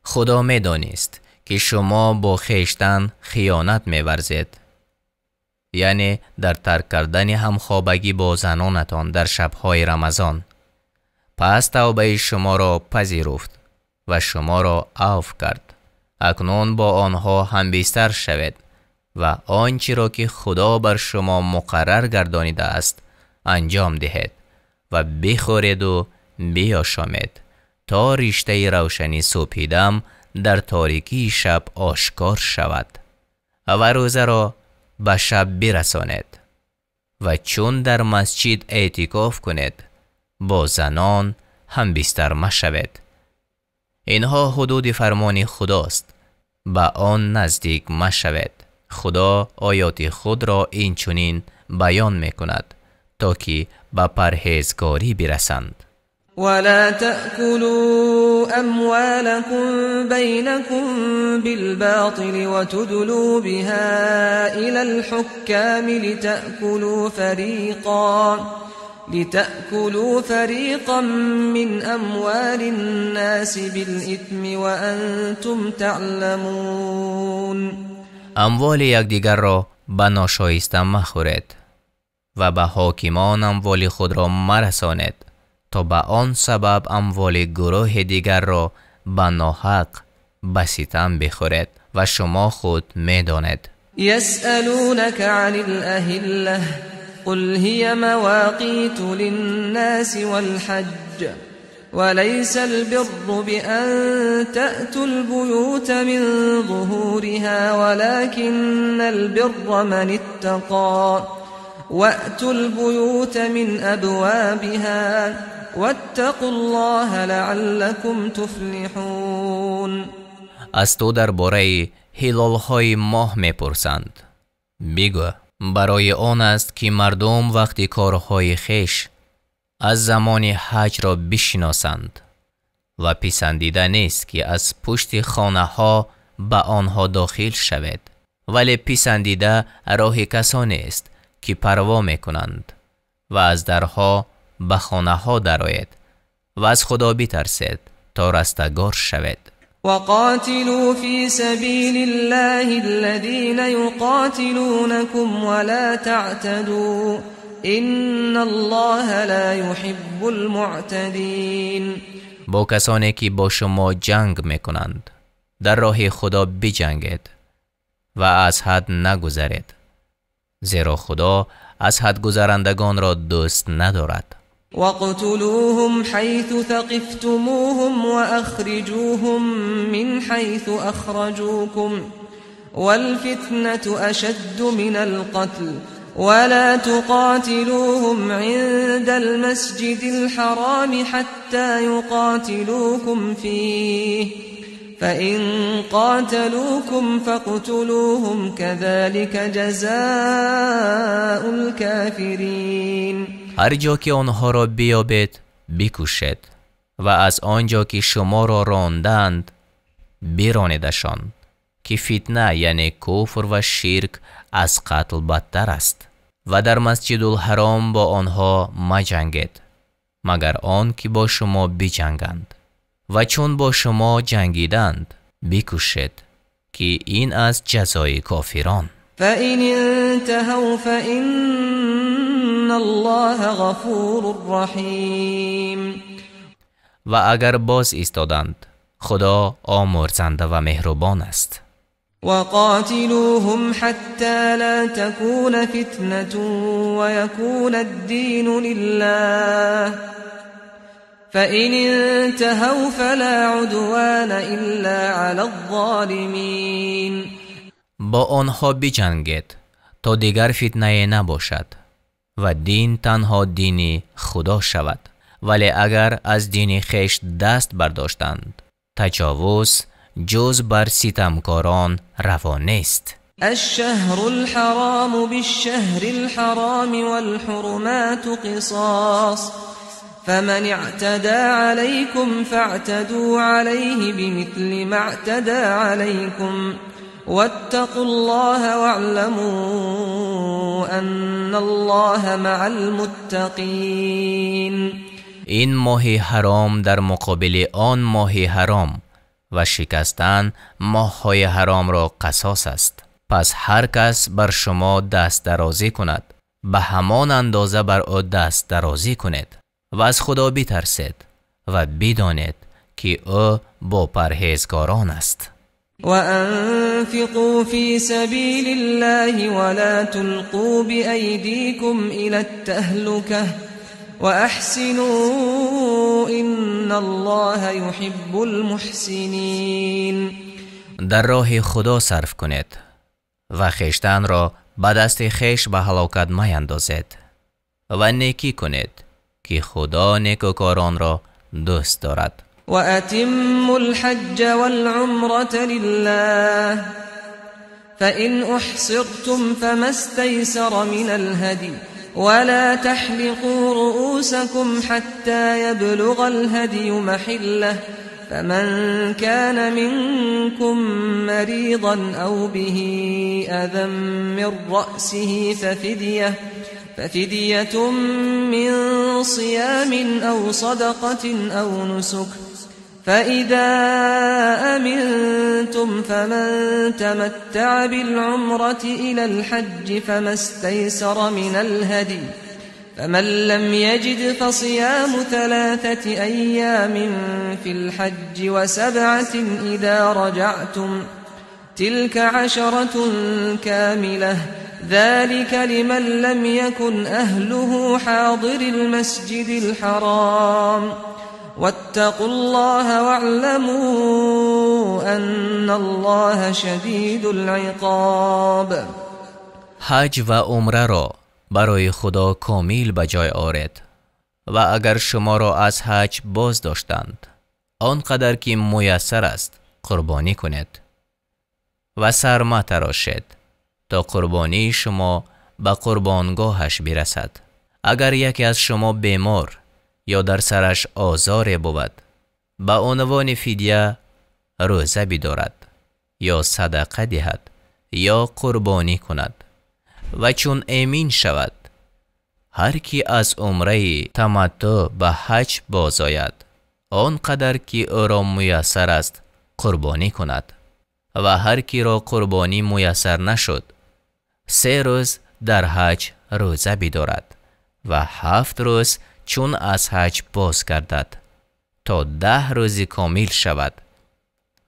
خدا می دانست که شما با خویشتن خیانت می ورزید، یعنی در ترک کردن همخوابگی با زنانتان در شبهای رمضان. پس توبه شما را پذیرفت و شما را عفو کرد. اکنون با آنها هم بیستر شوید و آنچه را که خدا بر شما مقرر گردانیده است انجام دهید و بخورید و بیاشامید تا رشته روشنی صبحدم در تاریکی شب آشکار شود و روزه را به شب برسانید و چون در مسجد اعتکاف کنید با زنان هم بیستر مشوید. اینها حدود فرمان خداست، به آن نزدیک مشوید. خدا آیات خود را این چنین بیان می کند تا که به پرهیزگاری برسند. ولا تأكلوا أموالكم بينكم بالباطل وتدلوا بها إلى الحكام لتأكلوا فريقا من أموال الناس بالإثم وأنتم تعلمون. اموال یکدیگر را به ناشایسته مخورید و به حاکمان اموال خود را مرسانید تا به آن سبب اموال گروه دیگر را به ناحق به ستم بخورید و شما خود می‌دانید. يسألونك عن الأهلة قل هي مواقيت للناس والحج وليس البر بأن تأتوا البيوت من ظهورها ولكن البر من اتقى وأتوا البيوت من أبوابها واتقوا الله لعلكم تفلحون. از تو درباره هلال‌های ماه می‌پرسند. بگو برای آن است که مردم وقتی کارهای خویش از زمان حج را بشناسند و پسندیده نیست که از پشت خانه ها به آنها داخل شود، ولی پسندیده راه کسانی است که پروا میکنند و از درها به خانه ها درآید و از خدا بترسید تا رستگار شود. وقاتلوا في سبيل الله الذين يقاتلونكم ولا تعتدوا إن الله لا يحب المعتدين. با کسانی که با شما جنگ میکنند در راه خدا بجنگید و از حد نگذرید، زیرا خدا از حد گذرندگان را دوست ندارد. وَاقْتُلُوهُمْ حَيْثُ ثَقِفْتُمُوهُمْ وَأَخْرِجُوهُمْ مِنْ حَيْثُ أَخْرَجُوكُمْ وَالْفِتْنَةُ أَشَدُّ مِنَ الْقَتْلِ وَلَا تُقَاتِلُوهُمْ عِندَ الْمَسْجِدِ الْحَرَامِ حَتَّى يُقَاتِلُوكُمْ فِيهِ فَإِنْ قَاتَلُوكُمْ فَاقْتُلُوهُمْ كَذَلِكَ جَزَاءُ الْكَافِرِينَ. هر جا که آنها را بیابید بکشید و از آنجا که شما را راندند بیرانیدشان، که فتنه یعنی کفر و شرک از قتل بدتر است. و در مسجد الحرام با آنها مجنگید مگر آن که با شما بجنگند و چون با شما جنگیدند بکشید، که این از جزای کافران. فَإِنِ انْتَهَوْا فَإِنَّ اللَّهَ غَفُورٌ رَحِيمٌ. و اگر باز ایستادند خدا آمرزنده و مهربان است. وَقَاتِلُوهُمْ حَتَّى لَا تَكُونَ فِتْنَةٌ وَيَكُونَ الدِّينُ لِلَّهِ فَإِنِ انْتَهَوْا فَلَا عُدْوَانَ إِلَّا عَلَى الظَّالِمِينَ. با آنها بجنگید تا دیگر فتنه نباشد و دین تنها دین خدا شود، ولی اگر از دین خویش دست برداشتند تجاوز جز بر ستمکاران روا نیست. الشهر الحرام بالشهر الحرام والحرمات قصاص فمن اعتدى عليكم فاعتدوا عليه بمثل ما اعتدى عليكم واتقوا الله واعلموا ان الله مع المتقين. این ماه حرام در مقابل آن ماه حرام و شکستن ماه‌های حرام را قصاص است. پس هر کس بر شما دست درازی کند به همان اندازه بر او دست درازی کنید و از خدا بترسید و بدانید که او با پرهیزگاران است. وَأَنفِقُوا فِي سَبِيلِ اللَّهِ وَلَا تُلْقُوا بِأَيْدِيكُمْ إِلَى التَّهْلُكَةِ وَأَحْسِنُوا إِنَّ اللَّهَ يُحِبُّ الْمُحْسِنِينَ. در راه خدا صرف کنید و خویشتن را به دست خویش به هلاکت میندازید و نیکی کنید که خدا نیکوکاران را دوست دارد. وَأَتِمُّوا الْحَجَّ وَالْعُمْرَةَ لِلَّهِ فَإِنْ أُحْصِرْتُمْ فَمَا اسْتَيْسَرَ مِنَ الْهَدْيِ وَلَا تَحْلِقُوا رُؤُوسَكُمْ حَتَّى يَبْلُغَ الْهَدْيُ مَحِلَّهُ فَمَنْ كَانَ مِنْكُمْ مَرِيضًا أَوْ بِهِ أَذًى مِنْ رَأْسِهِ ففدية من صيام أو صدقة أو نسك فإذا أمنتم فمن تمتع بالعمرة إلى الحج فما استيسر من الهدي فمن لم يجد فصيام 3 أيام في الحج و7 إذا رجعتم تلك 10 كاملة ذلك لمن لم يكن أهله حاضر المسجد الحرام واتقوا الله واعلموا أن الله شدید العقاب. حج و عمره را برای خدا کامل به جای آورید و اگر شما را از حج باز داشتند آنقدر که میسر است قربانی کنید و سر متراشید تا قربانی شما به قربانگاهش برسد. اگر یکی از شما بیمار یا در سرش آزار بود به عنوان فدیه روزه بدارد یا صدقه دهد یا قربانی کند و چون امین شود هر کی از عمره تمتع به حج باز آید آنقدر که او را میسر است قربانی کند و هر کی را قربانی میسر نشد 3 روز در حج روزه بدارد و 7 روز چون از حج باز گردد تا 10 روز کامل شود.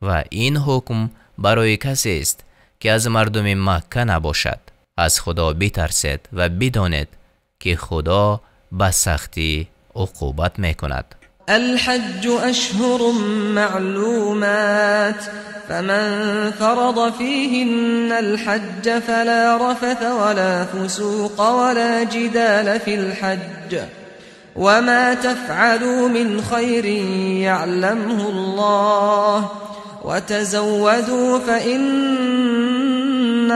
و این حکم برای کسی است که از مردم مکه نباشد. از خدا بترسید و بدانید که خدا به سختی عقوبت میکند. الحج أشهر معلومات فمن فرض فيهن الحج فلا رفث ولا فسوق ولا جدال في الحج وما تفعلوا من خير يعلمه الله وتزودوا فإن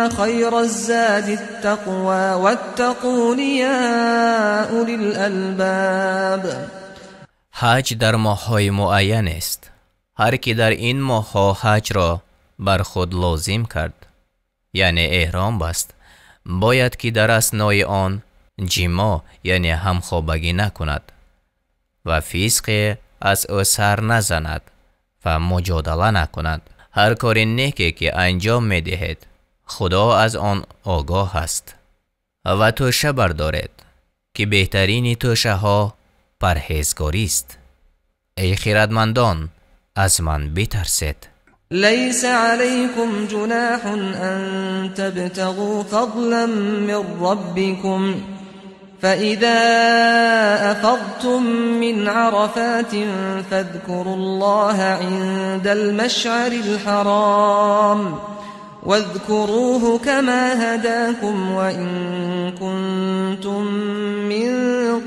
خير الزاد التقوى واتقون يا أولي الألباب. حج در ماه‌های معین است. هر کی در این ماه‌ها حج را بر خود لازم کرد یعنی احرام بست باید که در اثنای آن جما یعنی همخوابگی نکند و فسق از او سر نزند و مجادله نکند. هر کار نیکی که انجام می‌دهید خدا از آن آگاه است. و توشه بردارید که بهترین توشه ها پرهیزگاری است. ای خردمندان از من بترسید. ليس عليكم جناح أن تبتغوا فضلا من ربكم فإذا أفضتم من عرفات فاذكروا الله عند المشعر الحرام واذكروه كما هداكم وإن كنتم من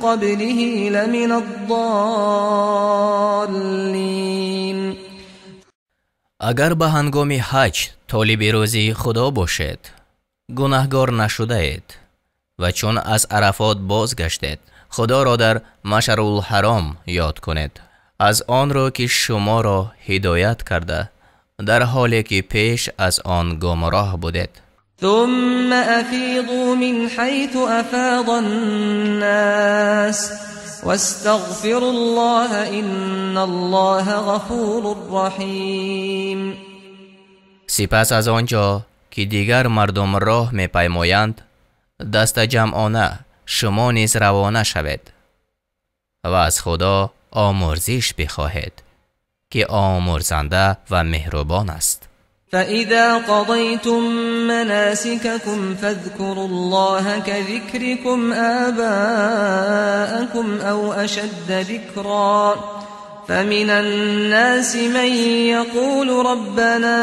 قبله لمن الضالين. اگر به هنگام حج طالب روزی خدا باشید گناهگار نشده اید و چون از عرفات بازگشتید خدا را در مشعر الحرام یاد کنید از آن را که شما را هدایت کرده در حالی که پیش از آن گمراه بودید. ثم أفيضوا من حيث أفاض الناس واستغفروا الله إن الله غفور رحیم. سپس از آنجا که دیگر مردم راه می پیمایند دست جمعانه شما نیز روانه شوید و از خدا آمرزش بخواهید که آمرزنده و مهربان است. فإذا قضيتم مناسككم فاذكروا الله كذكركم آباءكم أو أشد ذكرا فمن الناس من يقول ربنا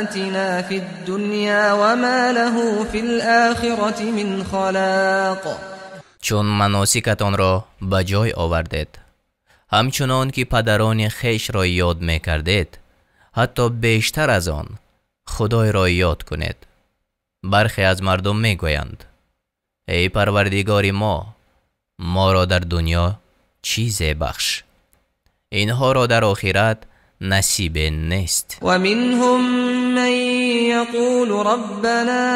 آتنا في الدنيا وما له في الآخرة من خلاق. چون مناسکتان را به جای آوردید همچنان که پدران خیش را یاد می کردید حتی بیشتر از آن خدای را یاد کنید. برخی از مردم می گویند ای پروردگار ما را در دنیا چیزی بخش اینها را در آخرت نصیب نیست. و منهم من یقول ربنا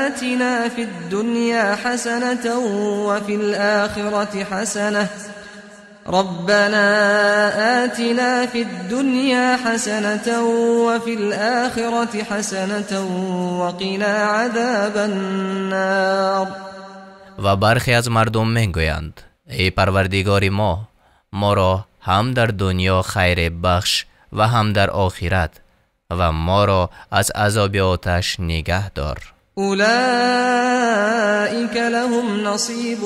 آتنا فی الدنیا حسنة و فی الآخرة حسنة ربنا آتنا في الدنيا حسنة وفي الآخرة حسنة وقنا عذاب النار. و برخی از مردم میگویند ای پروردگار ما را هم در دنیا خیر بخش و هم در آخرت و ما را از عذاب آتش نگه دار. اولئک لهم نصیب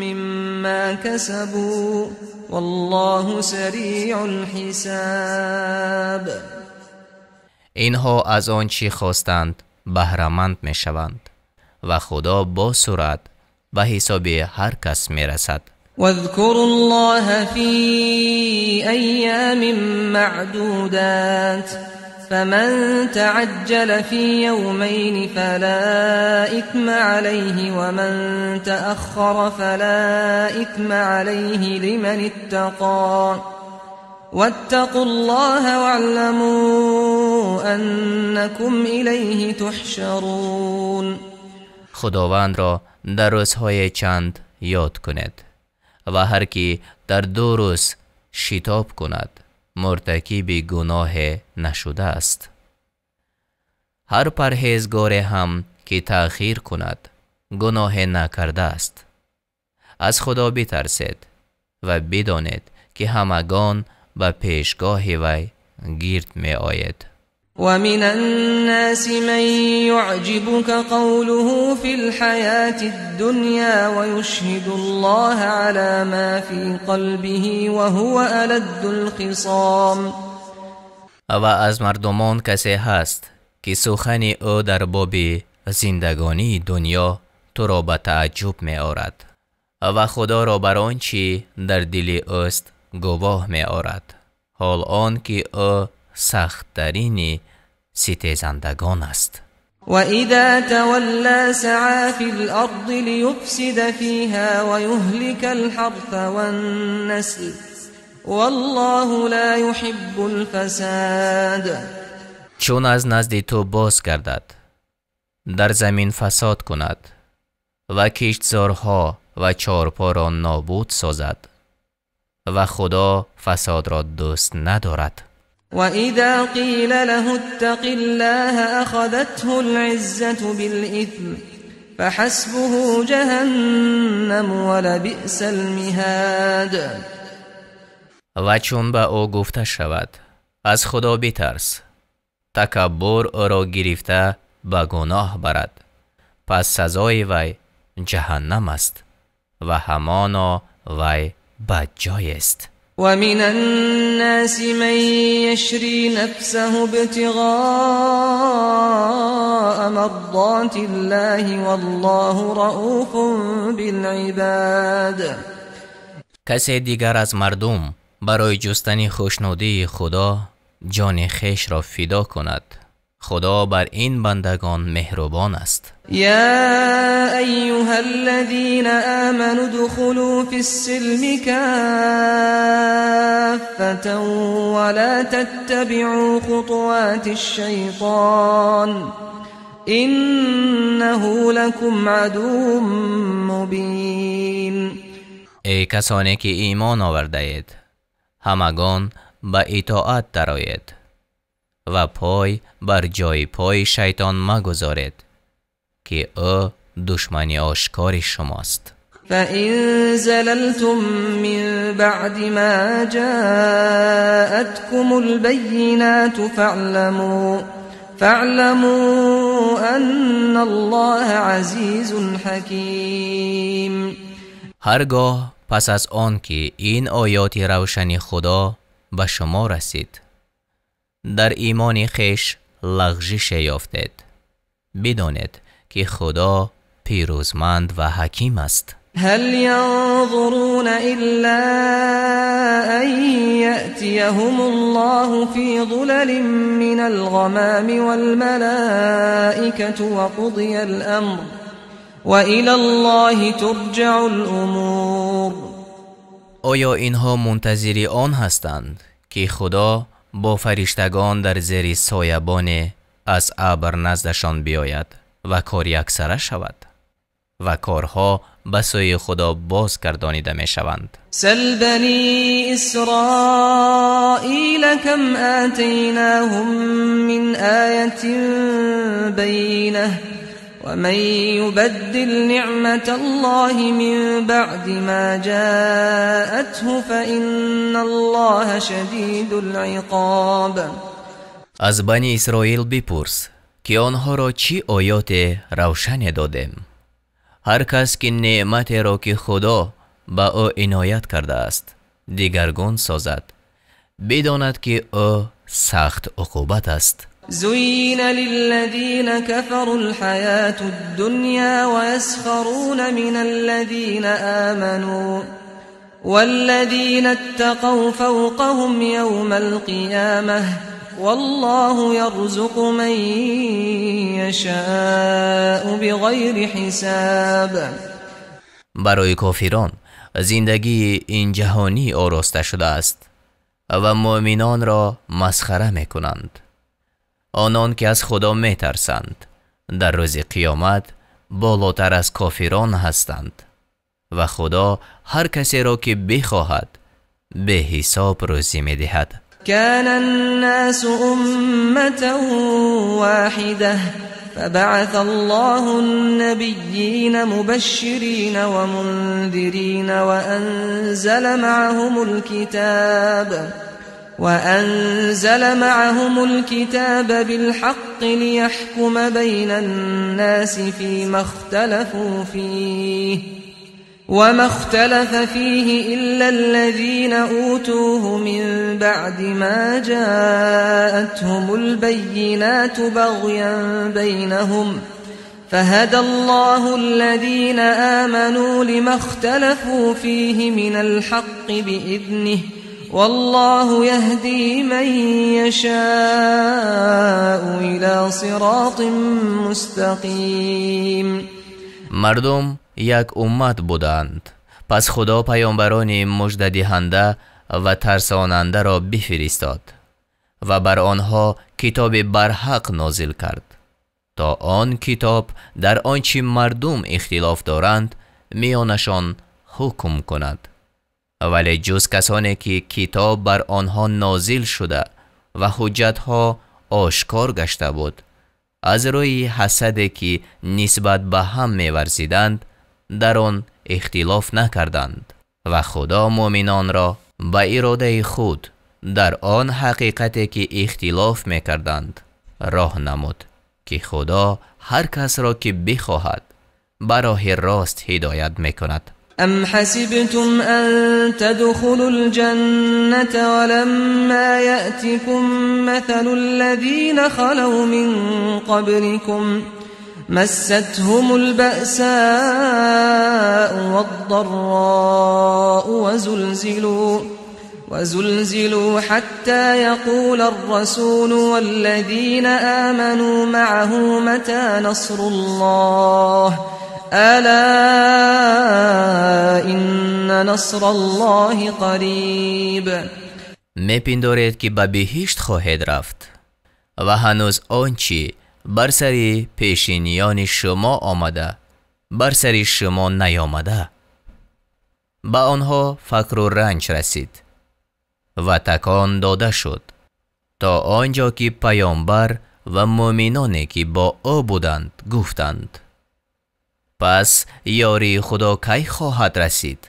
مما کسبوا والله سریع الحساب. اینها از آن چی خواستند بهره‌مند می شوند و خدا با سرعت به حساب هر کس می رسد. واذكروا الله في أيام معدودات فمن تعجل في يومين فلا إثم عليه ومن تأخر فلا إثم عليه لمن اتقى واتقوا الله واعلموا أنكم إليه تحشرون. خداوند را در روزهای چند یاد کند و هر کی در 2 روز شتاب کند مرتکب گناه نشده است. هر پرهیزگار هم که تأخیر کند گناه نکرده است. از خدا بترسید و بدانید که همگان به پیشگاه وی گرد می آید. ومن الناس من يعجبك قوله في الحياة الدنيا ويشهد الله على ما في قلبه وهو ألد الخصام. و از مردمان کسی هست که سخن او در باب زندگانی دنیا تو را به تعجب می آرد و خدا را بر آنچه در دل اوست گواه می آرد، حال آن که او سخت‌ترین ستیزندگان است. و اذا تولى سعى في الارض ليفسد فيها ويهلك الحرث والنسل والله لا يحب الفساد. چون از نزد تو باز گردد در زمین فساد کند و کشتزارها و چارپا را نابود سازد و خدا فساد را دوست ندارد. وَإِذَا قِيلَ لَهُ اتَّقِ اللَّهَ أَخَذَتْهُ الْعِزَّةُ بِالْإِثْمِ فَحَسْبُهُ جَهَنَّمُ وَلَبِئْسَ الْمِهَادُ. و چون به او گفته شود از خدا بترس، تکبر او را گرفته به گناه برد، پس سزای وی جهنم است و همانا وی بدجای است. ومن الناس من يشري نفسه ابتغاء مرضات الله والله رؤوف بالعباد. کسی دیگر از مردم برای جستن خوشنودی خدا جان خیش را فدا کند. خدا بر این بندگان مهربان است. یا ایها الذین آمنوا ادخلوا فی السلم کافة ولا تتبعوا خطوات الشیطان انه لكم عدو مبین. ای کسانی که ایمان آورده اید، همگان به اطاعت درآیید و پای بر جای پای شیطان مگذارید که او دشمنی آشکار شماست. فَإِن زَلَلْتُم مِّن بَعْدِ مَا جَاءَتْكُمُ الْبَيِّنَاتُ فَاعْلَمُوا أَنَّ اللَّهَ عَزِيزٌ حَكِيمٌ. هرگاه پس از آن که این آیات روشن خدا به شما رسید در ایمان خیش لغزش یافتید، بدانید که خدا پیروزمند و حکیم است. هل ينظرون إلا أن يأتيهم الله في ظلل من الغمام والملائكة وقضي الأمر وإلى الله ترجع الأمور. آیا اینها منتظر آن هستند که خدا با فرشتگان در زیر سایبان از ابر نزدشان بیاید و کار یکسره شود و کارها به سوی خدا بازگردانیده می شوند؟ سل بنی اسرائیل کم آتیناهم من آیت بینه ومن یبدل نعمت الله من بعد ما جاءته فإن الله شدید العقاب. از بنی اسرائیل بپرس که آنها را چی آیات روشن دادیم. هر کس که نعمت را که خدا به او عنایت کرده است دیگرگون سازد، بداند که او سخت عقوبت است. زين للذين كفروا الحياة الدنيا ويسخرون من الذين آمنوا والذين اتقوا فوقهم يوم القيامة والله يرزق من يشاء بغير حساب. برای کافران زندگی این جهانی آراسته شده است و مؤمنان را مسخره می کنند. آنان که از خدا می ترسند در روز قیامت بالاتر از کافران هستند و خدا هر کسی را که بخواهد به حساب روزی می دهد. كان الناس أمة واحدة فبعث الله النبيين مبشرين ومنذرين وأنزل معهم الكتاب بالحق ليحكم بين الناس فيما اختلفوا فيه وما اختلف فيه إلا الذين أوتوه من بعد ما جاءتهم البينات بغيا بينهم فهدى الله الذين آمنوا لما اختلفوا فيه من الحق بإذنه والله يهدي من يشاء إلى صراط مستقيم. مردم یک امت بودند، پس خدا پیامبران مژده دهنده و ترساننده را بفرستاد و بر آنها کتاب برحق نازل کرد تا آن کتاب در آنچه مردم اختلاف دارند میانشان حکم کند. ولی جز کسانی که کتاب بر آنها نازل شده و حجتها آشکار گشته بود از روی حسدی که نسبت به هم می‌ورزیدند در آن اختلاف نکردند و خدا مؤمنان را به اراده خود در آن حقیقتی که اختلاف می‌کردند راه نمود که خدا هر کس را که بخواهد به راه راست هدایت می‌کند. أم حسبتم أن تدخلوا الجنة ولما يأتكم مثل الذين خلوا من قبلكم مستهم البأساء والضراء وزلزلوا حتى يقول الرسول والذين آمنوا معه متى نصر الله ألا إن نصر الله قریب. میپندارید که به بهشت خواهید رفت و هنوز آنچه بر سر پیشینیان شما آمده بر سر شما نیامده. به آنها فقر و رنج رسید و تکان داده شد تا آنجا که پیامبر و مؤمنانی که با او بودند گفتند پس یاری خدا کی خواهد رسید؟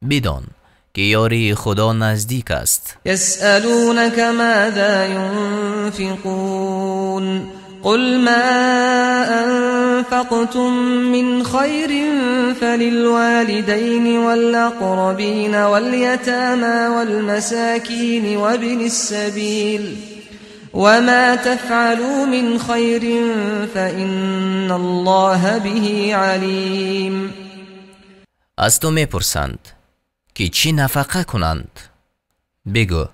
بدان که یاری خدا نزدیک است. یسألونک ماذا ينفقون قل ما أنفقتم من خير فللوالدين والأقربين واليتامى والمساكين وابن السبيل وما تفعلوا من خير فإن الله به عليم. از تو میپرسند که چی نفقه کنند؟ بگو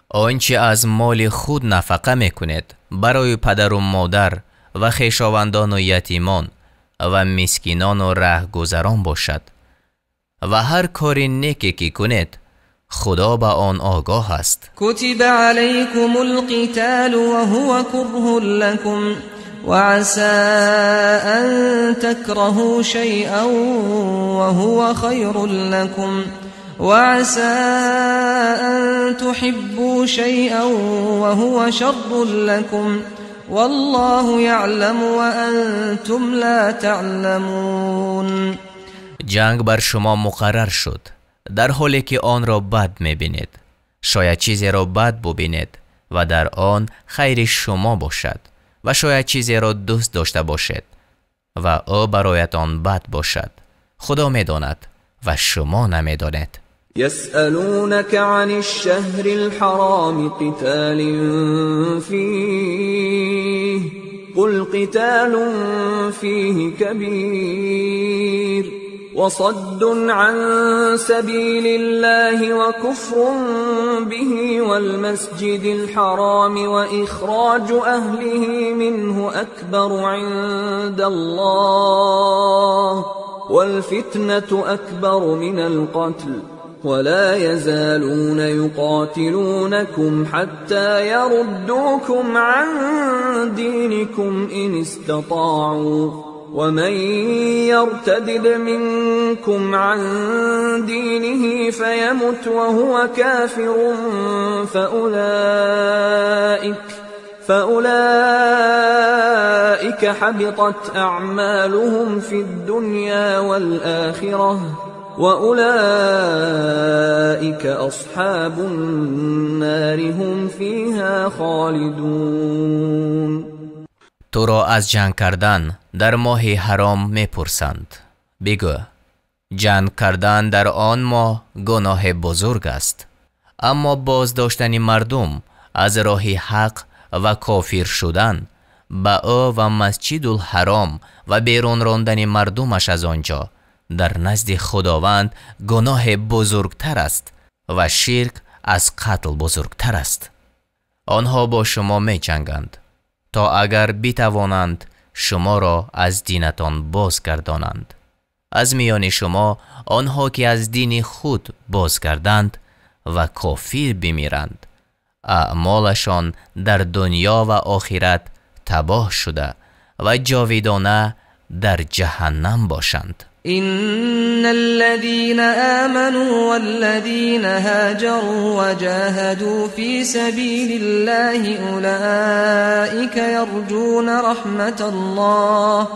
آنچه از مال خود نفقه میکنید برای پدر و مادر و خویشاوندان و یتیمان و مسکینان و رهگذران باشد و هر کاری نیکی که کنید خدا به آن آگاه است. کتب علیکم القتال وهو كره لكم وعسى أن تكرهوا شيئا وهو خير لكم وعسى أن تحبوا شيئا وهو شر لكم والله يعلم وأنتم لا تعلمون. جنگ بر شما مقرر شد در حالی که آن را بد می‌بینید. شاید چیزی را بد ببینید و در آن خیر شما باشد و شاید چیزی را دوست داشته باشید و او برایتان بد باشد. خدا می‌داند و شما نمی‌دانید. يسألونك عن الشهر الحرام قتال فيه قل قتال فيه كبير وصد عن سبيل الله وكفر به والمسجد الحرام وإخراج أهله منه أكبر عند الله والفتنة أكبر من القتل ولا يزالون يقاتلونكم حتى يردوكم عن دينكم إن استطاعوا ومن يرتدد منكم عن دينه فيمت وهو كافر فأولئك حبطت أعمالهم في الدنيا والآخرة وأولئك أصحاب النار هم فيها خالدون. تو را از جنگ کردن در ماه حرام میپرسند. بگو جنگ کردن در آن ماه گناه بزرگ است، اما بازداشتن مردم از راه حق و کافر شدن با او و مسجد الحرام و بیرون راندن مردمش از آنجا در نزد خداوند گناه بزرگتر است و شرک از قتل بزرگتر است. آنها با شما می جنگند تا اگر بتوانند شما را از دینتان بازگردانند. از میان شما آنها که از دین خود بازگردند و کافر بمیرند، اعمالشان در دنیا و آخرت تباه شده و جاویدانه در جهنم باشند. إن الذين آمنوا والذين هاجروا وجاهدوا في سبيل الله أولئك يرجون رحمة الله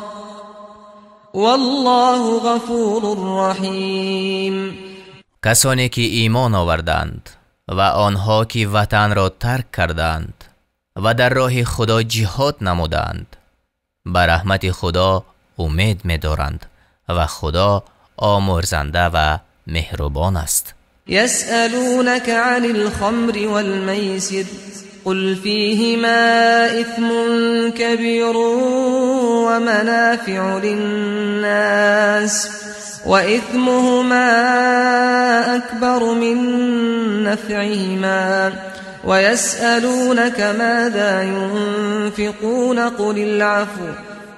والله غفور رحیم. کسانی که ایمان آوردند و آنها که وطن را ترک کردند و در راه خدا جهاد نمودند به رحمت خدا امید می‌دارند و خدا آمرزنده و مهربان است. يسألونك عن الخمر والميسر قل فيهما إثم كبير ومنافع للناس وإثمهما أكبر من نفعهما ويسألونك ماذا ينفقون قل العفو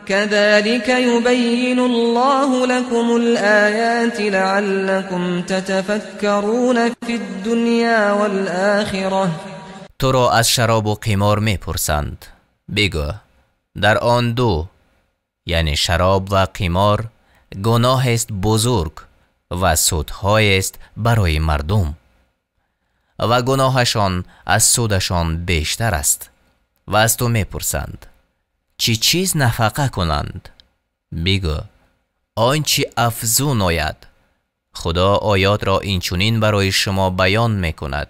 كذلك يبين الله لكم الآيات لعلكم تتفكرون في الدنيا والآخرة. تو را از شراب و قمار می پرسند. بگو در آن دو یعنی شراب و قمار گناه است بزرگ و سودهای است برای مردم و گناهشان از سودشان بیشتر است. و از تو می پرسند چی چیز نفقه کنند؟ بگو آنچه افزون آید. خدا آیات را اینچنین برای شما بیان می کند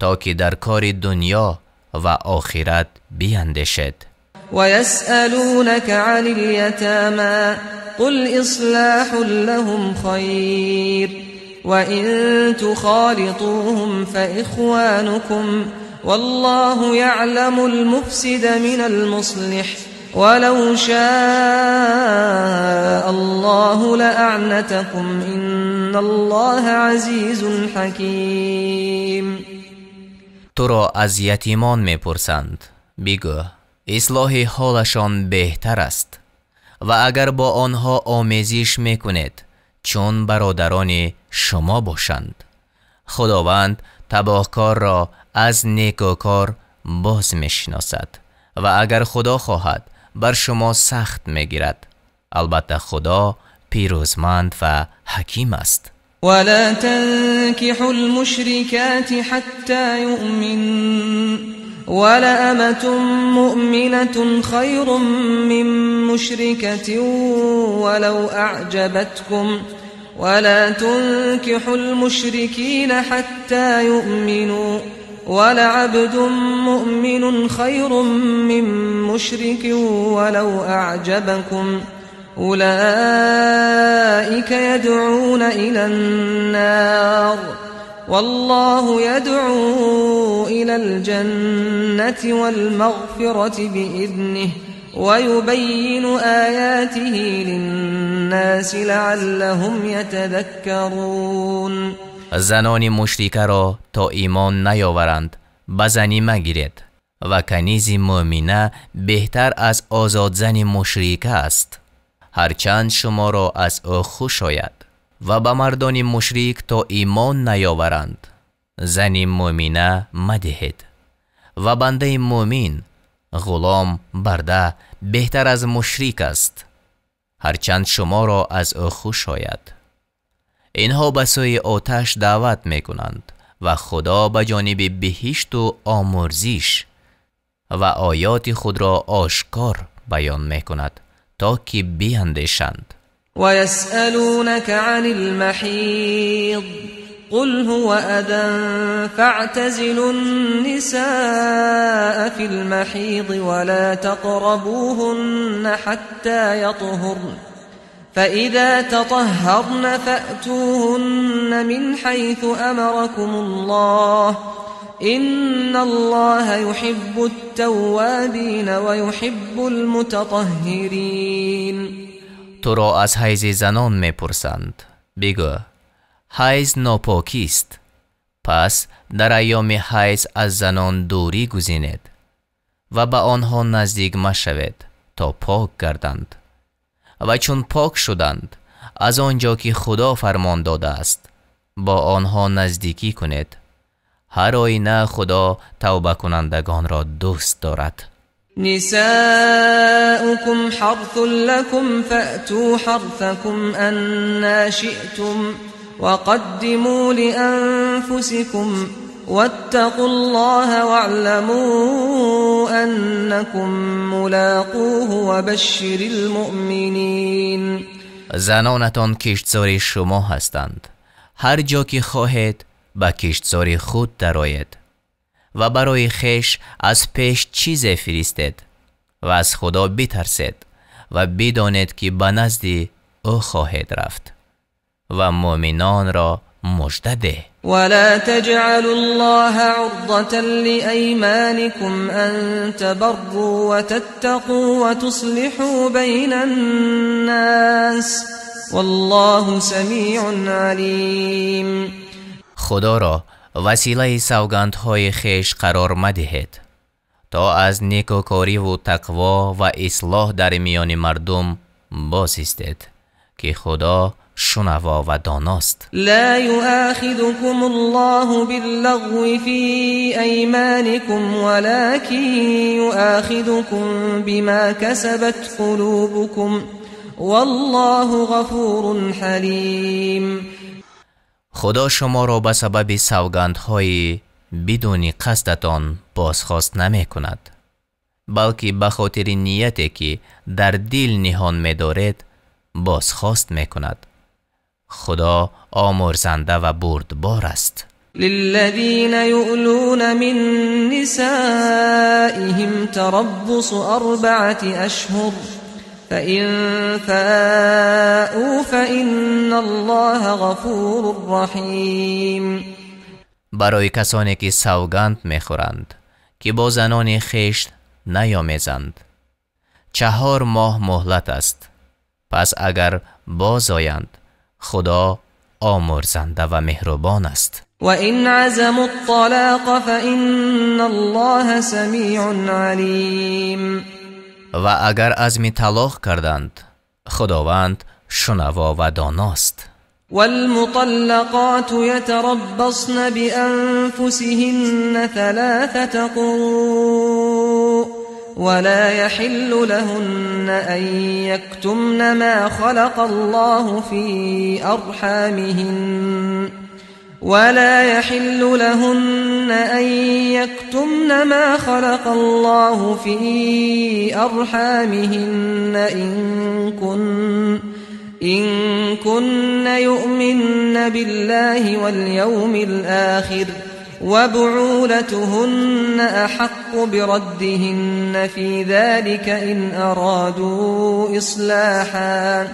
تا که در کار دنیا و آخرت بیندیشید. و یسألونک عن الیتامی قل اصلاح لهم خیر و ان تخالطوهم فاخوانكم والله يعلم المفسد من المصلح ولو شاء الله لأعنتكم إن الله عزيز حكيم. تو را از یتیمان می پرسند. بگو اصلاح حالشان بهتر است و اگر با آنها آمیزش می کنید چون برادران شما باشند. خداوند تباهکار را از نیکوکار باز می شناسد و اگر خدا خواهد بر شما سخت می گیرد. البته خدا پیروزمند و حکیم است. ولا تنكحوا المشركات حتى يؤمن ولأمة مؤمنة خير من مشركة ولو أعجبتكم ولا تنكحوا المشركين حتى يؤمنوا ولعبد مؤمن خير من مشرك ولو أعجبكم أولئك يدعون إلى النار والله يدعو إلى الجنة والمغفرة بإذنه ويبين آياته للناس لعلهم يتذكرون. زنان مشرکه را تا ایمان نیاورند به زنی مگیرید و کنیز مؤمنه بهتر از آزاد زن مشرکه است، هرچند شما را از او خوش آید. و به مردان مشرک تا ایمان نیاورند زن مؤمنه مدهید و بنده مؤمن غلام برده بهتر از مشرک است، هرچند شما را از او خوش آید. اینها به سوی آتش دعوت میکنند و خدا به جانب بهشت و آمرزش و آیات خود را آشکار بیان میکند تا که بیندیشند. ويسألونك عن المحيض قل هو أذى فاعتزلوا النساء في المحيض ولا تقربوهن حتى يطهرن فإذا تطهرن فأتوهن من حيث أمركم الله إن الله يحب التوابين ويحب المتطهرين. تو را از حیض زنان میپرسند، بگو حیض ناپاکی است، پس در ایام حیض از زنان دوری گزینید و به آنها نزدیک مشوید تا پاک گردند و چون پاک شدند از آنجا که خدا فرمان داده است با آنها نزدیکی کنید. هر آینه خدا توبه کنندگان را دوست دارد. نساؤكم حرث لكم فأتوا حرثكم أنا شئتم وقدموا لأنفسكم واتقوا الله واعلموا أنكم ملاقوه وبشر المؤمنين. زنانتان کشتزار شما هستند، هر جا که خواهید به کشتزار خود درآیید و برای خویش از پیش چیز فرستید و از خدا بترسید و بدانید که به نزد او خواهید رفت و مؤمنان را مژده ده. ولا تجعلوا الله عرضة لأيمانكم أن تبروا وتتقوا وتصلحوا بين الناس والله سمیع علیم. خدا را وسیله سوگندهای خویش قرار مدهید تا از نیکوکاری و تقوا و اصلاح در میان مردم بازایستید که خدا شنوا و داناست. لا يؤاخذكم الله باللغو في أيمانكم ولكن يؤاخذكم بما كسبت قلوبكم والله غفور حلیم. خدا شما را به سبب سوگندهای بدون قصدتان بازخواست نمی کند، بلکه به خاطر نیتی که در دل نهان می دارید بازخواست می کند. خدا آمرزنده و بردبار است. للذین یؤلون من نسائهم تربص 4 اشهر فإن فاءوا فإن الله غفور رحیم. برای کسانی که سوگند میخورند که با زنان خویش نیامیزند 4 ماه مهلت است، پس اگر باز آیند خدا آمرزنده و مهربان است. و این عزموا الطلاق فإن الله سمیع علیم. و اگر عزم طلاق کردند خداوند شنوا و داناست. والمطلقات يتربصن بأنفسهن 3 قروء ولا يحل لهن أن يكتمن ما خلق الله في أرحامهن ولا يحل لهن أن يكتمن ما خلق الله في أرحامهن إن كن يؤمن بالله واليوم الآخر وبعولتهن أحق بردهن في ذلك إن أرادوا إصلاحا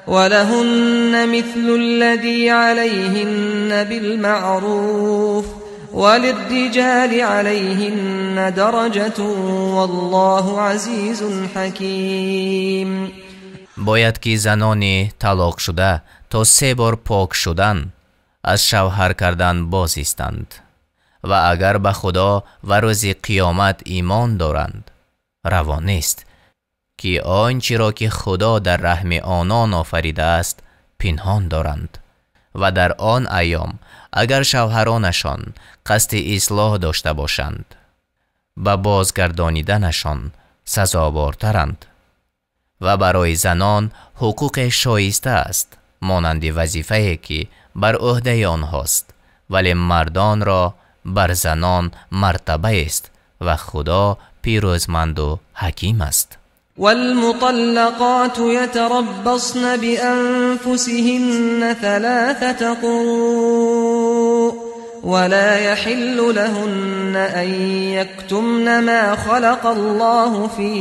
ولهن مثل الذي عليهن بالمعروف وللرجال عليهن درجة والله عزيز حكيم. باید که زنان طلاق شده تا 3 بار پاک شدن از شوهر کردن باز ایستند و اگر به خدا و روز قیامت ایمان دارند روا نیست که آنچه را که خدا در رحم آنان آفریده است پنهان دارند و در آن ایام اگر شوهرانشان قصد اصلاح داشته باشند به بازگردانیدنشان سزاوارترند. و برای زنان حقوق شایسته است مانند وظیفه‌ای که بر عهده آنهاست، ولی مردان را بر زنان مرتبه است و خدا پیروزمند و حکیم است. والمطلقات يتربصن بأنفسهن 3 قروء ولا يحل لهن أن يكتمن ما خلق الله في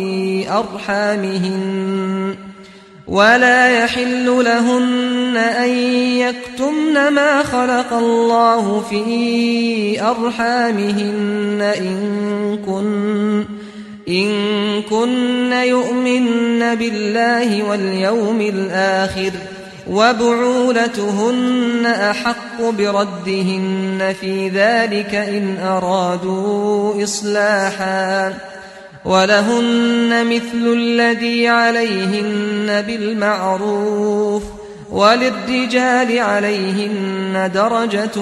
أرحامهن إن كن يؤمن بالله واليوم الآخر وبعولتهن أحق بردهن في ذلك إن أرادوا إصلاحا ولهن مثل الذي عليهن بالمعروف وللرجال عليهن درجة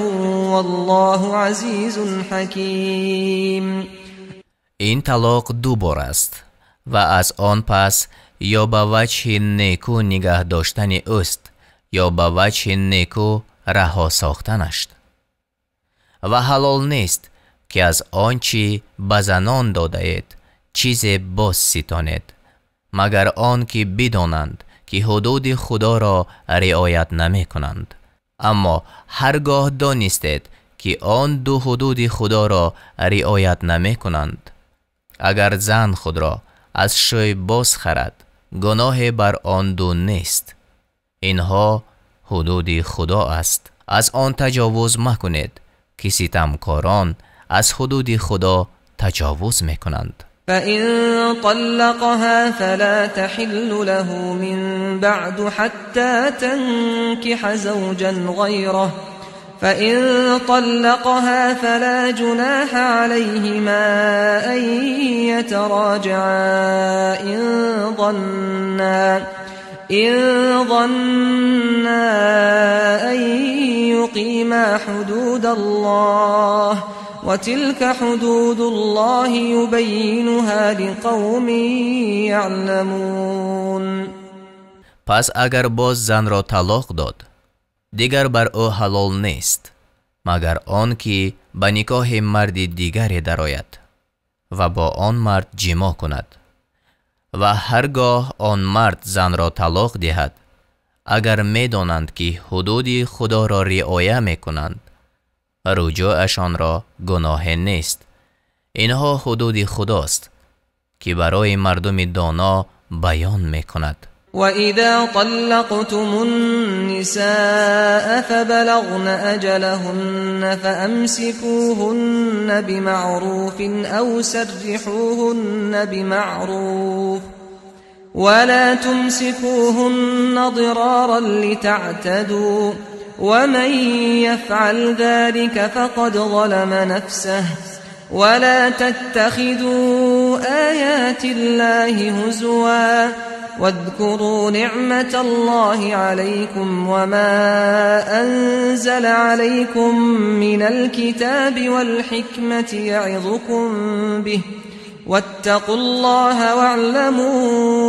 والله عزيز حكيم. این طلاق 2 بار است و از آن پس یا به وجه نیکو نگه داشتن اوست یا به وجه نیکو رها ساختنش و حلال نیست که از آنچه به زنان داده اید چیز باز ستانید مگر آن که بدانند که حدود خدا را رعایت نمی کنند. اما هرگاه دانستید که آن 2 حدود خدا را رعایت نمی کنند، اگر زن خود را از شوی باز خرد گناه بر آن 2 نیست. اینها حدود خدا است. از آن تجاوز مکنید که ستمکاران از حدود خدا تجاوز میکنند. فإن طلقها فلا تحل له من بعد حتى تنكح زوجا غيره فإن طلقها فلا جناح عليهما أن يتراجعا إن ظنا أن يقيما حدود الله وتلك حدود الله يبينها لقوم يعلمون. پس اگر باز زن را طلاق داد دیگر بر او حلال نیست مگر آن که به نکاح مرد دیگری درآید و با آن مرد جما کند و هرگاه آن مرد زن را طلاق دهد اگر می دانند که حدود خدا را رعایت می کنند رجوعشان را گناه نیست. اینها حدود خداست که برای مردم دانا بیان می کند. وَإِذَا طَلَّقْتُمُ النِّسَاءَ فَبَلَغْنَ أَجَلَهُنَّ فَأَمْسِكُوهُنَّ بِمَعْرُوفٍ أَوْ سَرِّحُوهُنَّ بِمَعْرُوفٍ وَلَا تُمْسِكُوهُنَّ ضِرَارًا لِتَعْتَدُوا وَمَنْ يَفْعَلْ ذَلِكَ فَقَدْ ظَلَمَ نَفْسَهُ وَلَا تَتَّخِذُوا آيَاتِ اللَّهِ هُزُوًا واذكروا نعمة الله عليكم وما أنزل عليكم من الكتاب والحكمة يعظكم به واتقوا الله واعلموا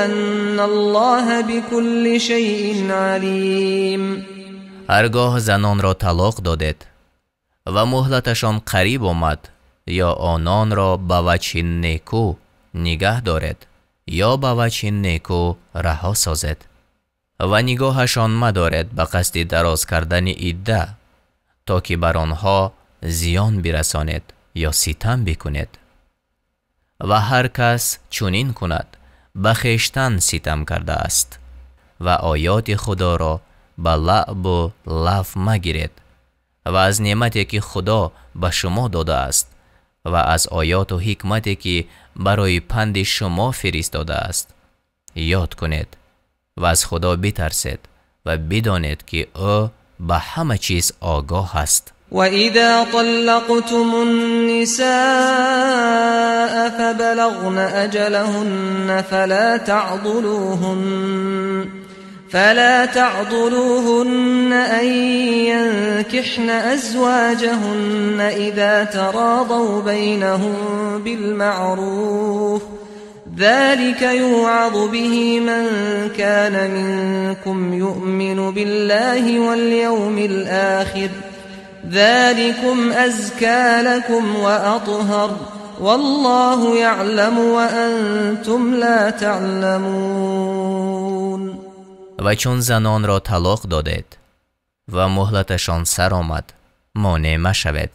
أن الله بكل شيء عليم. هرگاه زنان را طلاق دادید و مهلتشان قریب آمد یا آنان را به وجه نیکو نگه دارید یا به وجه نیکو رها سازد و نگاهشان مدارد به قصد دراز کردن عده تا که بر آنها زیان برسانید یا ستم بکنید. و هر کس چنین کند به خویشتن ستم کرده است و آیات خدا را به لعب و لف مگیرید و از نعمتی که خدا به شما داده است و از آیات و حکمتی که برای پند شما فرستاده است یاد کنید و از خدا بترسید و بدانید که او به همه چیز آگاه است. وَإِذَا طَلَّقْتُمُ النِّسَاءَ فَبَلَغْنَ أَجَلَهُنَّ فلا تعضلوهن أن ينكحن أزواجهن إذا تراضوا بينهم بالمعروف ذلك يوعظ به من كان منكم يؤمن بالله واليوم الآخر ذلكم أزكى لكم وأطهر والله يعلم وأنتم لا تعلمون. و چون زنان را طلاق دادید و مهلتشان سر آمد مانع مشوید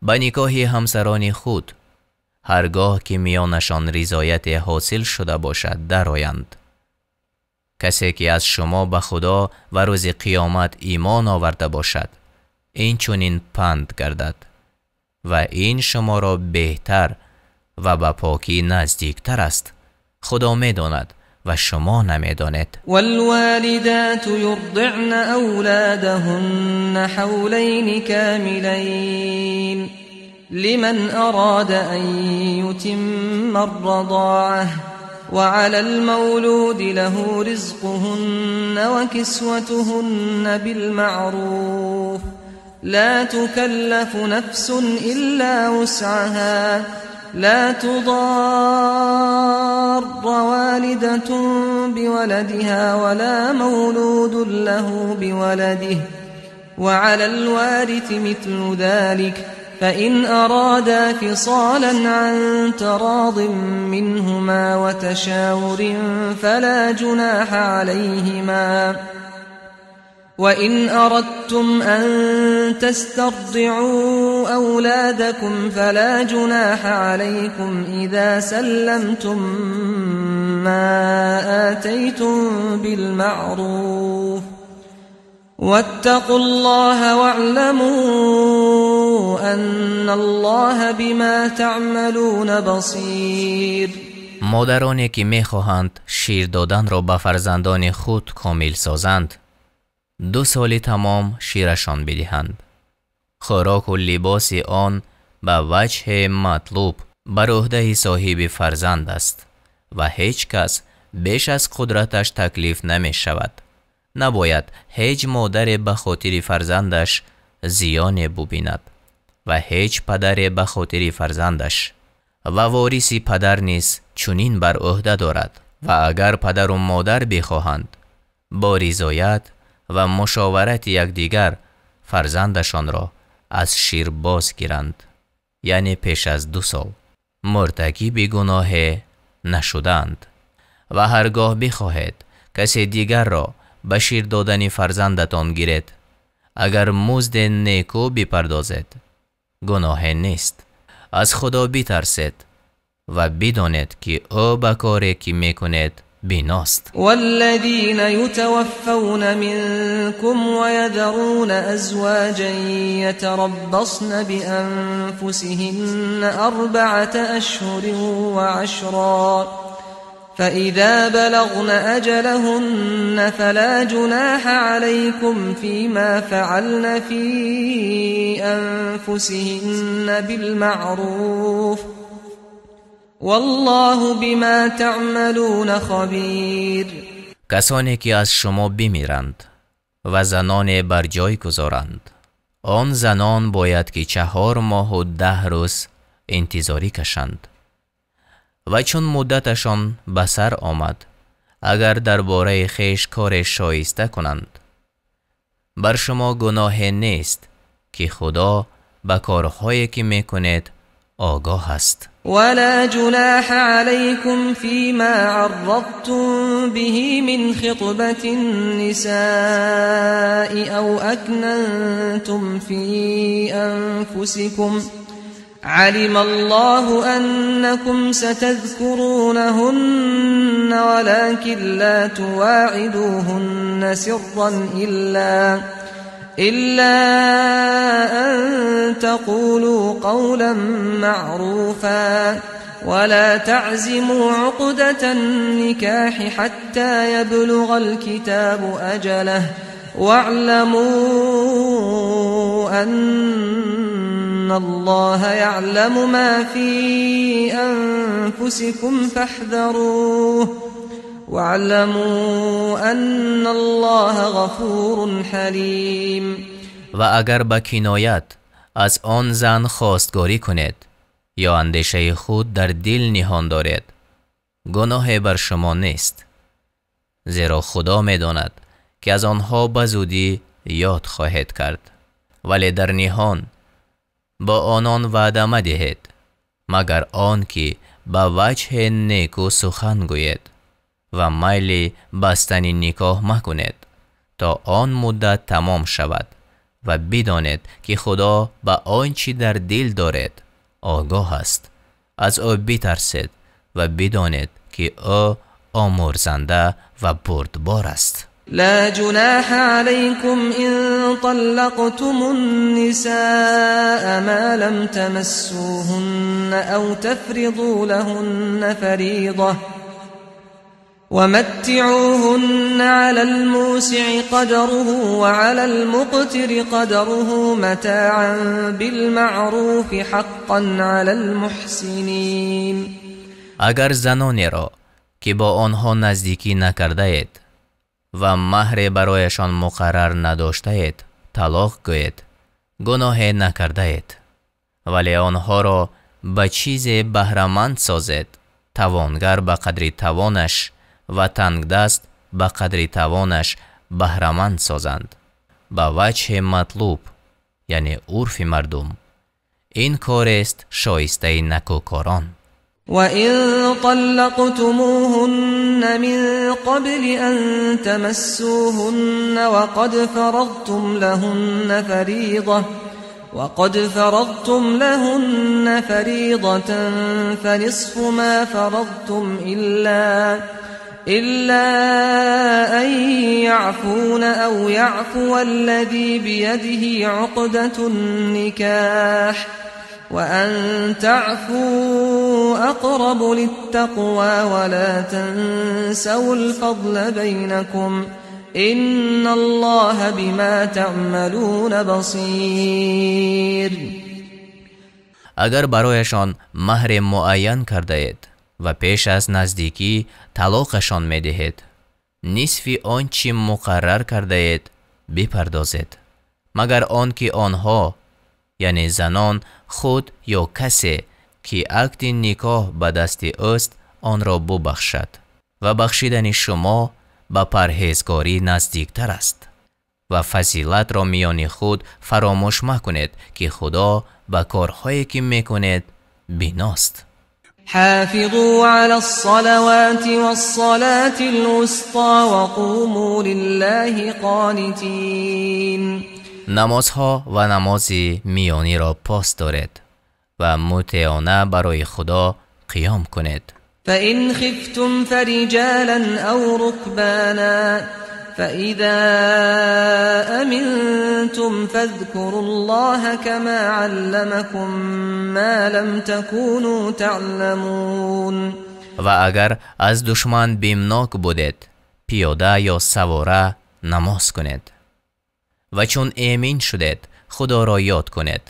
به نکاح همسران خود هرگاه که میانشان رضایت حاصل شده باشد درآیند. کسی که از شما به خدا و روز قیامت ایمان آورده باشد این چنین پند گردد و این شما را بهتر و به پاکی نزدیکتر است. خدا میداند و شما نمیدانید. والوالدات يرضعن أولادهن حولين كاملين لمن أراد أن يتم الرضاعة وعلى المولود له رزقهن وكسوتهن بالمعروف لا تكلف نفس إلا وسعها لا تضار والدة بولدها ولا مولود له بولده وعلى الوارث مثل ذلك فإن أرادا فصالا عن تراض منهما وتشاور فلا جناح عليهما وإن أردتم أن تسترضعوا أولادكم فلا جناح عليكم إذا سلمتم ما آتيتم بالمعروف واتقوا الله واعلموا أن الله بما تعملون بصير. مادرانی که میخواهند شیر دادن را به فرزندان خود کامل سازند 2 سال تمام شیرشان بدهند. خوراک و لباس آن به وجه مطلوب بر عهده صاحب فرزند است و هیچ کس بیش از قدرتش تکلیف نمی شود. نباید هیچ مادر به خاطر فرزندش زیان ببیند و هیچ پدر به خاطر فرزندش و وارث پدر نیز چنین بر عهده دارد و اگر پدر و مادر بخواهند با رضایت و مشاورت یکدیگر فرزندشان را از شیر باز گیرند یعنی پیش از 2 سال مرتکب گناه نشدند و هرگاه بخواهید کسی دیگر را به شیر دادن فرزندتان گیرید اگر مزد نیکو بپردازید گناه نیست. از خدا بترسید و بدانید که او به کاری که میکنید بیناست. والذین یتوفون منکم ویذرون ازواجا یتربصن بانفسهن 4 اشهر وعشرا فإذا بلغن أجلهن فلا جناح عليكم فيما فعلن في أنفسهن بالمعروف والله بما تعملون خبیر. کسانی که از شما بمیرند و زنان بر جای گذارند آن زنان باید که 4 ماه و 10 روز انتظاری کشند و چون مدتشان به سر آمد اگر درباره خویش کار شایسته کنند بر شما گناه نیست که خدا به کارهایی که میکنید آگاه است. ولا جناح عليكم فيما عرضتم به من خطبة النساء أو أكننتم في أنفسكم علم الله أنكم ستذكرونهن ولكن لا تواعدوهن سرا إلا أن تقولوا قولا معروفا ولا تعزموا عقدة النكاح حتى يبلغ الكتاب أجله واعلموا أن الله يعلم ما في أنفسكم فاحذروه واعلموا أن الله غفور حلیم. و اگر به کنایت از آن زن خواستگاری کنید یا اندیشه خود در دل نهان دارید، گناه بر شما نیست، زیرا خدا می‌داند که از آنها به زودی یاد خواهید کرد. ولی در نهان با آنان وعده مدهید مگر آن که به وجه نیکو سخن گوید و میل بستن نکاح مکنید تا آن مدت تمام شود و بدانید که خدا به آنچه در دل دارید آگاه است. از او بترسید و بدانید که او آمرزنده و بردبار است. لا جناح عليكم إن طلقتم النساء ما لم تمسوهن أو تفرضوا لهن فريضة ومتعوهن على الموسع قدره وعلى المقتر قدره متاعا بالمعروف حقا على المحسنين. اگر زنانی را که با آنها نزدیکی نکرده اید و مهر برایشان مقرر نداشته اید طلاق گوید، گناه نکرده اید، ولی آنها را به چیز بهره‌مند سازید، توانگر به قدر توانش و تنگ دست به قدر توانش بهره‌مند سازند به وجه مطلوب، یعنی عرف مردم. این کار است شایسته نکوکاران. وَإِن طَلَّقْتُمُوهُنَّ مِن قَبْلِ أَن تَمَسُّوهُنَّ وَقَدْ فَرَضْتُمْ لَهُنَّ فَرِيضَةً فَنِصْفُ مَا فَرَضْتُمْ إِلَّا أَن يَعْفُونَ أَوْ يَعْفُوَ الَّذِي بِيَدِهِ عُقْدَةُ النِّكَاحِ وَأَن تَعْفُوا أَقْرَبُ لِلتَّقْوَى وَلَا تَنسَوُا الْفَضْلَ بَيْنَكُمْ إِنَّ اللَّهَ بِمَا تَعْمَلُونَ بَصِيرٌ. اگر برایشان مهر معین کرده اید و پیش از نزدیکی طلاقشان می دهید، نصف آنچه مقرر کرده اید بپردازید، مگر آنکه آنها یعنی زنان خود یا کسی که عقد نکاح به دست اوست آن را ببخشد و بخشیدن شما به پرهیزگاری نزدیکتر است و فضیلت را میان خود فراموش مکنید که خدا به کارهایی که میکنید بیناست. حافظوا على الصلوات والصلاة الوسطى وقوموا لله قانتين. نمازها و نماز میانی را پاس دارید و مطیعانه برای خدا قیام کنید. فإن خفتم فرجالا أو ركبانا فإذا أمنتم فاذكروا الله كما علمكم ما لم تكونوا تعلمون. و اگر از دشمن بیمناک بودید پیاده یا سواره نماز کنید و چون امین شدید خدا را یاد کنید،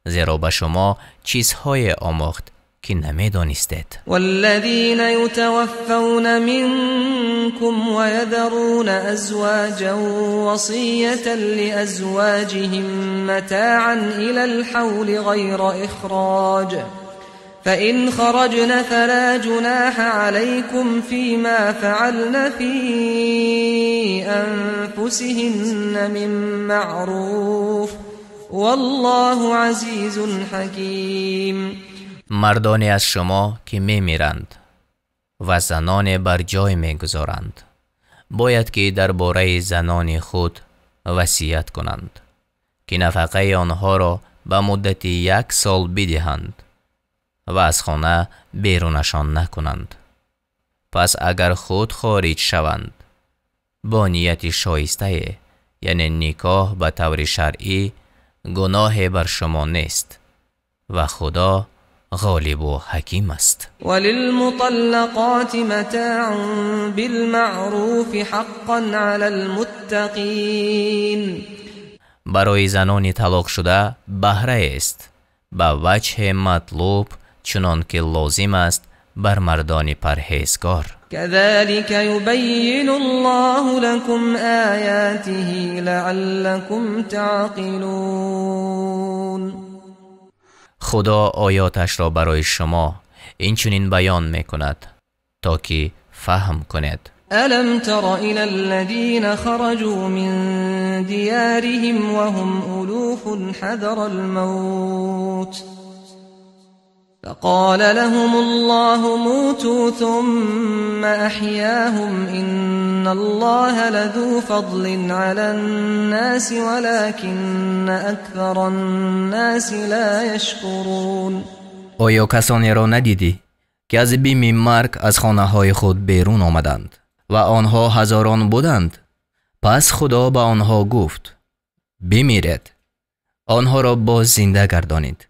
زیرا به شما چیزهای آموخت که نمیدانستید. والذین یتوفون منکم و یذرون ازواجا وصیة لازواجهم متاعا الى الحول غیر اخراج فإن خرجن فلا جناح عليكم فيما فعلن في أنفسهن من معروف والله عزيز حكيم. مردانی از شما که میمیرند و زنان بر جای میگذارند باید که درباره زنان خود وصیت کنند که نفقه آنها را به مدت 1 سال بدهند و از خانه بیرونشان نکنند. پس اگر خود خارج شوند با نیت شایسته، یعنی نکاح به طور شرعی، گناه بر شما نیست و خدا غالب و حکیم است. وللمطلقات متاع بالمعروف حقا علی المتقین. برای زنان طلاق شده بهره است به وجه مطلوب چنان که لازم است بر مردان پرهیزگار. كذلك يبين الله لكم آياته لعلكم تعقلون. خدا آیاتش را برای شما اینچنین بیان میکند تا که فهم کنید. ألم تر إلى الذين خرجوا من ديارهم وهم ألوف حذر الموت فقال لهم الله موتوا ثم أحياهم إن الله لذو فضل على الناس ولكن أكثر الناس لا يشكرون. آیا کسانی را ندیدی که از بیم مرگ از خانه های خود بیرون آمدند و آنها هزاران بودند؟ پس خدا به آنها گفت بمیرید، آنها را باز زنده گردانید.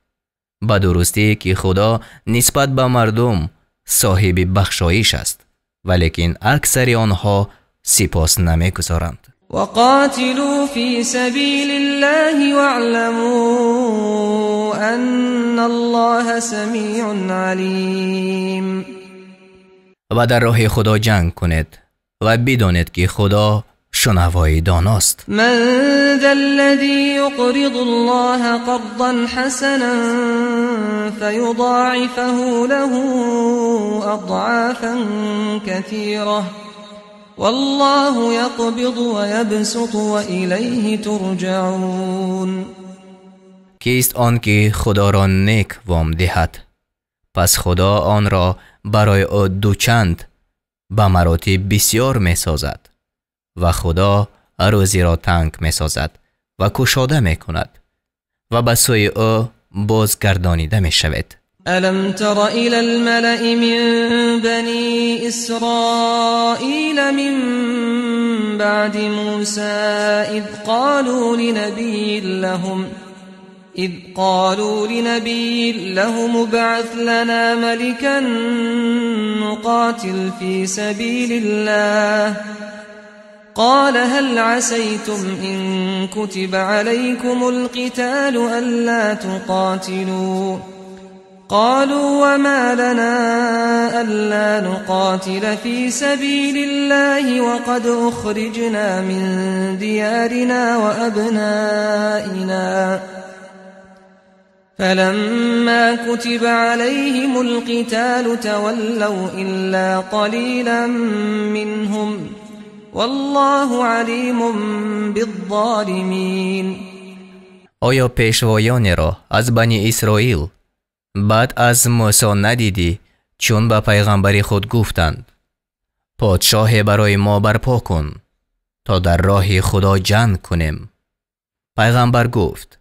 به درستی که خدا نسبت به مردم صاحب بخشایش است، ولیکن اکثر آنها سپاس نمیگذارند. وقاتلوا في سبيل الله واعلموا أن الله سميع عليم. و در راه خدا جنگ کنید و بدانید که خدا شنوای داناست. من ذا الذي يقرض الله قرضا حسنا فيضاعفه له أضعافا كثيرة والله يقبض ويبسط وإليه ترجعون. کیست آن که خدا را نیک وام دهد، پس خدا آن را برای او دوچند به مراتب بسیار می سازد و خدا روزی را تنگ می سازد و کشاده می کند و به سوی او بازگردانیده می شود. ألم تر إلى الملأ من بني إسرائيل من بعد موسى إذ قالوا لنبي لهم ابعث لنا ملكا نقاتل في سبيل الله قال هل عسيتم إن كتب عليكم القتال ألا تقاتلوا قالوا وما لنا ألا نقاتل في سبيل الله وقد أخرجنا من ديارنا وأبنائنا فلما كتب عليهم القتال تولوا إلا قليلا منهم والله عليم بالظالمين. آیا پیشوایان را از بنی اسرائیل بعد از موسی ندیدی چون به پیغمبر خود گفتند پادشاه برای ما برپا کن تا در راه خدا جنگ کنیم؟ پیغمبر گفت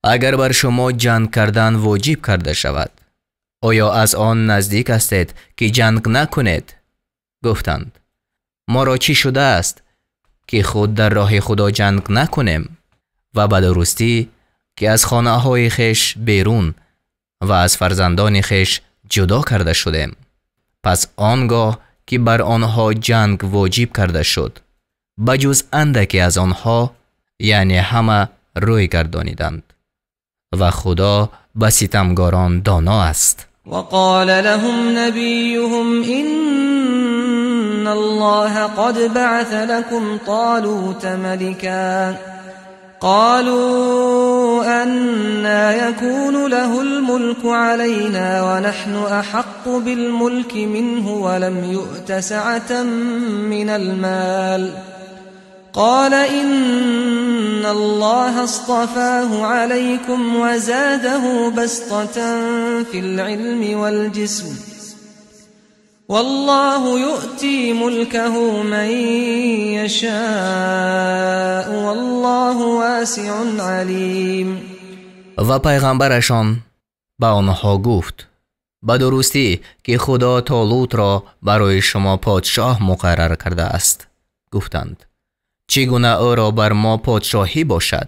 اگر بر شما جنگ کردن واجب کرده شود آیا از آن نزدیک استید که جنگ نکنید؟ گفتند ما را چی شده است که خود در راه خدا جنگ نکنیم و به درستی که از خانه های خیش بیرون و از فرزندان خیش جدا کرده شدیم. پس آنگاه که بر آنها جنگ واجب کرده شد بجز اندکی از آنها یعنی همه روی گردانیدند و خدا به ستمگاران دانا است. وقال لهم نبيهم إن الله قد بعث لكم طالوت ملكا قالوا أنا يكون له الملك علينا ونحن أحق بالملك منه ولم يؤت سعة من المال قال إن الله اصطفاه عليكم وزاده بسطة في العلم والجسم والله يؤتي ملكه من يشاء والله واسع علیم. و پیغمبرشان به آنها گفت به درستی که خدا طالوت را برای شما پادشاه مقرر کرده است. گفتند چگونه او را بر ما پادشاهی باشد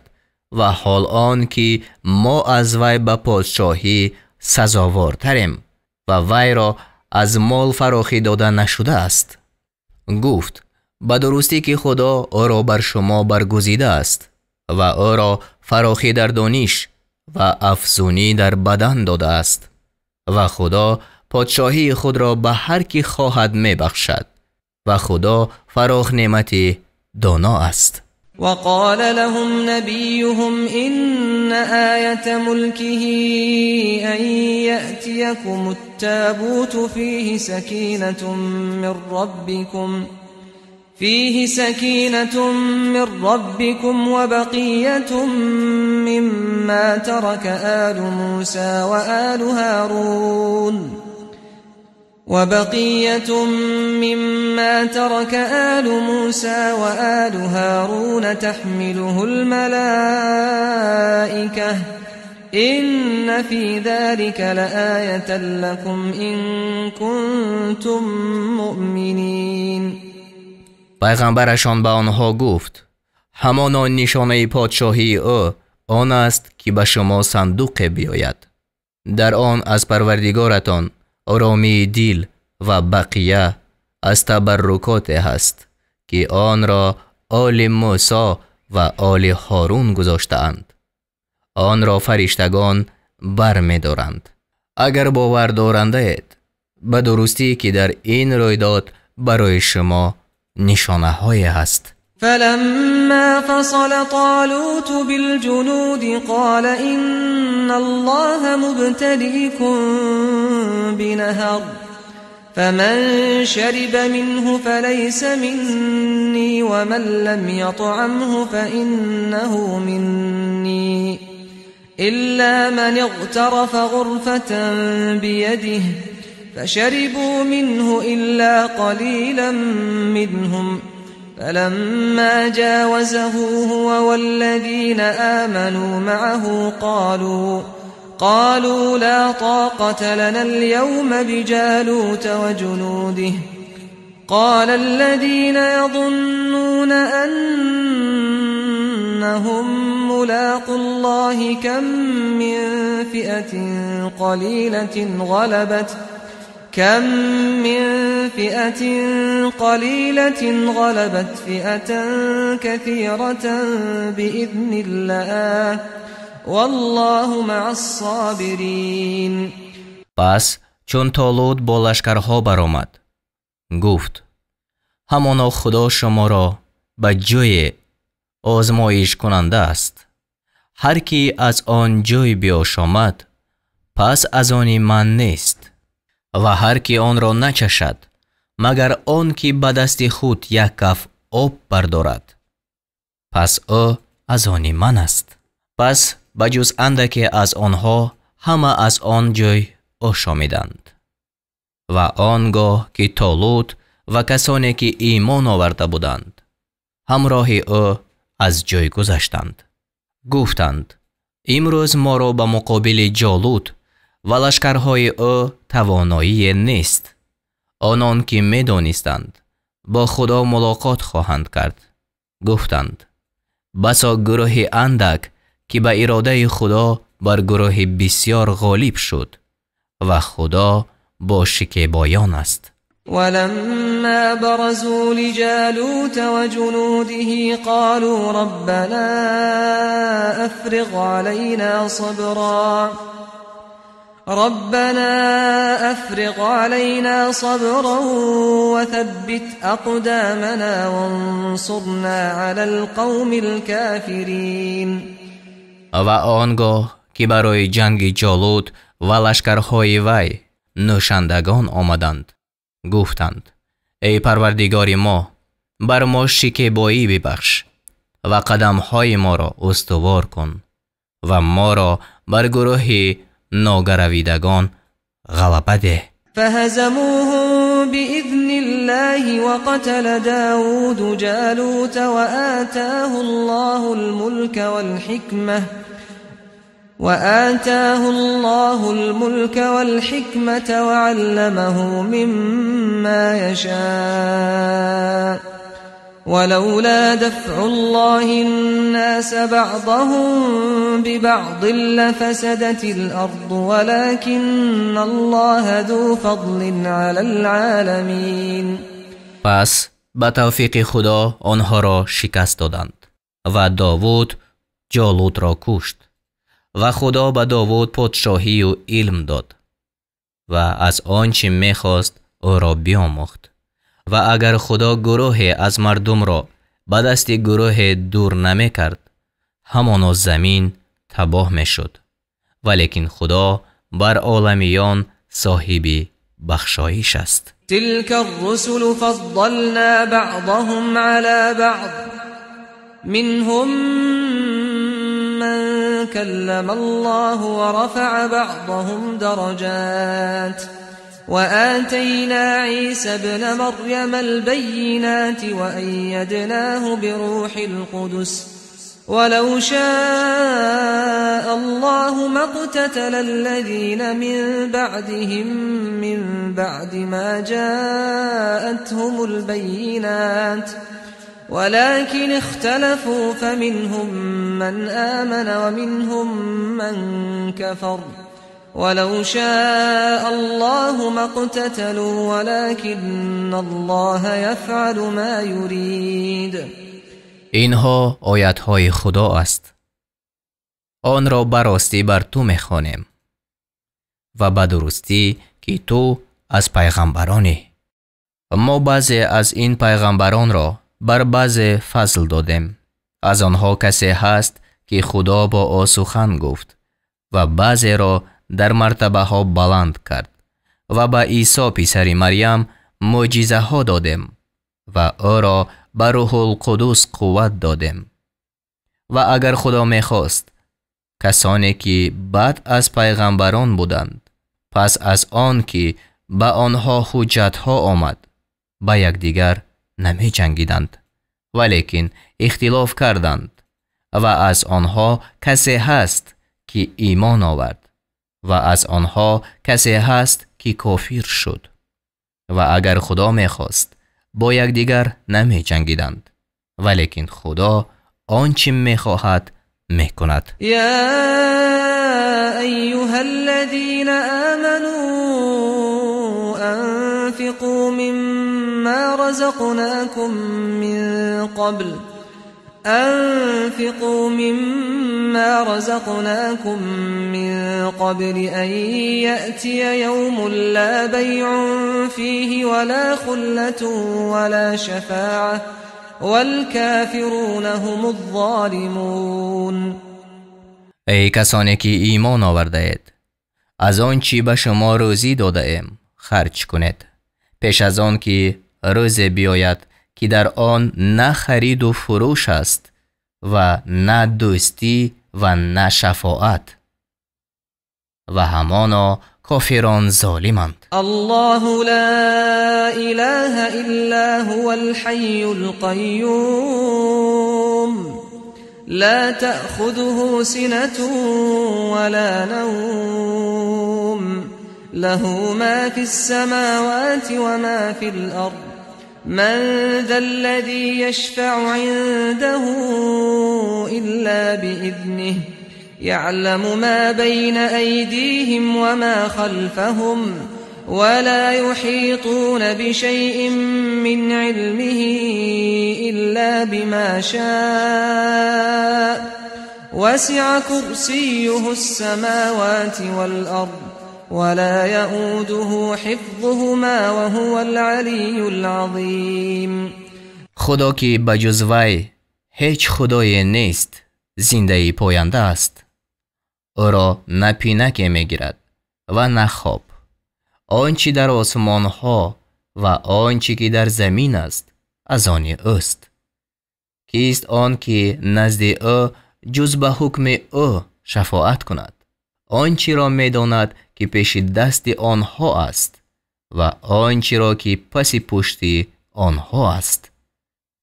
و حال آن که ما از وی به پادشاهی سزاوارتریم و وی را از مال فراخی داده نشده است. گفت به درستی که خدا او را بر شما برگزیده است و او را فراخی در دانش و افزونی در بدن داده است و خدا پادشاهی خود را به هر کی خواهد می بخشد و خدا فراخ نعمتی دانا است. وقال لهم نبيهم إن آية ملكه أن يأتيكم التابوت فيه سكينة من ربكم وبقية مما ترك آل موسى وآل هارون تحمله الملائكة إن في ذلك لآية لكم إن كنتم مؤمنين. پیغمبرشان به آنها گفت همان نشانه پادشاهی او آن است که به شما صندوق بیاید. در آن از پروردگارتان آرامی دل و بقیه از تبرکات هست که آن را آل موسی و آل هارون گذاشتند. آن را فرشتگان بر می دارند. اگر باور دارنده اید به درستی که در این رویداد برای شما نشانه های هست. فلما فصل طالوت بالجنود قال إن الله مبتليكم بنهر فمن شرب منه فليس مني ومن لم يطعمه فإنه مني إلا من اغترف غرفة بيده فشربوا منه إلا قليلا منهم فلما جاوزه هو والذين آمنوا معه قالوا لا طاقة لنا اليوم بجالوت وجنوده قال الذين يظنون أنهم ملاقو الله كم من فئة قليلة غلبت فئة كثيرة بإذن الله والله مع الصابرین. پس چون طالوت با لشکرها برآمد گفت همانا خدا شما را به جای آزمایش کننده است. هر کی از آن جای بیاشامد پس از آن من نیست و هر کی آن را نچشد مگر آن که به دست خود یک کف آب بردارد پس او از آن من است. پس بجز اندکی از آنها همه از آن جای آشامیدند. و آنگاه که طالوت و کسانی که ایمان آورده بودند همراه او از جای گذشتند. گفتند امروز ما را به مقابل جالوت و لشکرهای او توانایی نیست. آنان که می دانستند با خدا ملاقات خواهند کرد گفتند بسا گروه اندک که به اراده خدا بر گروه بسیار غالب شد و خدا با شکیبایان است. ولما برزوا لجالوت وجنوده قالوا ربنا أفرغ علينا صبرا وثبت أقدامنا وانصرنا على القوم الكافرين. و آنگاه که برای جنگ جالوت و لشکرهای وی نوشندگان آمدند گفتند ای پروردگار ما بر ما شکیبایی ببخش و قدمهای ما را استوار کن و ما را بر گروه ناگرویدگان غلبه ده. فهزموهم بإذن الله وقتل داود جالوت وآتاه الله الملك والحكمة وعلمه مما يشاء ولولا دفع الله الناس بعضهم ببعض لفسدت الأرض ولكن الله ذو فضل على العالمين. پس به توفیق خدا آنها را شکست دادند و داوود جالوت را کشت و خدا به داوود پادشاهی و علم داد و از آنچه می‌خواست او را بیاموخت. و اگر خدا گروه از مردم را به دست گروه دور نمی کرد، همانا زمین تباه می شد. ولیکن خدا بر عالمیان صاحب بخشایش است. تلك الرسل فضلنا بعضهم على بعض منهم من كلم الله ورفع بعضهم درجات وآتينا عيسى ابن مريم البينات وأيدناه بروح القدس ولو شاء الله ما اقتتل الذين من بعدهم من بعد ما جاءتهم البينات ولكن اختلفوا فمنهم من آمن ومنهم من كفر ولو شاء الله ما اقتتلوا ولكن الله يفعل ما يريد. اینها آیت‌های خدا است. آن را براستی بر تو می‌خوانیم و به درستی که تو از پیغمبرانی. ما بعضی از این پیغمبران را بر بعضی فضل دادیم. از آنها کسی هست که خدا با او سخن گفت و بعضی را در مرتبه ها بلند کرد و به عیسی پسر مریم معجزه ها دادیم و او را به روح القدس قوت دادیم. و اگر خدا میخواست کسانی که بعد از پیغمبران بودند پس از آن که به آنها حجت ها آمد با یکدیگر نمی جنگیدند، ولیکن اختلاف کردند و از آنها کسی هست که ایمان آورد و از آنها کسی هست که کافر شد. و اگر خدا میخواست با یکدیگر نمی جنگیدند، ولیکن خدا آنچه میخواهد میکند. یا ایها الذین آمنوا انفقوا مما رزقناكم من قبل أن يأتي يوم لا بيع فيه ولا خلة ولا شفاعة والكافرون هم الظالمون. ای کسانی که ایمان آورده اید، از آن چی به شما روزی داده ایم خرج کنید، پیش از آن که روزی بیاید که در آن نه خرید و فروش است و نه دوستی و نه شفاعت و همانا کافران ظالمند. الله لا اله الا هو الحي القيوم لا تأخذه سنة ولا نوم له ما في السماوات وما في الأرض من ذا الذي يشفع عنده إلا بإذنه يعلم ما بين أيديهم وما خلفهم ولا يحيطون بشيء من علمه إلا بما شاء وسع كرسيه السماوات والأرض ولا يؤوده حفظهما وهو العلي العظيم. خدا که بجز وی هیچ خدای نیست زنده پاینده است. او را نه پینک میگیرد و نه خواب. آنچه در آسمان ها و آنچه که در زمین است از آن اوست. کیست آن که نزد او جز به حکم او شفاعت کند؟ آنچه را می‌داند که پیش دست آنها است و آنچه را که پس پشت آنها است.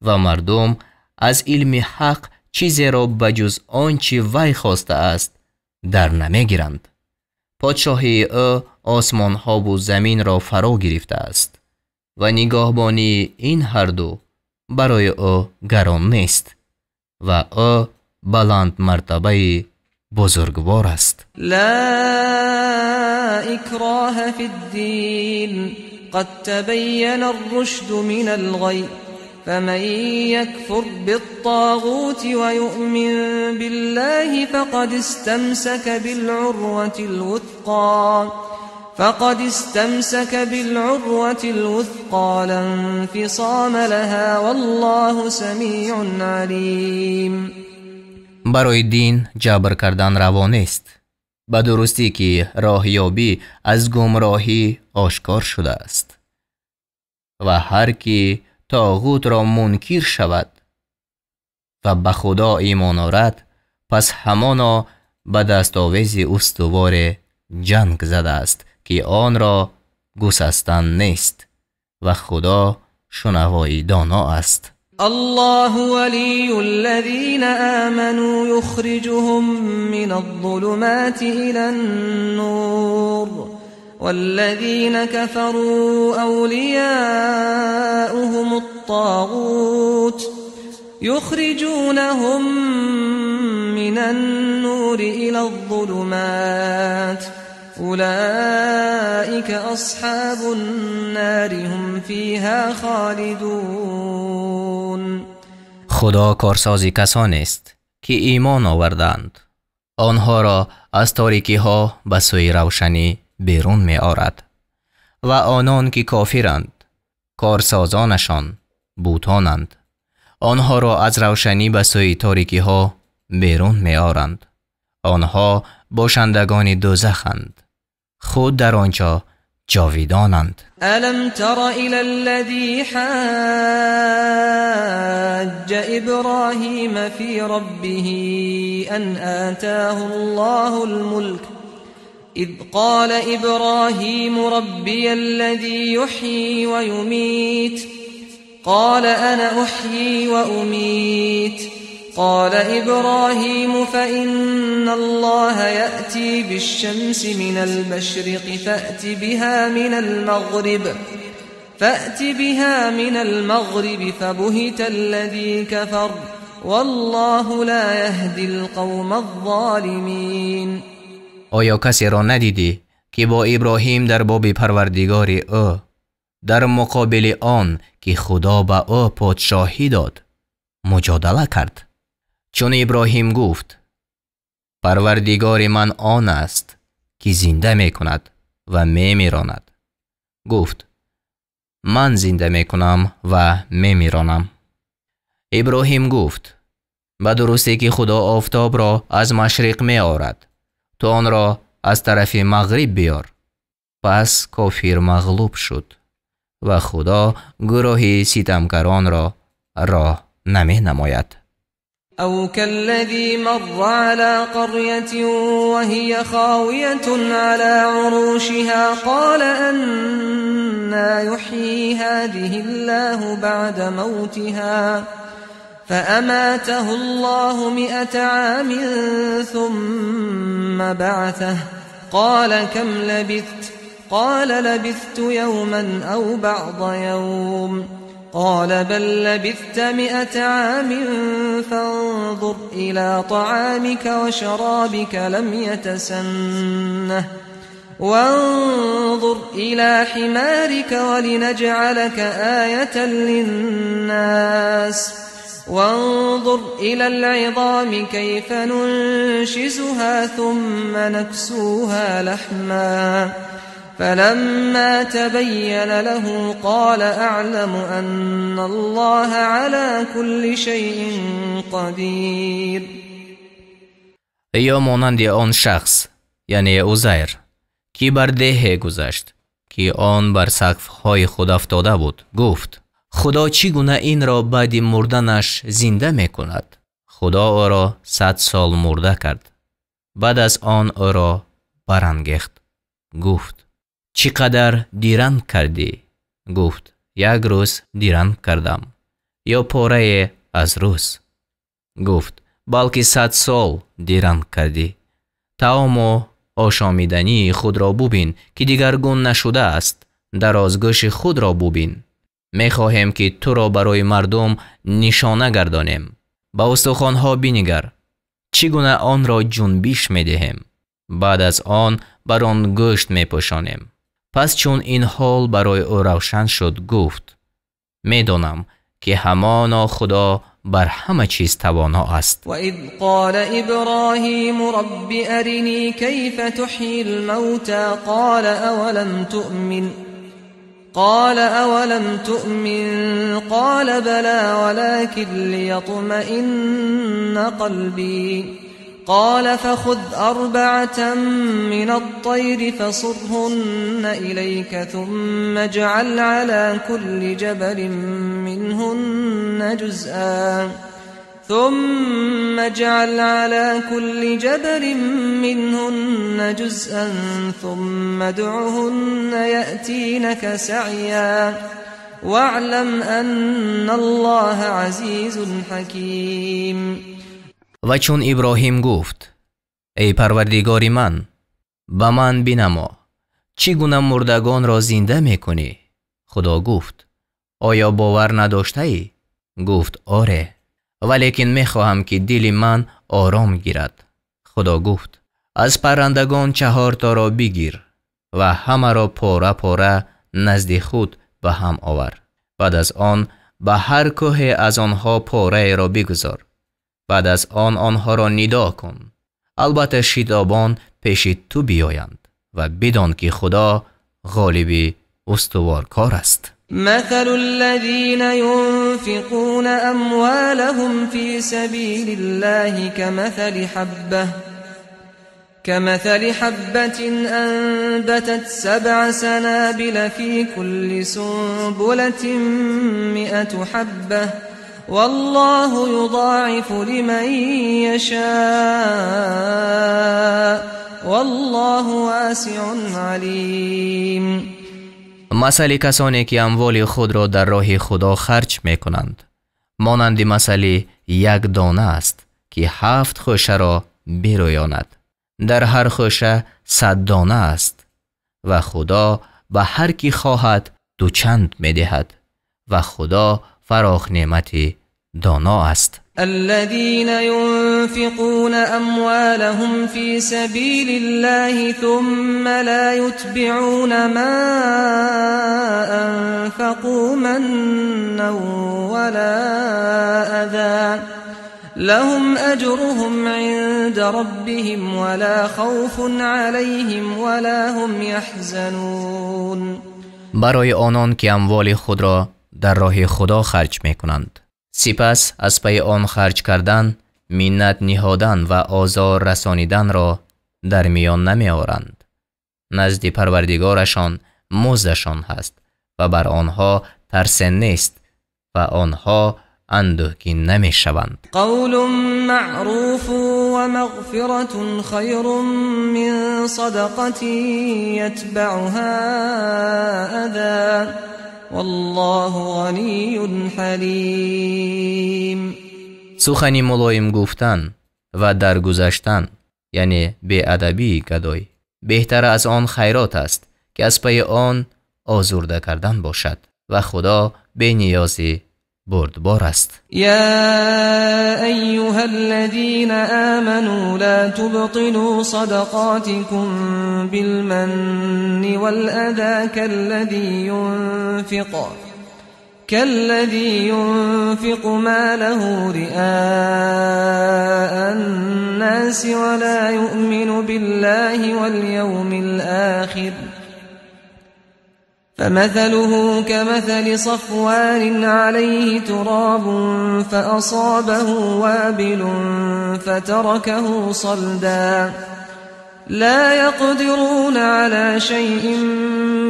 و مردم از علم حق چیزی را بجز آنچه وی خواسته است در نمیگیرند. پادشاهی او آسمان ها و زمین را فرا گرفته است و نگاهبانی این هر دو برای او گران نیست و او بلند مرتبه بزرگوار است. لا اکراه فی الدین قد تبین الرشد من الغی فمن يكفر بالطاغوت ويؤمن بالله فقد استمسك بالعروة الوثقى لا انفصام لها والله سمیع علیم. برای دین جبر کردن روا نیست، به درستی که راهیابی از گمراهی آشکار شده است و هر کی طاغوت را منکر شود و به خدا ایمان آورد پس همانا به دستاویز استوار جنگ زده است که آن را گسستن نیست و خدا شنوای دانا است. الله ولي الذين آمنوا يخرجهم من الظلمات إلى النور والذين كفروا أولياؤهم الطاغوت يخرجونهم من النور إلى الظلمات أولئك أصحاب النار هم فيها خالدون. خدا کارسازی کسانی است که ایمان آوردند، آنها را از تاریکی ها به سوی روشنی بیرون می آورد و آنان که کافرند کارسازانشان بوتانند، آنها را از روشنی به سوی تاریکی ها بیرون می آورند. آنها باشندگان دوزخند، خود در آنجا جاویدانند. الم تر الى الذي حاج ابراهیم فی ربه ان آتاه الله الملك اذ قال ابراهیم ربی الذي يحيي ويميت قال انا احيي واميت قال إبراهيم فإن الله يأتي بالشمس من المشرق فأت بها من المغرب فبهت الذي كفر والله لا يهدي القوم الظالمين. آیا کسی را ندیدی که با ابراهیم در باب پروردگار او در مقابل آن که خدا به او پادشاهی داد مجادله کرد؟ چون ابراهیم گفت پروردگار من آن است که زنده می کند و می میراند، گفت من زنده می کنم و می میرانم. ابراهیم گفت به درستی که خدا آفتاب را از مشرق می آورد، تو آن را از طرف مغرب بیار. پس کافر مغلوب شد و خدا گروه ستمگران را راه نمی نماید. او كالذي مر على قرية وهي خاوية على عروشها قال أنا يحيي هذه الله بعد موتها فأماته الله 100 عام ثم بعثه قال كم لبثت قال لبثت يوما أو بعض يوم قال بل لبثت 100 عام فانظر إلى طعامك وشرابك لم يتسنه وانظر إلى حمارك ولنجعلك آية للناس وانظر إلى العظام كيف ننشزها ثم نكسوها لحما فلما تبين له قال أعلم أن الله على كل شيء قدير. یا مانند آن شخص یعنی عزیر که بر ده گذشت که آن بر سقف های خود افتاده بود، گفت خدا چی گونه این را بعد مردنش زنده می کند؟ خدا او را 100 سال مرده کرد. بعد از آن او را برانگیخت. گفت چقدر دیران کردی؟ گفت 1 روز دیران کردم، یا پاره از روز. گفت بلکه 100 سال دیران کردی. طعام و آشامیدنی خود را ببین که دیگرگون نشده است. درازگوش خود را ببین. می خواهیم که تو را برای مردم نشانه گردانیم. با استخوان‌ها بنگر چگونه آن را جنبش می دهیم. بعد از آن بر آن گوشت می پوشانیم. پس چون این حال برای او روشن شد گفت می دانم که همانا خدا بر همه چیز توانا است. و اذ قال ابراهیم رب ارنی کیف تحیی الموتى قال اولم تؤمن قال بلى ولكن ليطمئن قلبي قال فخذ 4 من الطير فصرهن إليك ثم اجعل على كل جبل منهن جزءا ثم ادعهن يأتينك سعيا واعلم أن الله عزيز حكيم. و چون ابراهیم گفت ای پروردگار من، به من بنما چگونه مردگان را زنده می کنی؟ خدا گفت آیا باور نداشته ای؟ گفت آره، ولیکن می خواهم که دل من آرام گیرد. خدا گفت از پرندگان 4 تا را بگیر و همه را پاره پاره نزد خود به هم آور. بعد از آن به هر کوه از آنها پاره را بگذار. بعد از آن آنها را ندا کن. البته شتابان پیش تو بیایند و بدان که خدا غالب استوارکار است. مثل الذين ينفقون أموالهم في سبيل الله كمثل حبة أنبتت 7 سنابل في كل سنبلة 100 حبة والله يضاعف لمن يشاء والله واسع عليم. مثل کسانی که اموال خود را در راه خدا خرج می کنند مانند مثل 1 دانه است که 7 خوشه را برویاند. در هر خوشه 100 دانه است و خدا به هر کی خواهد 2 چند می دهد و خدا فراخ نعمتی دانا است. الذين ينفقون أموالهم في سبيل الله ثم لا يتبعون ما أنفقوا منا ولا أذى لهم أجرهم عند ربهم ولا خوف عليهم ولا هم يحزنون. برای آنان که اموال خود را در راه خدا خرج می کنند سپس از پی آن خرج کردن، منت نهادن و آزار رسانیدن را در میان نمی آورند. نزد پروردگارشان مزدشان هست و بر آنها ترس نیست و آنها اندوهگین نمی شوند. قول معروف و مغفرة خیر من صدقة یتبعها اذى والله غنی حلیم. سخنی ملایم گفتن و درگذشتن یعنی بی‌ادبی گدای بهتر از آن خیرات است که از پی آن آزرده کردن باشد و خدا بی نیازی بردبار است. یا ایها الذین آمنوا لا تبطلوا صدقاتكم بالمن والأذى كالذي ينفق ماله رئاء الناس ولا يؤمن بالله واليوم الآخر فمثله كمثل صفوان عليه تراب فأصابه وابل فتركه صلدا لا يقدرون على شيء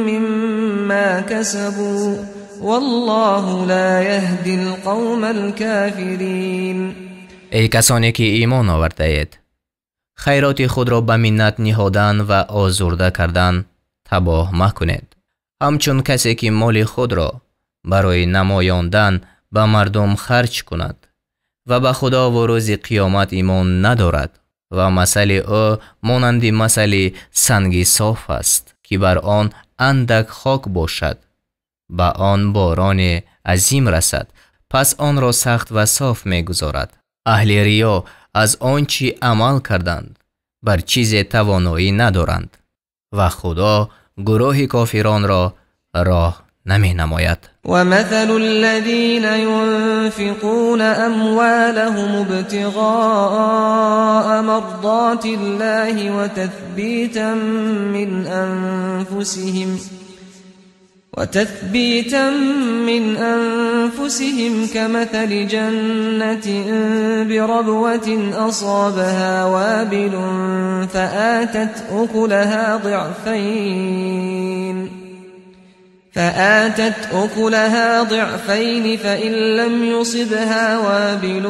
مما كسبوا والله لا يهدي القوم الكافرين. ای کسانی که ایمان آورده اید، خیرات خود را به منت نهادن و آزرده کردن تباه مکنید. همچون کسی که مال خود را برای نمایاندن به مردم خرج کند و به خدا و روز قیامت ایمان ندارد و مثل او مانند مثل سنگ صاف است که بر آن اندک خاک باشد، به آن باران عظیم رسد، پس آن را سخت و صاف می گذارد. اهل ریا از آنچه عمل کردند بر چیز توانایی ندارند و خدا گروه کافران را راه نمی نماید. ومثل الذين ينفقون أموالهم ابتغاء مرضات الله وتثبيتا من أنفسهم كمثل جنة بربوة أصابها وابل فآتت أكلها ضعفين فإن لم يصبها وابل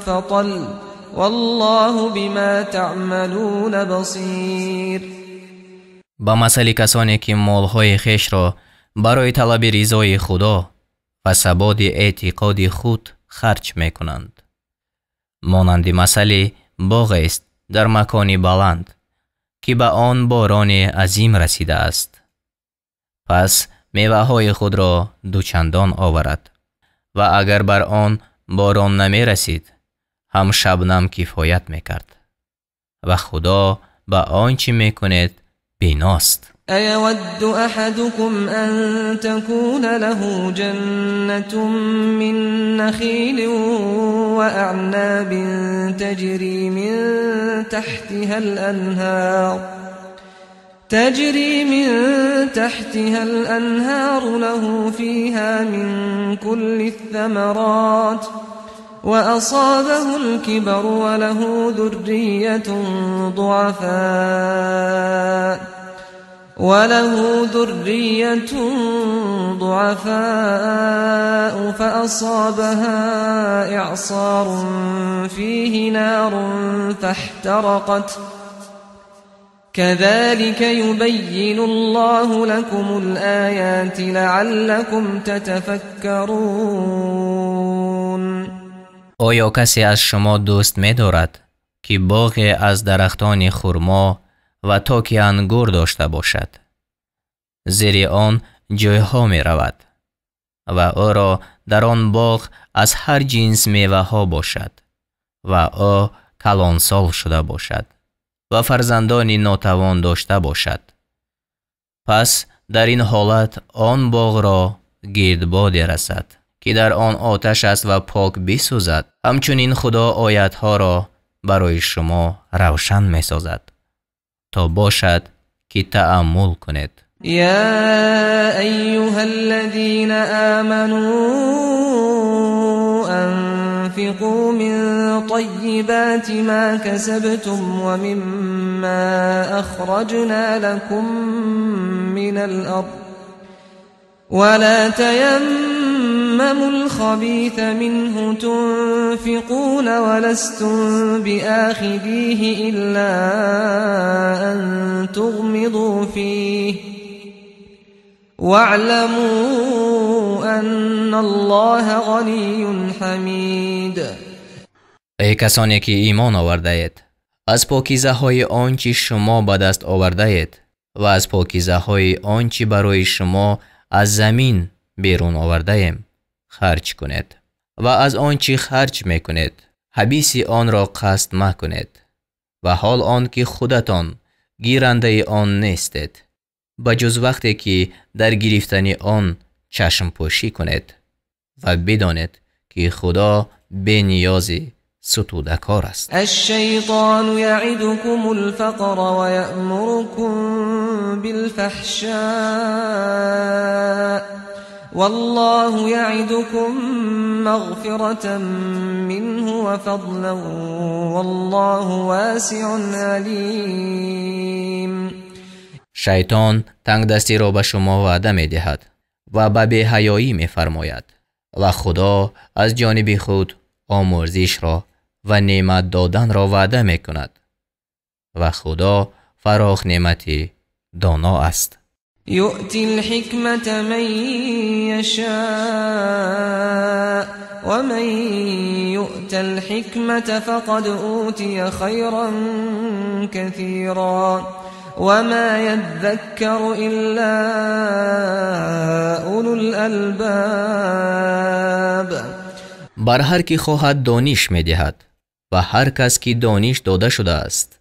فطل والله بما تعملون بصير. با مثل کسانی که مالهای خیش را برای طلب رضای خدا و ثبات اعتقاد خود خرج می کنند، مانند مثل باغ است در مکانی بلند که به آن باران عظیم رسیده است، پس میوه های خود را دوچندان آورد و اگر بر آن باران نمی رسید هم شبنم کفایت می کرد و خدا به آنچه می کند بیناست. أيود أحدكم أن تكون له جنة من نخيل وأعناب تجري من تحتها الأنهار له فيها من كل الثمرات وأصابه الكبر وله ذرية ضعفاء فأصابها إعصار فيه نار فاحترقت كذلك يبين الله لكم الآيات لعلكم تتفكرون. آیا کسی از شما دوست می دارد که باغ از درختان خرما و تاک انگور داشته باشد؟ زیر آن جایها می رود و او را در آن باغ از هر جنس میوه ها باشد و او کلانسال شده باشد و فرزندانی ناتوان داشته باشد. پس در این حالت آن باغ را گردبادی رسد که در آن آتش است و پاک بسوزد. همچنین خدا آیتها را برای شما روشن می سازد تا باشد که تأمل کنید. یا ایها الذین آمنوا انفقوا من طیبات ما کسبتم ومما اخرجنا لكم من الارض ولا تيمموا الخبيث منه تنفقون ولستم بآخذيه إلا أن تغمضوا فيه واعلموا أن الله غني حمید. ای کسانی که ایمان آورده اید، از پاکیزه های آنچه شما به دست آورده اید و از پاکیزه های آنچه برای شما از زمین بیرون آورده ایم خرج کنید و از آنچه خرج میکنید حبیس آن را قصد مکنید و حال آن که خودتان گیرنده آن نیستید، بجز وقتی که در گرفتن آن چشم پوشی کنید و بدانید که خدا بی نیازی ستوده کار است. الشیطان یعدکم الفقر و یأمرکم بالفحشاء والله یعدکم مغفرة منه وفضلا والله واسع علیم. شیطان تنگ دستی را به شما وعده می دهد و به بی‌حیایی می‌فرماید و خدا از جانب خود آمرزش را و نعمت دادن را وعده می‌کند و خدا فراخ نعمتی دانا است. يؤتي الحكمة من يشاء ومن يؤت الحكمة فقد أوتي خيرا كثيرا وما يذكر إلا أولو الألباب. بر هر کی خواهد دانش می‌دهد و هر کس که دانش داده شده است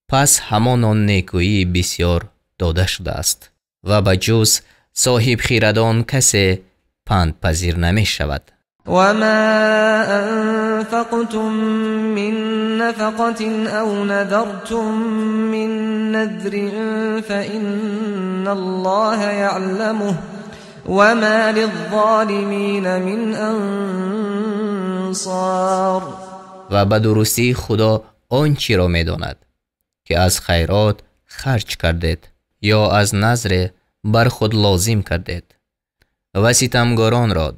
پس همان نیکویی بسیار داده شده است و به جز صاحب خیردان کسی پند پذیر نمی شود. وما أنفقتم من نفقة أو نذرتم من نذر فإن الله يعلمه وما للظالمين من أنصار. و به درستی خدا آنچی را می داند که از خیرات خرج کردید یا از نذر بر خود لازم کردید و ستمگاران را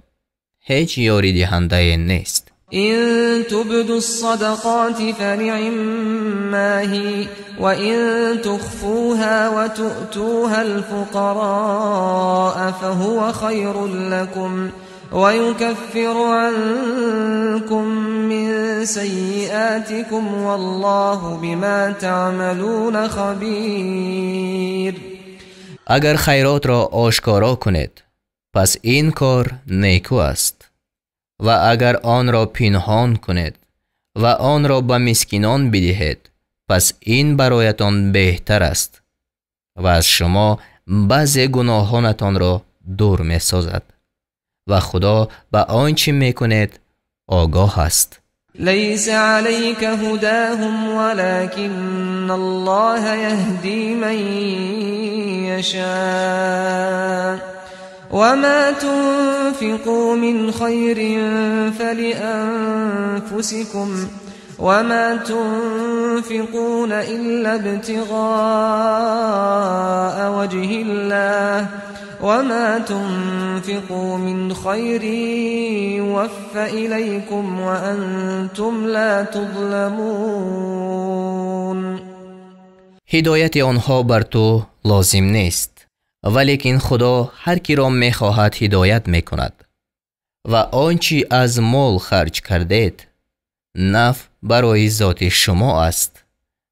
هیچ یاری دهنده نیست. إن تبدوا الصدقات فنعما هي وإن تخفوها وتؤتوها الفقراء فهو خير لكم ويكفر عنكم من سيئاتكم والله بما تعملون خبير. اگر خیرات را آشکارا کنید پس این کار نیکو است و اگر آن را پنهان کنید و آن را به مسکینان بدهید پس این برایتان بهتر است و از شما بعضی گناهانتان را دور می سازد و خدا به آنچه می کنید آگاه است. ليس عليك هداهم ولكن الله يهدي من يشاء وما تنفقوا من خير فلأنفسكم وما تنفقون إلا ابتغاء وجه الله وما تنفقوا من خير يوفى إليكم وأنتم لا تظلمون. هدایت آنها بر تو لازم نیست ولیکن خدا هر کی را می خواهد هدایت می کند و آنچه از مال خرج کردید نفع برای ذات شما است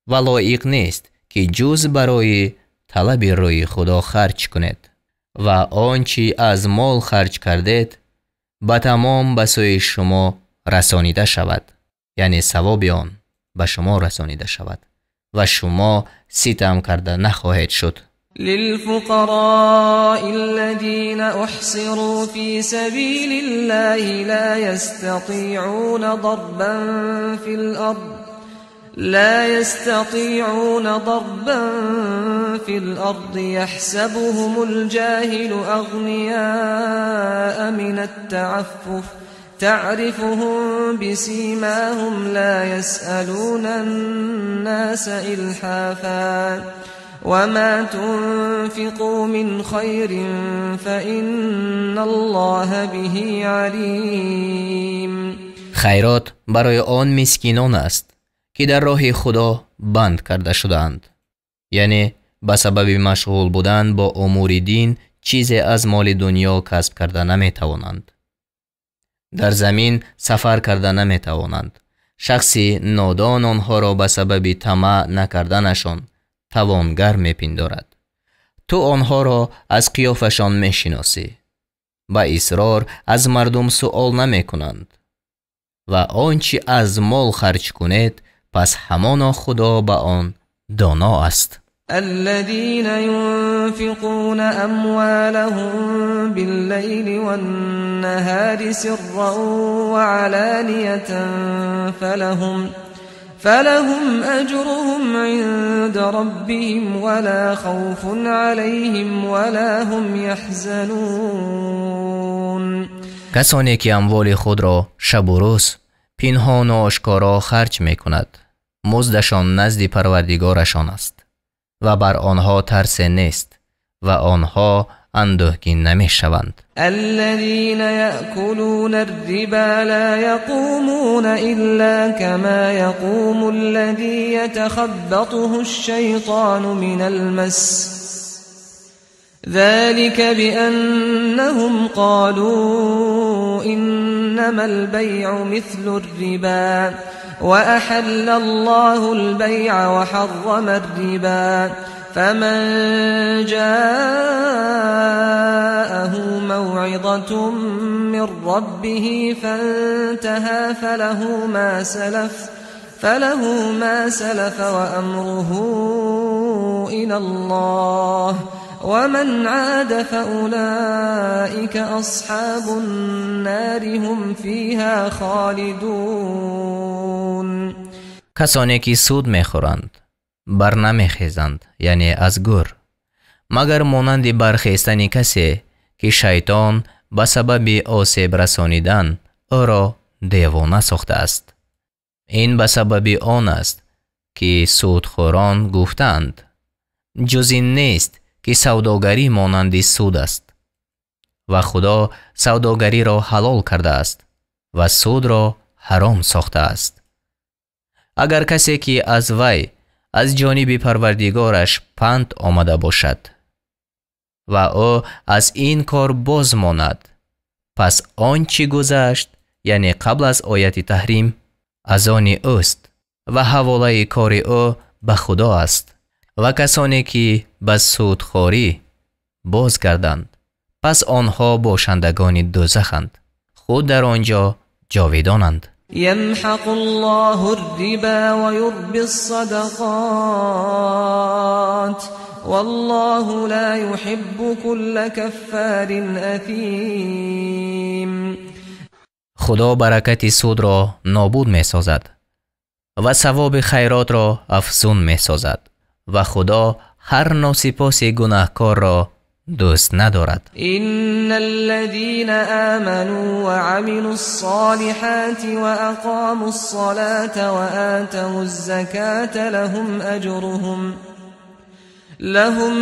و لایق نیست که جز برای طلب روی خدا خرج کنید و آنچه از مال خرج کردید به تمام به سوی شما رسانیده شود، یعنی ثواب آن به شما رسانیده شود و شما ستم کرده نخواهید شد. للفقراء الذين أحصروا في سبيل الله لا يستطيعون ضربا في الأرض يحسبهم الجاهل أغنياء من التعفف تعرفهم بسيماهم لا يسألون الناس إلحافا وما تنفقوا من خير فإن الله به عليم. خیرات برای آن مسکینان است که در راه خدا بند کرده شدند، یعنی به سبب مشغول بودن با امور دین چیزی از مال دنیا کسب کرده نمی توانند. در زمین سفر کرده نمی توانند. شخصی نادان آنها را به سبب طمع نکردنشان توانگر می پندارد. تو آنها را از قیافشان می شناسی. با اصرار از مردم سؤال نمی کنند و آنچه از مال خرج کنید پس همان خدا به آن دانا است. الذين ينفقون أموالهم بالليل والنهار سرا وعلانية فلهم أجرهم عند ربهم ولا خوف عليهم ولا هم يحزنون. کسانی که اموال خود را شب و روز پنهان و آشکارا خرج می کند مزدشان نزد پروردگارشان است و بر آنها ترس نیست و آنها اندوهگین نمی شوند. الذين يأكلون الربا لا يقومون إلا كما يقوم الذي يتخبطه الشيطان من المس ذلك بأنهم قالوا إنما البيع مثل الربا وأحل الله البيع وحرم الربا فمن جاءه موعظة من ربه فانتهى فله ما سلف وأمره إلى الله ومن عاد فأولئك أصحاب النار هم فيها خالدون. کسانی که سود میخورند بر نمیخیزند، یعنی از گور، مگر مانند برخیستن کسی که شیطان به سبب آسیب رسانیدن او را دیوانه ساخته است. این به سبب آن است که سودخوران گفتند جز این نیست که سوداگری مانند سود است و خدا سوداگری را حلال کرده است و سود را حرام ساخته است. اگر کسی که از وی از جانب پروردگارش پند آمده باشد و او از این کار باز ماند، پس آنچه گذشت، یعنی قبل از آیت تحریم، از آن اوست و حواله کار او به خدا است. و کسانی که به سودخوری باز گردند، پس آنها باشندگان دوزخند، خود در آنجا جاویدانند. يمحق الله الربا ويربي الصدقات والله لا يحب كل كفار أثيم. خدا برکت سود را نابود می سازد و ثواب خیرات را افزون می سازد و خدا هر ناسپاس گناهکار را دوست ندارد. إن الذين آمنوا وعملوا الصالحات وأقاموا الصلاة وآتوا الزكاة لهم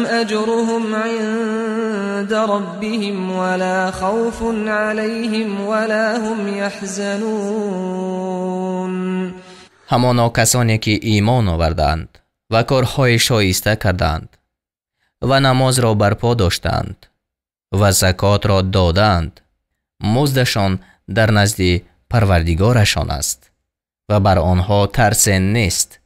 أجرهم عند ربهم ولا خوف عليهم ولا هم يحزنون. همانا کسانی که ایمان آوردند و کارهای شایسته کردند و نماز را برپا داشتند و زکات را دادند، مزدشان در نزد پروردگارشان است و بر آنها ترس نیست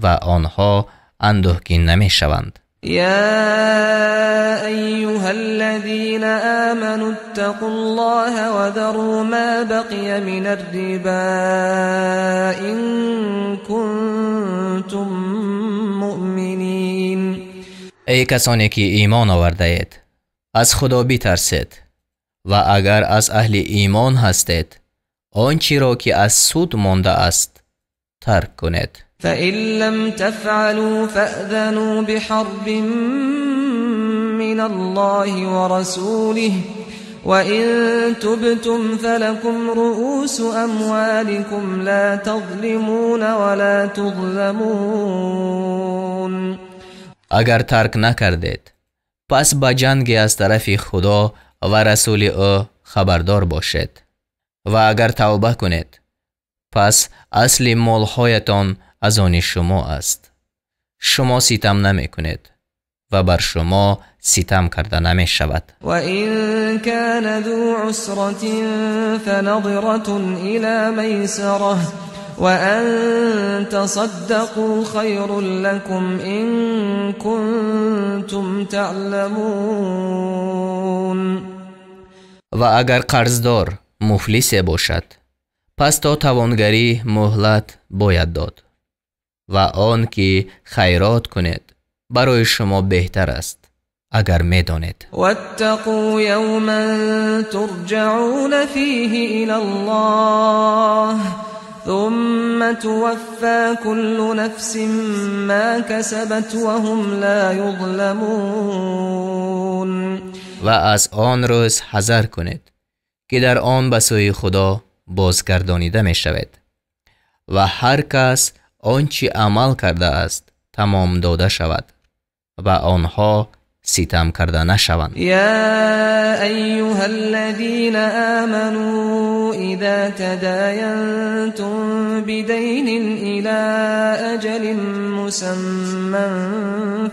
و آنها اندوهگین نمی شوند. يا أيها الذين آمنوا اتقوا الله وذروا ما بقي من الربا إن كنتم مؤمنين. ای کسانی که ایمان آورده اید، از خدا بترسید و اگر از اهل ایمان هستید، آنچه را که از سود مانده است ترک کنید. فإن لم تفعلوا فأذنوا بحرب من الله ورسوله وإن تبتم فلكم رؤوس أموالكم لا تظلمون ولا تظلمون. اگر ترک نکردید، پس با جنگ از طرف خدا و رسول او خبردار باشید و اگر توبه کنید، پس اصل مالهایتان از آن شما است. شما ستم نمی کنید و بر شما ستم کرده نمی شود. و این کان ذو عسرة فنظرة إلى میسرة و ان تصدقوا خیر لكم إن كنتم تعلمون. و اگر قرضدار مفلس باشد، پس تا توانگری مهلت باید داد و آن که خیرات کنید برای شما بهتر است اگر میدانید. واتقوا یوما ترجعون فیه الی الله ثم توفى كل نفس ما كسبت وهم لا يظلمون. و از آن روز حذر کنید که در آن به سوی خدا بازگردانیده می شود و هر کس آنچه عمل کرده است تمام داده شود و آنها ستم کرده نشوند. يا أيها الذين آمنوا إذا تداينتم بدين إلى أجل مسمى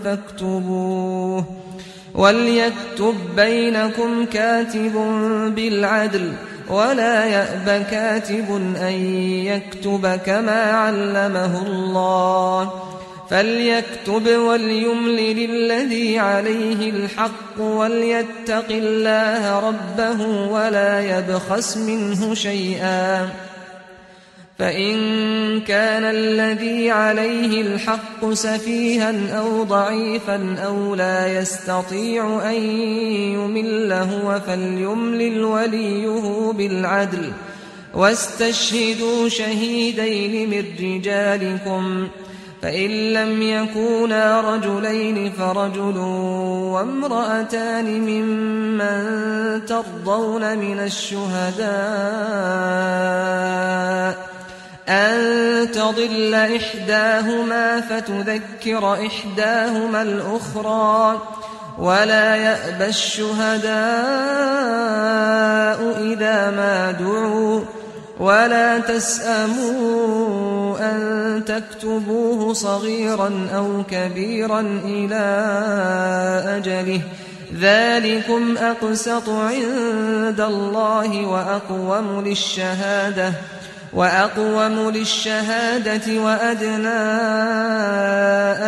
فاكتبوه وليكتب بينكم كاتب بالعدل ولا يأب كاتب أن يكتب كما علمه الله فليكتب وليملل الذي عليه الحق وليتق الله ربه ولا يبخس منه شيئا فإن كان الذي عليه الحق سفيها أو ضعيفا أو لا يستطيع أن يمل هو فليملل وليه بالعدل واستشهدوا شهيدين من رجالكم فإن لم يكونا رجلين فرجل وامرأتان ممن ترضون من الشهداء أن تضل إحداهما فتذكر إحداهما الأخرى ولا يأبى الشهداء إذا ما دعوا ولا تسأموا أن تكتبوه صغيرا أو كبيرا إلى أجله ذلكم أقسط عند الله وأقوم للشهادة وأدنى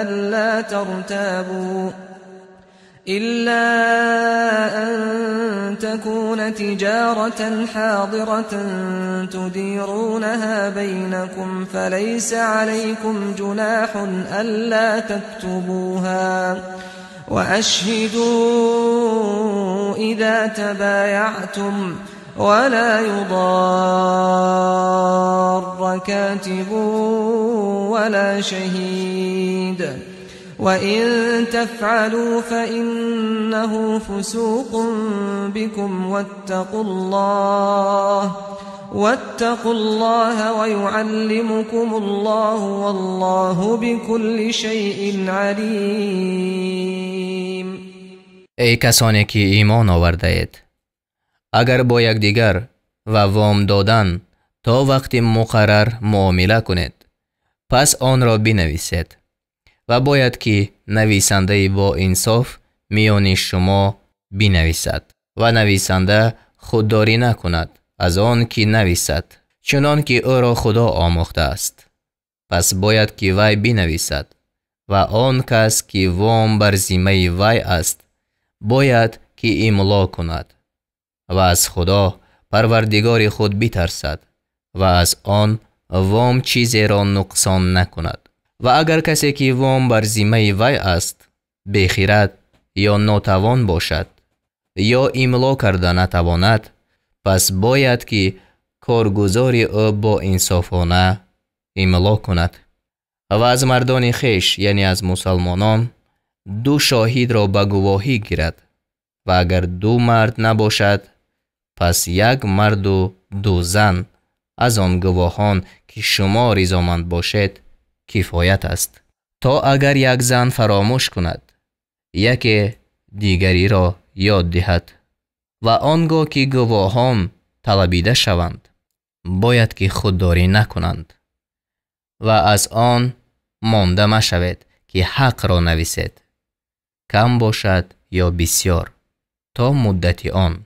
ألا ترتابوا إلا أن تكون تجارة حاضرة تديرونها بينكم فليس عليكم جناح ألا تكتبوها وأشهدوا إذا تبايعتم ولا يضار كاتب ولا شهيد وإن تفعلوا فإنه فسوق بكم واتقوا الله ويعلمكم الله والله بكل شيء عليم. ای کسانی که ایمان آورده اید، اگر با یکدیگر و وام دادن تا وقتی مقرر معامله کنید، پس آن را بنویسید و باید که نویسنده با انصاف میان شما بنویسد و نویسنده خودداری نکند از آن که نویسد، چنان که او را خدا آموخته است. پس باید که وی بنویسد و آن کس که وام بر ذمه وی است باید که املا کند و از خدا پروردگار خود بترسد و از آن وام چیزی را نقصان نکند. و اگر کسی که وام بر ذمه وی است بیخیرد یا ناتوان باشد یا املا کرده نتواند، پس باید که کارگزار او با انصافانه املا کند و از مردان خویش یعنی از مسلمانان 2 شاهد را به گواهی گیرد و اگر 2 مرد نباشد پس 1 مرد و 2 زن از آن گواهان که شما رضامند باشید کفایت است، تا اگر 1 زن فراموش کند یکی دیگری را یاد دهد و آنگاه که گواهان طلبیده شوند باید که خودداری نکنند و از آن مانده مشوید که حق را نویسید، کم باشد یا بسیار، تا مدت آن.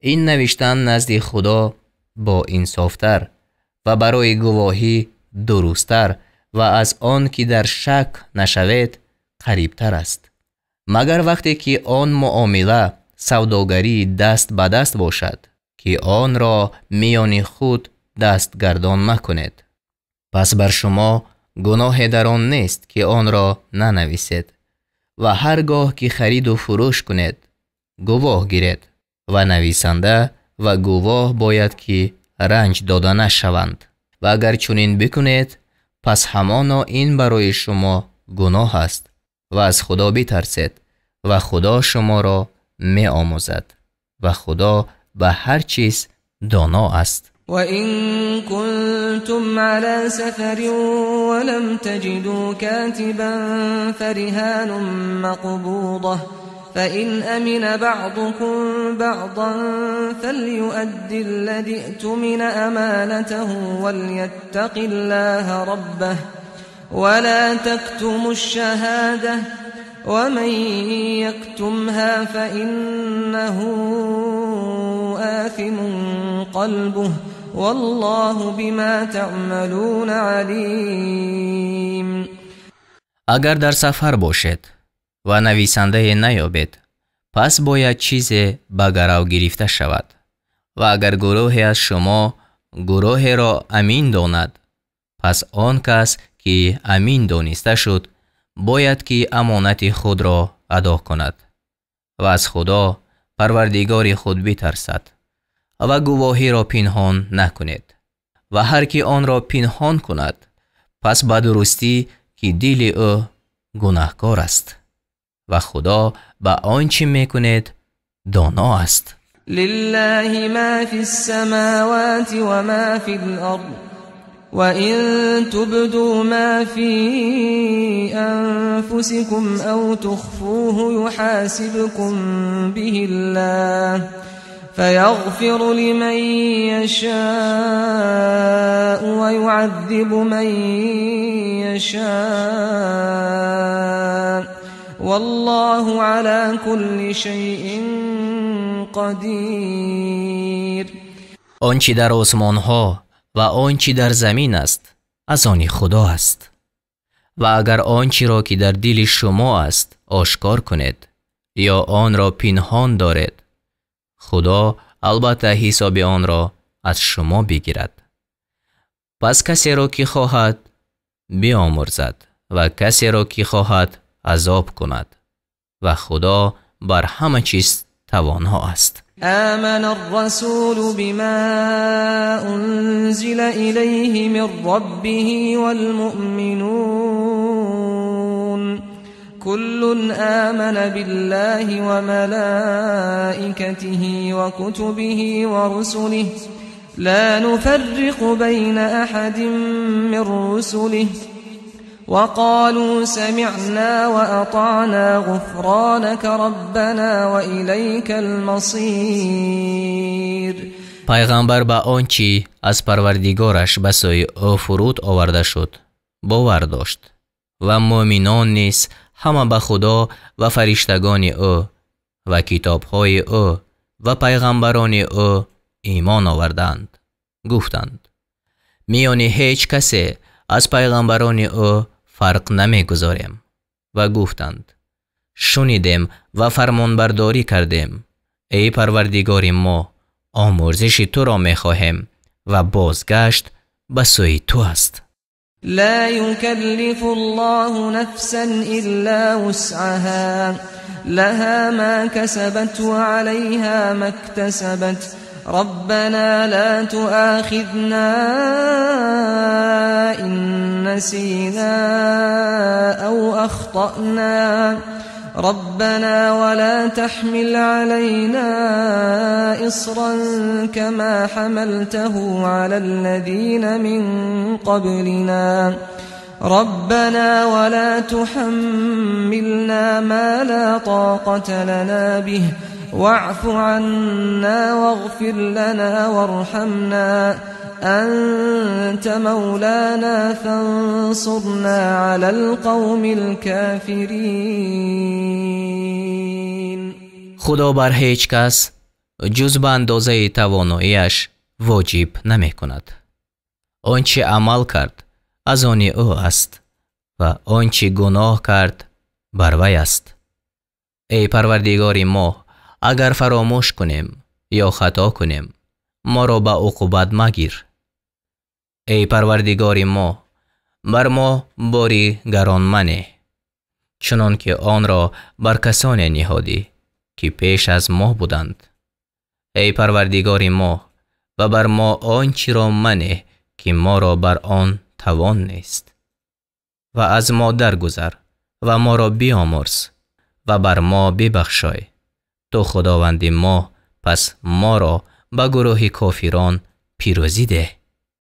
این نوشتن نزد خدا با انصافتر و برای گواهی درستتر و از آن که در شک نشوید قریبتر است، مگر وقتی که آن معامله سوداگری دست به دست باشد که آن را میان خود دست گردان مکنید. پس بر شما گناه در آن نیست که آن را ننویسید و هرگاه که خرید و فروش کنید گواه گیرید و نویسنده و گواه باید که رنج داده نشوند و اگر چنین بکنید پس همانا این برای شما گناه است و از خدا بترسید و خدا شما را می آموزد و خدا به هر چیز دانا است. وَإِن كُنتُمْ عَلَى سَفَرٍ وَلَمْ تَجِدُوا كَاتِبًا فَرِهَانٌ مَّقْبُوضَةٌ فإن أمن بعضكم بعضا فليؤد الذي اؤتمن أمانته وليتق الله ربه ولا تكتموا الشهادة ومن يكتمها فإنه آثم قلبه والله بما تعملون علیم. اگر در سفر باشد و نویسنده نیابد، پس باید چیزی به گرو گرفته شود. و اگر گروهی از شما گروه را امین داند، پس آن کس که امین دانسته شد باید که امانت خود را ادا کند و از خدا پروردگار خود بترسد و گواهی را پنهان نکند. و هر کی آن را پنهان کند، پس به درستی که دل او گناهکار است و خدا به آنچه میکند دانا است. لله ما فی السماوات و ما فی الارض وَإِن تُبْدُوا مَا فِي أَنفُسِكُمْ أَوْ تُخْفُوهُ يُحَاسِبْكُم بِهِ اللَّهُ فَيَغْفِرُ لِمَن يَشَاءُ وَيُعَذِّبُ مَن يَشَاءُ وَاللَّهُ عَلَى كُلِّ شَيْءٍ قَدِيرٌ. آنچه در آسمان‌ها و آنچه در زمین است از آن خدا است. و اگر آنچه را که در دل شما است آشکار کنید یا آن را پنهان دارید، خدا البته حساب آن را از شما بگیرد. پس کسی را که خواهد بیامرزد و کسی را که خواهد عذاب کند و خدا بر همه چیز توانا است. آمن الرسول بما أنزل إليه من ربه والمؤمنون كل آمن بالله وملائكته وكتبه ورسله لا نفرق بين أحد من رسله وقالوا سمعنا وأطعنا غفرانك ربنا وإليك المصير. پیغمبر به آنچه از پروردگارش به سوی او فرود آورده شد باور داشت و مؤمنان نیز همه به خدا و فرشتگان او و کتابهای او و پیغمبران او ایمان آوردند. گفتند میان هیچ کسی از پیغمبران او فرق نمیگذاریم و گفتند شنیدیم و فرمانبرداری کردیم. ای پروردگار ما، آمرزش تو را میخواهیم و بازگشت به سوی تو است. لا يكلف الله نفسا إلا وسعها لها ما كسبت وعليها ما اكتسبت ربنا لا تؤاخذنا إن نسينا أو أخطأنا ربنا ولا تحمل علينا إصرا كما حملته على الذين من قبلنا ربنا ولا تحملنا ما لا طاقة لنا به واعف عنا واغفر لنا وارحمنا أنت مولانا فانصرنا على القوم الكافرين. خدا بر هیچ کس جز به اندازه تواناییش واجب نمی کند. آنچه عمل کرد از آن او است و آنچه گناه کرد بر وی است. ای پروردگار ما، اگر فراموش کنیم یا خطا کنیم ما را به عقوبت مگیر. ای پروردگار ما، بر ما باری گران منه چنان که آن را بر کسان نهادی که پیش از ما بودند. ای پروردگار ما، و بر ما آنچه را منه که ما را بر آن توان نیست و از ما درگذر و ما را بیامرز و بر ما ببخشای. تو خداوند ما، پس ما را به گروه کافران پیروزی ده.